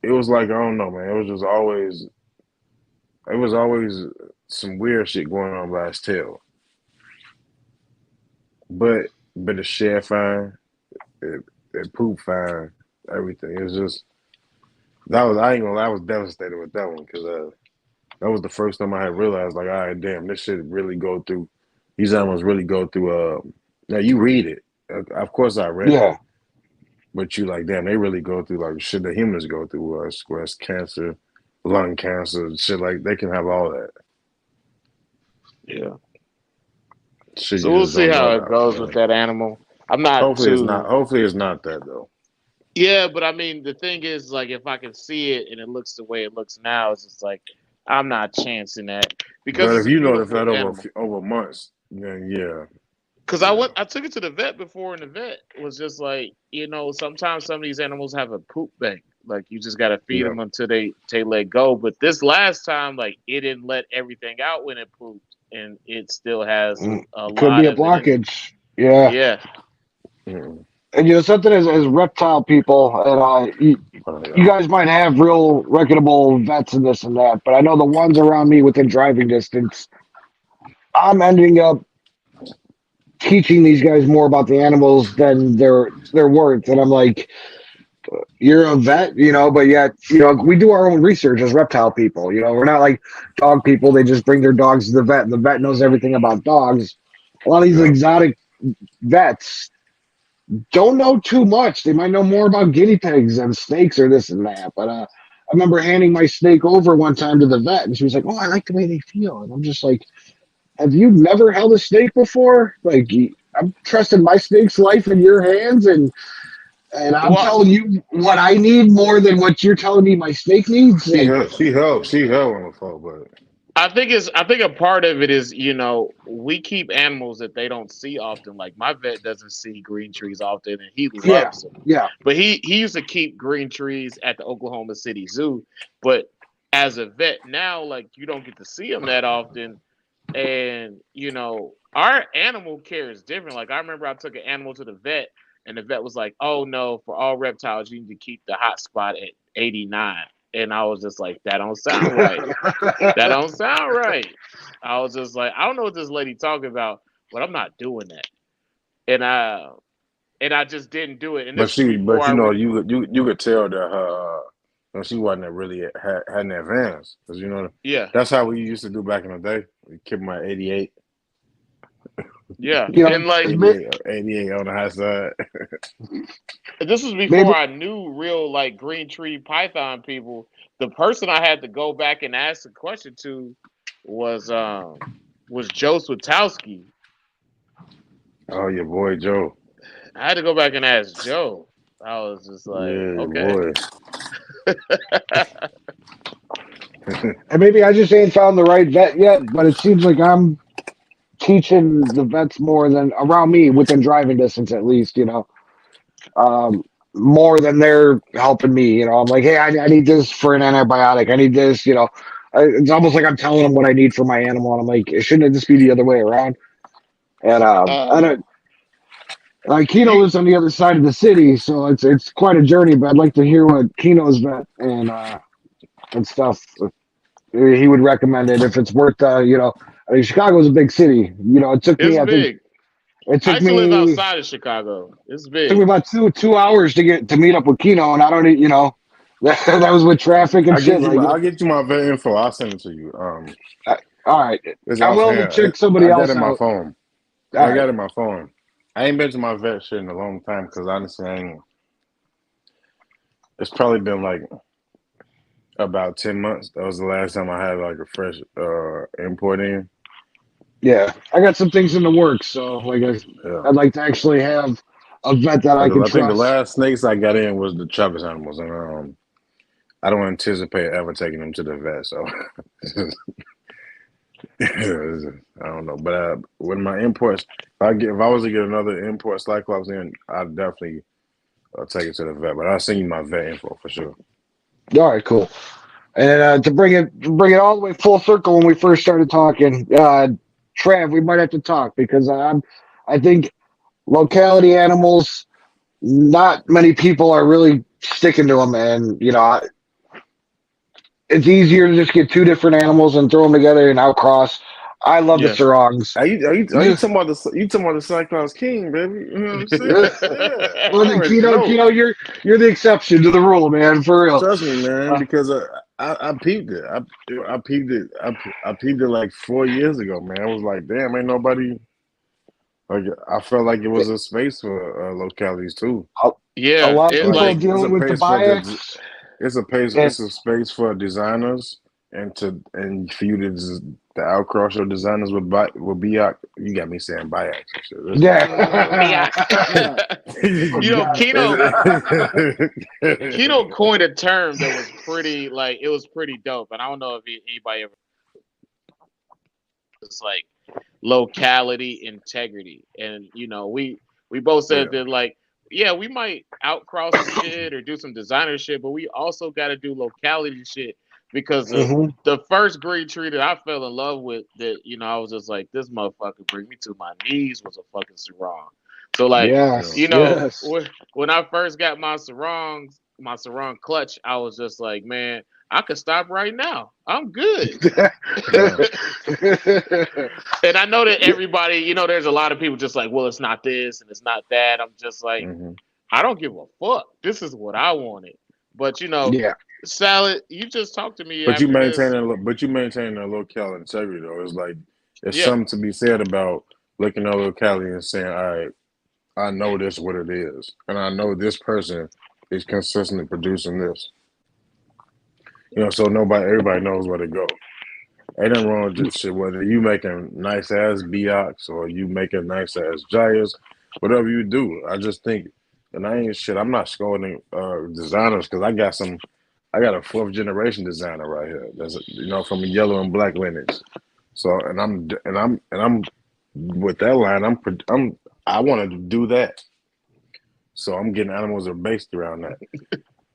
it was like I don't know, man. It was always some weird shit going on by his tail. But it shed fine, it it pooped fine, everything. It's just that was I ain't gonna lie, I was devastated with that one because that was the first time I had realized like, all right, damn, this shit really go through. These animals really go through. Now you read it, of course I read it, Yeah. but you like, damn, they really go through like shit that humans go through, breast cancer, lung cancer, shit like they can have all that yeah. shit So you we'll just see don't know how it about. goes with Man. that animal. I'm not Hopefully it's not. too. Hopefully it's not that though. Yeah, but I mean, the thing is, like, if I can see it and it looks the way it looks now, it's just like I'm not chancing that because But it's if a you notice beautiful that animal. over months, then yeah, Because yeah, I took it to the vet before, and the vet was just like, sometimes some of these animals have a poop bank. Like you just gotta feed yeah. them until they let go. But this last time, like it didn't let everything out when it pooped, and it still has a Could be lot a of it in it. blockage. Yeah. Yeah, Mm-mm. And something as reptile people, and Oh, you yeah. guys might have real reputable vets and this and that, but I know the ones around me within driving distance, I'm ending up teaching these guys more about the animals than they're worth. And I'm like, you're a vet, but yet, we do our own research as reptile people. We're not like dog people. They just bring their dogs to the vet, and the vet knows everything about dogs. A lot of these Yeah. exotic vets don't know too much. They might know more about guinea pigs and snakes or this and that. But I remember handing my snake over one time to the vet, and she was like, "Oh, I like the way they feel." And I'm just like, "Have you never held a snake before? Like, I'm trusting my snake's life in your hands." And And I'm Well, telling you what I need more than what you're telling me my snake needs. She And helped. She helped on the phone, but I think a part of it is, we keep animals that they don't see often. Like my vet doesn't see green trees often, and he yeah, loves them. yeah, But he used to keep green trees at the Oklahoma City Zoo. But as a vet now, like you don't get to see them that often, and our animal care is different. Like I remember I took an animal to the vet, and the vet was like, "Oh no, for all reptiles, you need to keep the hot spot at 89." And I was just like, "That don't sound right." That don't sound right. I was just like, I don't know what this lady talking about, but I'm not doing that. And I just didn't do it. And this was before but I you could tell that her she wasn't really hadn't advanced because yeah, that's how we used to do back in the day. We kept them at 88, yeah. you know, And like 88 on the high side. this was before maybe I knew real like green tree python people. The person I had to go back and ask the question to was Joe Swatowski. Oh, your boy Joe. I had to go back and ask Joe. I was just like, Yeah, your okay. boy. and maybe I just ain't found the right vet yet. But it seems like I'm teaching the vets more than around me within driving distance, at least. Um, more than they're helping me. I'm like, hey, I need this for an antibiotic. I need this. It's almost like I'm telling them what I need for my animal, and I'm like, shouldn't it just be the other way around? And I Um, don't. Like Keno you lives on the other side of the city, so it's quite a journey. But I'd like to hear what Keno's vet and stuff. He would recommend it if it's worth. I mean, Chicago's a big city. It took it's me. I think big. it I took used to live me outside of Chicago. It's took me big. about two hours to meet up with Keno, and I don't. That was with traffic and shit. Like, I'll get you my vet info. I'll send it to you. all right, It's I'm willing to offhand. check somebody I got it else in my out. phone. All I got right, it in my phone. I ain't been to my vet shit in a long time because honestly, I ain't. It's probably been like about 10 months. That was the last time I had like a fresh import in. yeah, I got some things in the works, so like Yeah, I'd like to actually have a vet that I can I think the trust. last snakes I got in was the Travis animals, and I don't anticipate ever taking them to the vet. So I don't know, but when my imports, if I was to get another import Cyclops in, I'd definitely take it to the vet. But I'll send you my vet info for sure. All right, cool. And to bring it all the way full circle, when we first started talking, Trav, we might have to talk because I think locality animals, not many people are really sticking to them, and it's easier to just get two different animals and throw them together and outcross. I love the Yeah. sarongs. Are you You, talking about the Cyclops King, baby? You know what I'm saying? well, Yeah, I then already know. Keno, you're the exception to the rule, man, for real. Trust me, man, Uh, because I peeped it. I peeped it. I peeped it like 4 years ago, man. I was like, damn, ain't nobody. Like, I felt like it was a space for localities too. a, a Yeah. lot of It Like people like it's a dealing with the place for biax, and it's a space for designers and for you to to outcross your designers with Biak. You got me saying Biax and shit. This yeah. yeah. Oh, God. Keno coined a term that was pretty like it was pretty dope. And I don't know if anybody ever it's like locality integrity. And we both Yeah. said that like yeah, we might outcross some shit or do some designer shit, but we also got to do locality shit because Hmm. the first green tree that I fell in love with that I was just like this motherfucker bring me to my knees was a fucking sarong. So like Yeah. Yes, yes. when I first got my sarong clutch, I was just like, man, I could stop right now. I'm good. Yeah. And I know that everybody, there's a lot of people just like, well, it's not this and it's not that. I'm just like, Hmm. I don't give a fuck. This is what I wanted. But Yeah. Salad, you just talked to me But you after this. maintain a local integrity though. It's like it's Yeah, something to be said about looking at locality and saying, all right, I know this what it is, and I know this person is consistently producing this. So everybody knows where to go. Ain't nothing wrong with this shit. Whether you making nice ass Biox or you making nice ass Gyres, whatever you do, I just think and I ain't shit. I'm not scolding designers because I got some. I got a fourth generation designer right here. That's from a yellow and black lineage. So and I'm with that line. I wanted to do that. So I'm getting animals that are based around that.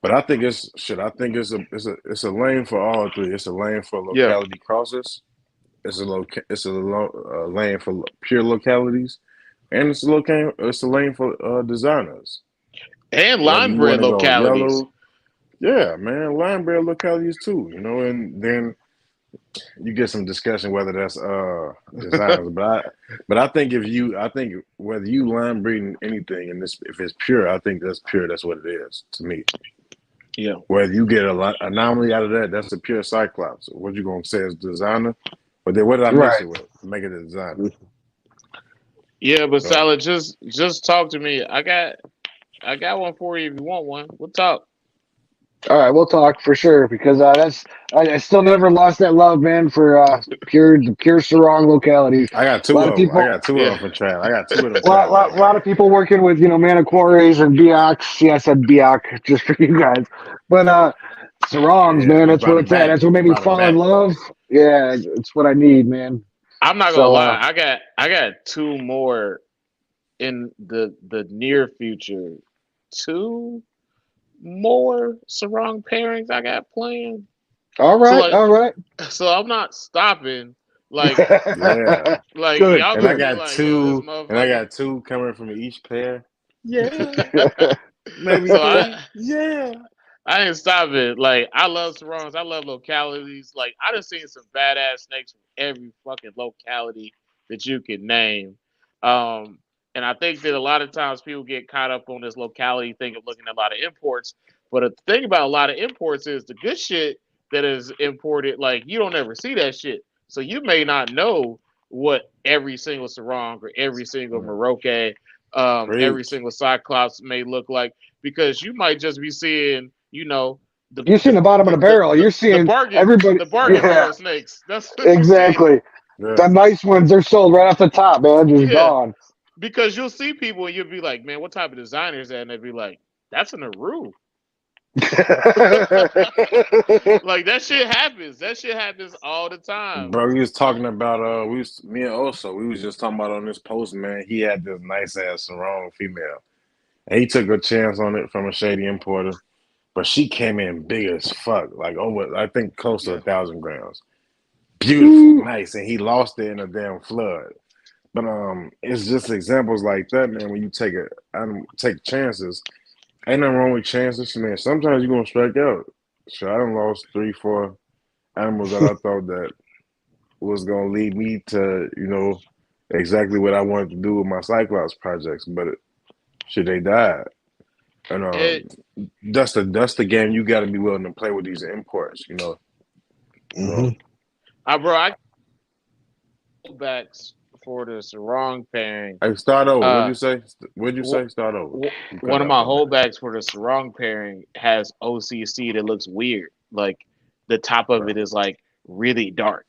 But I think it's shit. I think it's a lane for all three. It's a lane for Yeah, locality crosses. It's a lane for pure localities, and it's a lane for designers. and Whether line you want bred to go localities. yellow, yeah, man, line bred localities too. And then you get some discussion whether that's designers, but I think I think whether you line breeding anything and this if it's pure, I think that's pure. That's what it is to me. Yeah, Whether you get a lot anomaly out of that, that's a pure cyclops. What you gonna say is designer? But then what did I mix Right. it with to make it a designer? yeah, but So Salad, just talk to me. I got one for you if you want one. We'll talk. All right, we'll talk for sure because I still never lost that love, man, for the pure Sarong localities. I got A two lot of of them. I people, got two of Yeah, them for trap. I got two of them a lot, trap lot, names lot right of people working with Maniquaries and Biaks. Yeah, I said Biak just for you guys, but Sarongs, here. Yeah, man, you that's brought where it it's at. back. That's what You made me brought it fall in back. love. Yeah, it's what I need, man. I'm not gonna So lie. I got two more in the near future. Two more sarong pairings I got planned. all So right, like, all right. so I'm not stopping. Like, Yeah. Good, y'all And I gonna good. be got like, yo, this two and I motherfucker. got two coming from each pair. Yeah. Maybe So three. Yeah. I ain't stopping. Like, I love sarongs. I love localities. Like, I done seen some badass snakes from every fucking locality that you can name. Um, and I think that a lot of times people get caught up on this locality thing of looking at a lot of imports. But the thing about a lot of imports is the good shit that is imported, like, you don't ever see that shit. So you may not know what every single sarong or every single Maroke, every Preach. single cyclops may look like because you might just be seeing, the You're seeing the the bottom of the barrel. You're the seeing bargain everybody. the bargain Yeah, barrel snakes. That's what you see. exactly. The Yeah. nice ones, they're sold right off the top, man. Just Yeah, gone. because you'll see people and you'll be like, man, what type of designer is that? And they'll be like, that's an Aru. Like that shit happens. That shit happens all the time. Bro, we was talking about me and Oso, we was just talking about on this post, man. He had this nice ass sarong female. And he took a chance on it from a shady importer. But she came in big as fuck, like over I think close to Yeah. 1,000 grams. Beautiful, nice, and he lost it in a damn flood. But it's just examples like that, man. When you take chances, ain't nothing wrong with chances, man. Sometimes you're gonna strike out. So I done lost 3, 4 animals that I thought that was gonna lead me to, exactly what I wanted to do with my Cyclops projects, but shit, they died. And It, that's the game you got to be willing to play with these imports, you know. bro, I backs for the sarong pairing. Hey, start over. What'd Uh, you say? What'd you w- say? Start over. You cut one of out my for a minute. holdbacks for the sarong pairing has OCC that looks weird. Like the top of Right. it is like really dark,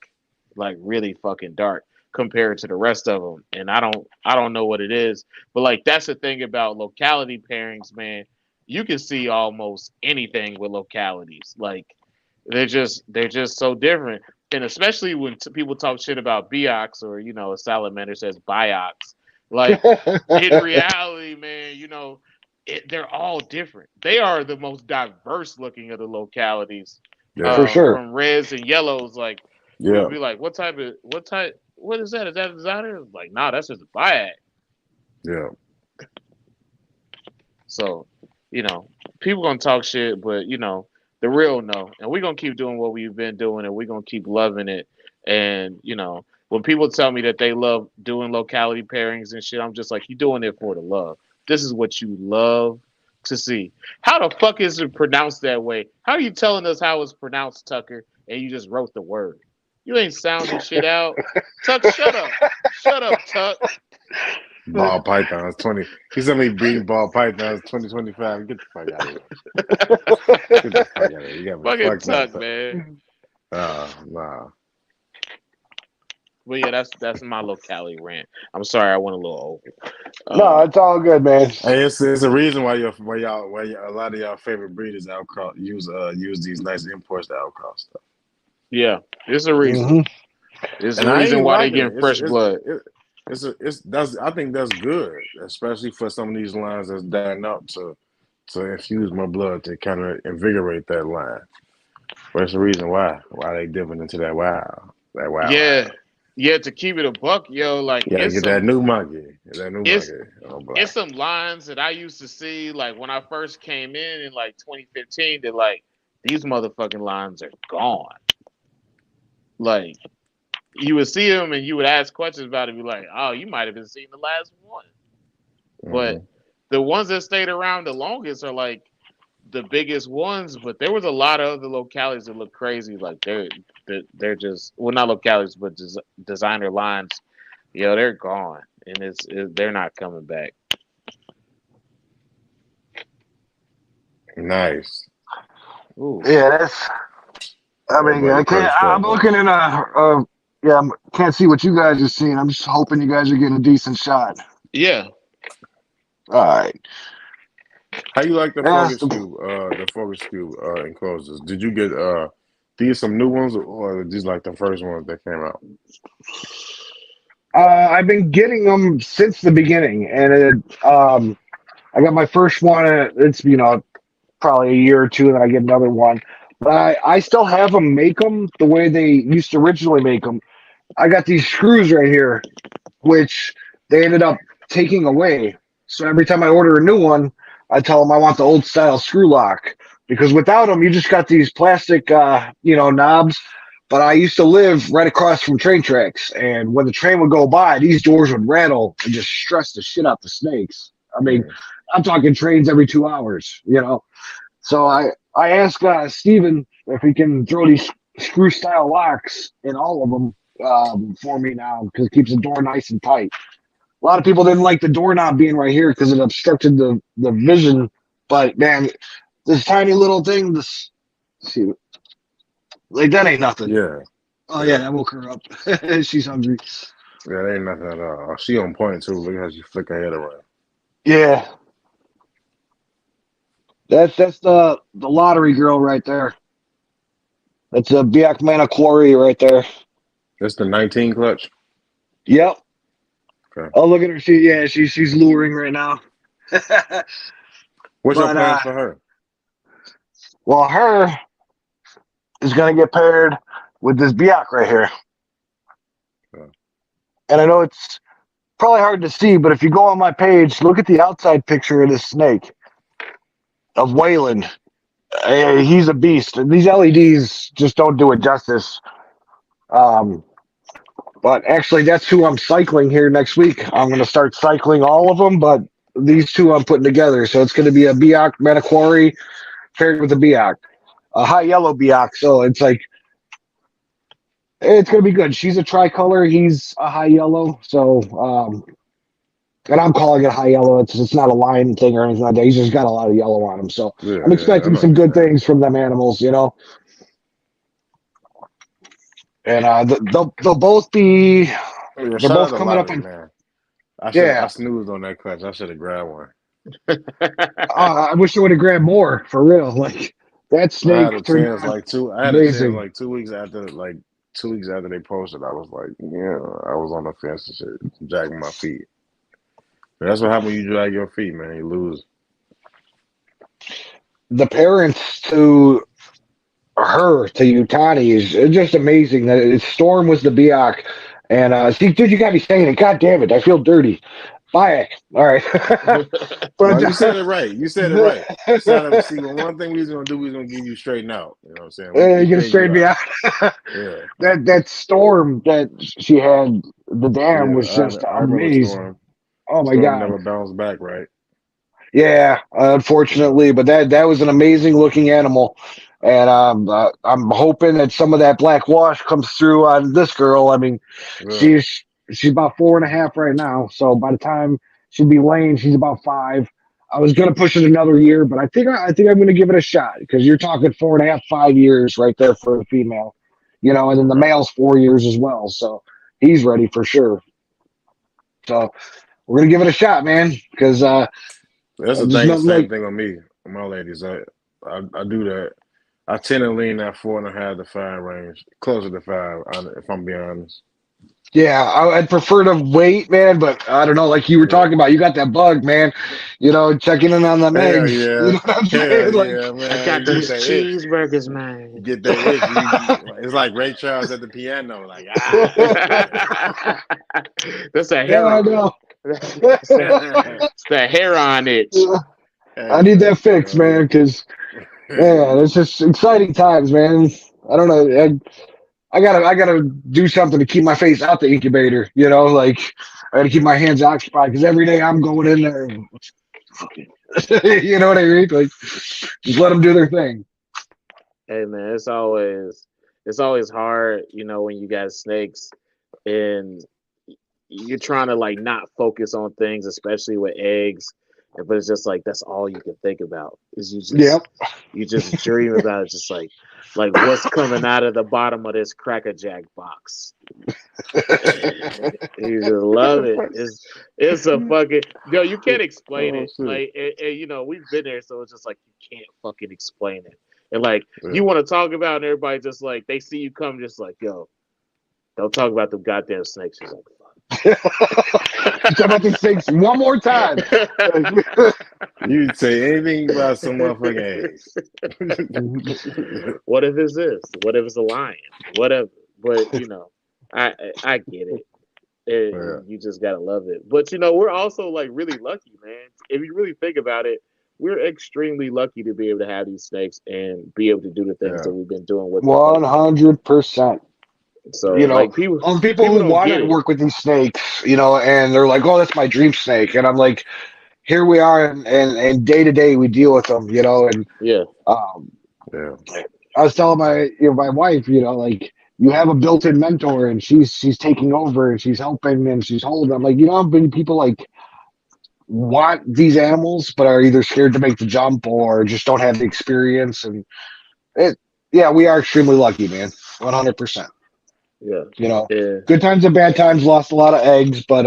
like really fucking dark compared to the rest of them. And I don't know what it is, but like that's the thing about locality pairings, man. You can see almost anything with localities. Like they're just so different. And especially when people talk shit about Biox or a salamander says Biox, like in reality, man, they're all different. They are the most diverse looking of the localities. Yeah. For sure. From reds and yellows, like people Yeah. be like, what is that? Is that a designer? Like, nah, that's just a biac. Yeah. So, you know, people gonna talk shit, but the real no. And we're gonna keep doing what we've been doing and we're gonna keep loving it. And, when people tell me that they love doing locality pairings and shit, I'm just like, you're doing it for the love. This is what you love to see. How the fuck is it pronounced that way? How are you telling us how it's pronounced, Tucker, and you just wrote the word? You ain't sounding shit out. Tuck, shut up. Shut up, Tuck. Ball pythons 20. He sent me breeding ball pythons 2025. Get the fuck out of here. Get the fuck out of here. You got me Fucking fucked Tuck, up. man. Nah. But yeah, that's my locality rant. I'm sorry, I went a little over. No, it's all good, man. Hey, it's a reason why a lot of y'all favorite breeders outcross use these nice imports to outcross stuff. Yeah, it's a reason. Hmm. It's And a I reason ain't why they wiping getting it. fresh blood. It's that's I think that's good, especially for some of these lines that's dying up to infuse my blood to kind of invigorate that line. But it's the reason why they dipping into that wow. Yeah, yeah. To keep it a buck, yo, like You gotta get that new monkey, it's Oh, it's black. some lines that I used to see like when I first came in like 2015. That like these motherfucking lines are gone. Like you would see them and you would ask questions about it, be like, oh, you might have been seeing the last one. But Mm-hmm. the ones that stayed around the longest are like the biggest ones. But there was a lot of other localities that look crazy. Like they're just well, not localities, but designer lines. Yo, they're gone, and they're not coming back. Nice. Ooh, Yeah, that's. I mean, Everybody I can't. perched I'm up, huh? looking in a. Yeah, can't see what you guys are seeing. I'm just hoping you guys are getting a decent shot. yeah. All right. How you like That's the focus cube enclosures? Did you get these some new ones or these like the first ones that came out? I've been getting them since the beginning, and I got my first one. It's probably a year or two, and then I get another one. But I still have them make them the way they used to originally make them. I got these screws right here, which they ended up taking away. So every time I order a new one, I tell them I want the old style screw lock because without them, you just got these plastic, knobs. But I used to live right across from train tracks, and when the train would go by, these doors would rattle and just stress the shit out the snakes. I mean, Mm. I'm talking trains every 2 hours, So I asked Steven if he can throw these screw style locks in all of them for me now because it keeps the door nice and tight. A lot of people didn't like the doorknob being right here because it obstructed the vision. But man, this tiny little thing, this see, like that ain't nothing. Yeah, Oh yeah, yeah, that woke her up. She's hungry. yeah. They ain't nothing at all. She on point too. Look how she flick her head around. Yeah, that's the lottery girl right there. That's a Biak Mana Quarry right there. That's the 19 clutch. Yep. Okay. Oh look at her. She's luring right now. What's your But plans for her? well, her is gonna get paired with this Biak right here. Uh, And I know it's probably hard to see, but if you go on my page, look at the outside picture of this snake of Wayland. He's a beast. And these LEDs just don't do it justice. Um, but actually, that's who I'm cycling here next week. I'm going to start cycling all of them, but these two I'm putting together. So it's going to be a Biak Maniquari paired with a Biak, a high yellow Biak. So it's like, it's going to be good. She's a tricolor. He's a high yellow. So, and I'm calling it high yellow. It's not a line thing or anything like that. He's just got a lot of yellow on him. So yeah, I'm yeah. I expecting know what some you're good saying. things from them animals. And they'll both be. Yeah, They're shout out both to coming up lottery on. man. I Yeah. snoozed on that clutch. I should have grabbed one. I wish I would have grabbed more for real. Like that I had snake a turned chance out like two. I had a chance amazing. like 2 weeks after 2 weeks after they posted. I was like, yeah, I was on the fence and shit, dragging my feet. And that's what happens when you drag your feet, man. You lose. The parents to her to Utani is it's just amazing that Storm was the Biak. And see, dude, you got me saying it. God damn it, I feel dirty. Bayek. All right. No, But you said it right. You said it right. See, well, one thing we was gonna do, we was gonna give you straighten out. You know what I'm saying? We you gonna straighten you straighten me out. out. Yeah, That storm that she had, the dam yeah. was just I remember amazing. Storm. Oh my Storm god. never bounced back, right? Yeah, unfortunately, but that was an amazing looking animal, and I'm hoping that some of that black wash comes through on this girl. I mean, Yeah. she's she's about 4.5 right now, so by the time she'd be laying, she's about 5. I was gonna push it another year, but I think I'm gonna give it a shot because you're talking 4.5, 5 years right there for a female, and then the Okay. male's 4 years as well. So he's ready for sure. So we're gonna give it a shot, man, because That's the there's thing. nothing Same like thing on me. My ladies, I do that. I tend to lean that 4.5 to 5 range, closer to 5. If I'm being honest. yeah. I'd prefer to wait, man, but I don't know. Like you were Yeah. talking about, you got that bug, man. You know, checking in on the Hell eggs. You yeah. know what I'm Hell saying? Like, yeah, I man. got You get those that itch. cheeseburgers, You man. get that itch. It's like Ray Charles at the piano. Like, ah. That's a yeah, I heron. know. It's the heron itch. I Hey, need that man. fix, man, because man, it's just exciting times, man. I don't know. I gotta do something to keep my face out the incubator. You know, like I gotta keep my hands occupied because every day I'm going in there. You know what I mean? Like, just let them do their thing. Hey man, it's always hard, you know, when you got snakes and you're trying to like not focus on things, especially with eggs. But it's just like that's all you can think about is Yep. you just dream about it, just like what's coming out of the bottom of this Cracker Jack box. You just love it. It's a fucking yo. You can't explain Oh it. shit. Like you know, we've been there, so it's just like you can't fucking explain it. And like Yeah. you want to talk about, it, and everybody just like they see you come, just like yo, don't talk about the goddamn snakes. She's like, Talk about these things one more time. You say anything about some motherfucking eggs. what if it's this? What if it's a lion? Whatever. But you know, I get it. Yeah. You just gotta love it. But you know, we're also like really lucky, man. If you really think about it, we're extremely lucky to be able to have these snakes and be able to do the things Yeah. that we've been doing with them lately. 100%. So You know, like people people people who don't want get to it. work with these snakes, you know, and they're like, "Oh, that's my dream snake," and I'm like, "Here we are, and day to day we deal with them, you know." And Yeah. um, Yeah. I was telling my wife, you know, like you have a built-in mentor, and she's taking over, and she's helping, and she's holding. I'm like, you know, how many people like want these animals, but are either scared to make the jump or just don't have the experience, and it, yeah, we are extremely lucky, man, 100%. Yeah. You know, Yeah. good times and bad times. Lost a lot of eggs, but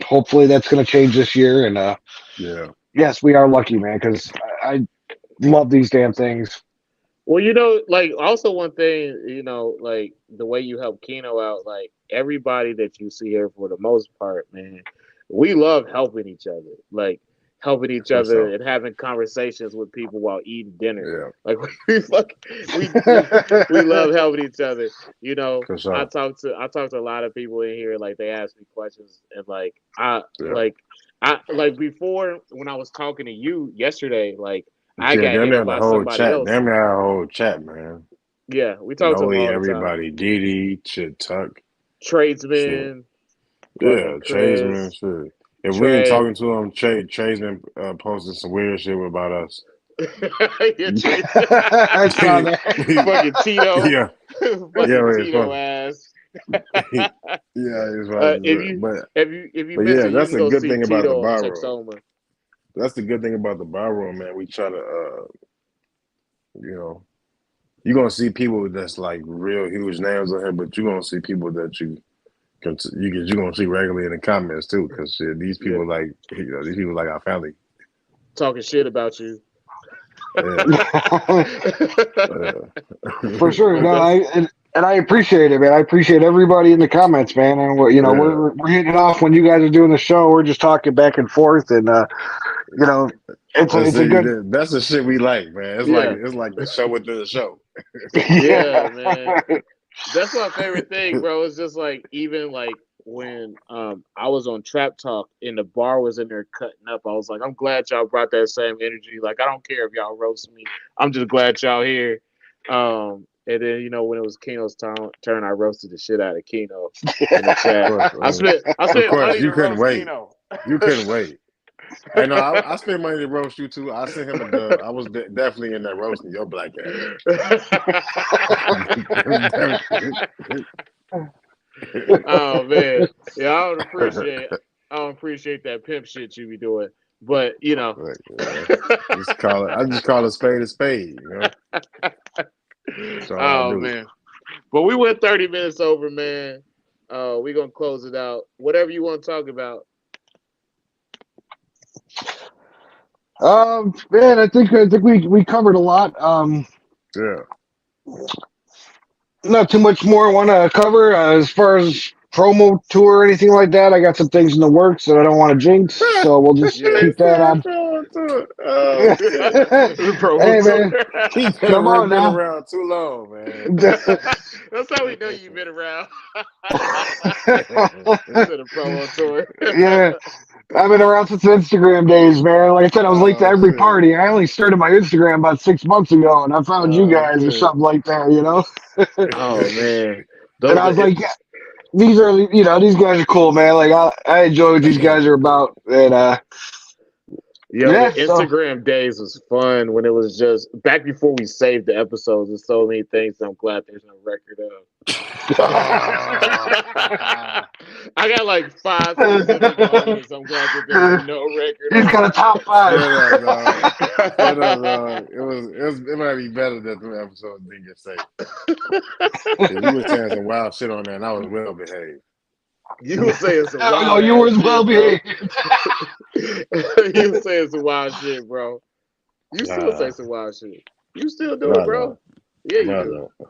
hopefully that's going to change this year. And Yeah. yes, we are lucky, man, because I love these damn things. Well, you know, like also one thing, you know, like the way you help Keno out, like everybody that you see here for the most part, man, we love helping each other. Like helping each For other sure. and having conversations with people while eating dinner. Yeah. Like we love helping each other. You know, For sure. I talk to a lot of people in here, like they ask me questions and Yeah. I like before when I was talking to you yesterday, like I Yeah, got damn hit near up the by whole somebody chat. else. Damn near our whole chat, man. Yeah, we talk to them Noli, all the time. everybody. Didi, shit, Tuck. Shit. Tradesman, fucking Yeah, Tradesman, Chris, shit. If we ain't Trey. talking to him, Tradesman posted some weird shit about us. Yeah, Tradesman. I saw that. Fucking Tito. Yeah. Fucking Yeah, it's Tito funny. ass. Yeah, it's funny. If you But yeah, miss it, you that's can a go good see thing about the Tito on bar room. Texoma. That's the good thing about the bar room, man. We try to, you know, you're gonna see people that's like real huge names on here, but you're gonna see people that you're gonna see regularly in the comments too, because these Yeah, people like these people like our family. talking shit about you. Yeah. For sure. But No, that's and I appreciate it, man. I appreciate everybody in the comments, man. And we're, you know, Yeah. we're hitting it off when you guys are doing the show. We're just talking back and forth, and you know, That's it's a good, that's the shit we like, man. yeah, It's like the show within the show. yeah, yeah. man. That's my favorite thing, bro. It's just like even like when I was on Trap Talk and the bar was in there cutting up, I was like, I'm glad y'all brought that same energy. Like I don't care if y'all roast me. I'm just glad y'all here. And then you know when it was Keno's turn, I roasted the shit out of Keno in the Of chat. course, I of spent course, money you to couldn't roast wait. Keno. You couldn't wait. I know. I spent money to roast you too. I sent him a dub. I was definitely in there roasting your black ass. Oh man, yeah, I don't appreciate that pimp shit you be doing, but you know. Like, just call it. I just call a spade a spade. You know, that's all I Oh do. man, but we went 30 minutes over, man. We're gonna close it out. Whatever you want to talk about. Man, I think we covered a lot. Yeah. Not too much more I want to cover as far as promo tour or anything like that. I got some things in the works that I don't want to jinx, so we'll just Yeah. keep that on. Oh, shit. The promo Hey tour. man, come on Been now. around too long, man. That's how we know you've been around. Instead of promo tour. Yeah, I've been around since Instagram days, man. Like I said, I was late to Oh, every shit. party. I only started my Instagram about 6 months ago, and I found you Oh, guys or shit. something like that, you know. Oh man, And those I are was like, these are, these guys are cool, man. Like I enjoy what these guys are about, and Yo, the yeah. So Instagram days was fun when it was just back before we saved the episodes. There's so many things I'm glad there's no record of. I got like 5 specific moments I'm glad that there's no record he's got a top five. Straight up, dog. Straight up, dog. It might be better that the episode didn't get saved. 'Cause you were saying some wild shit on there, and I was well behaved. You were saying some Oh, wild you ass were as shit, well bro. behaved. You were saying some wild shit, bro. You still Nah, say some wild shit. You still do it, nah, bro. nah, Yeah, you nah, do. nah,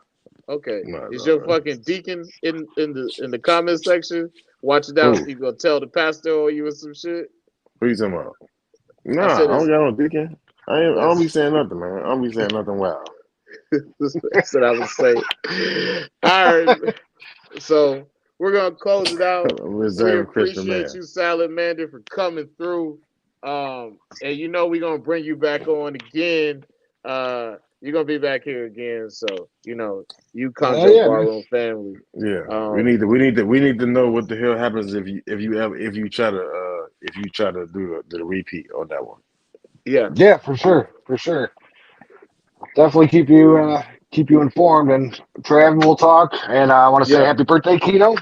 Okay. nah, Is nah. your fucking deacon in the comment section watching Who? out? You gonna tell the pastor or you or some shit? Who you talking about? I Nah, said I don't it's got no deacon. I don't be saying nothing, man. I don't be saying nothing wild. that's what I would say. All right. So we're gonna close it out. I'm a We reserved Christian appreciate man. you, Salamander, for coming through. And we're gonna bring you back on again. You're gonna be back here again. So you Hell Chondro yeah, Bar man. Room family. Yeah, we Um, need to know what the hell happens if you try to do the repeat on that one. yeah. Yeah, for sure, for sure. Definitely keep you informed, and Trav will talk. And I want to say Yeah. happy birthday, Kino,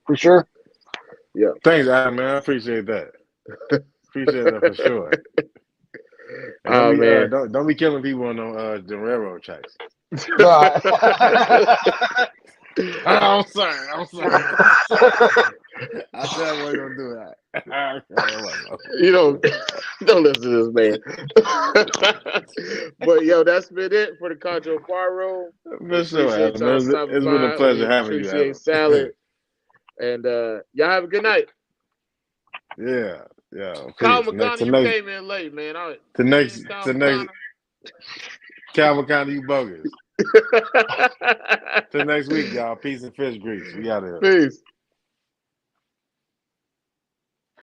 for sure. Yeah. Thanks, Adam, man. I appreciate that. Appreciate that for sure. And Oh man. don't be killing people on the railroad tracks. No, I'm sorry. I said I wasn't gonna do that. Don't listen to this man. But yo, that's been it for the Chondro Bar Room. We For sure, appreciate Adam. y'all stopping It's been a by. We pleasure having you, appreciate Adam. Salad. And y'all have a good night. Yeah. Kyle Peace. McConnell, you came in late, man. Next Calvin County, you bogus. Till next week, y'all. Peace and fish grease. We out here. Peace.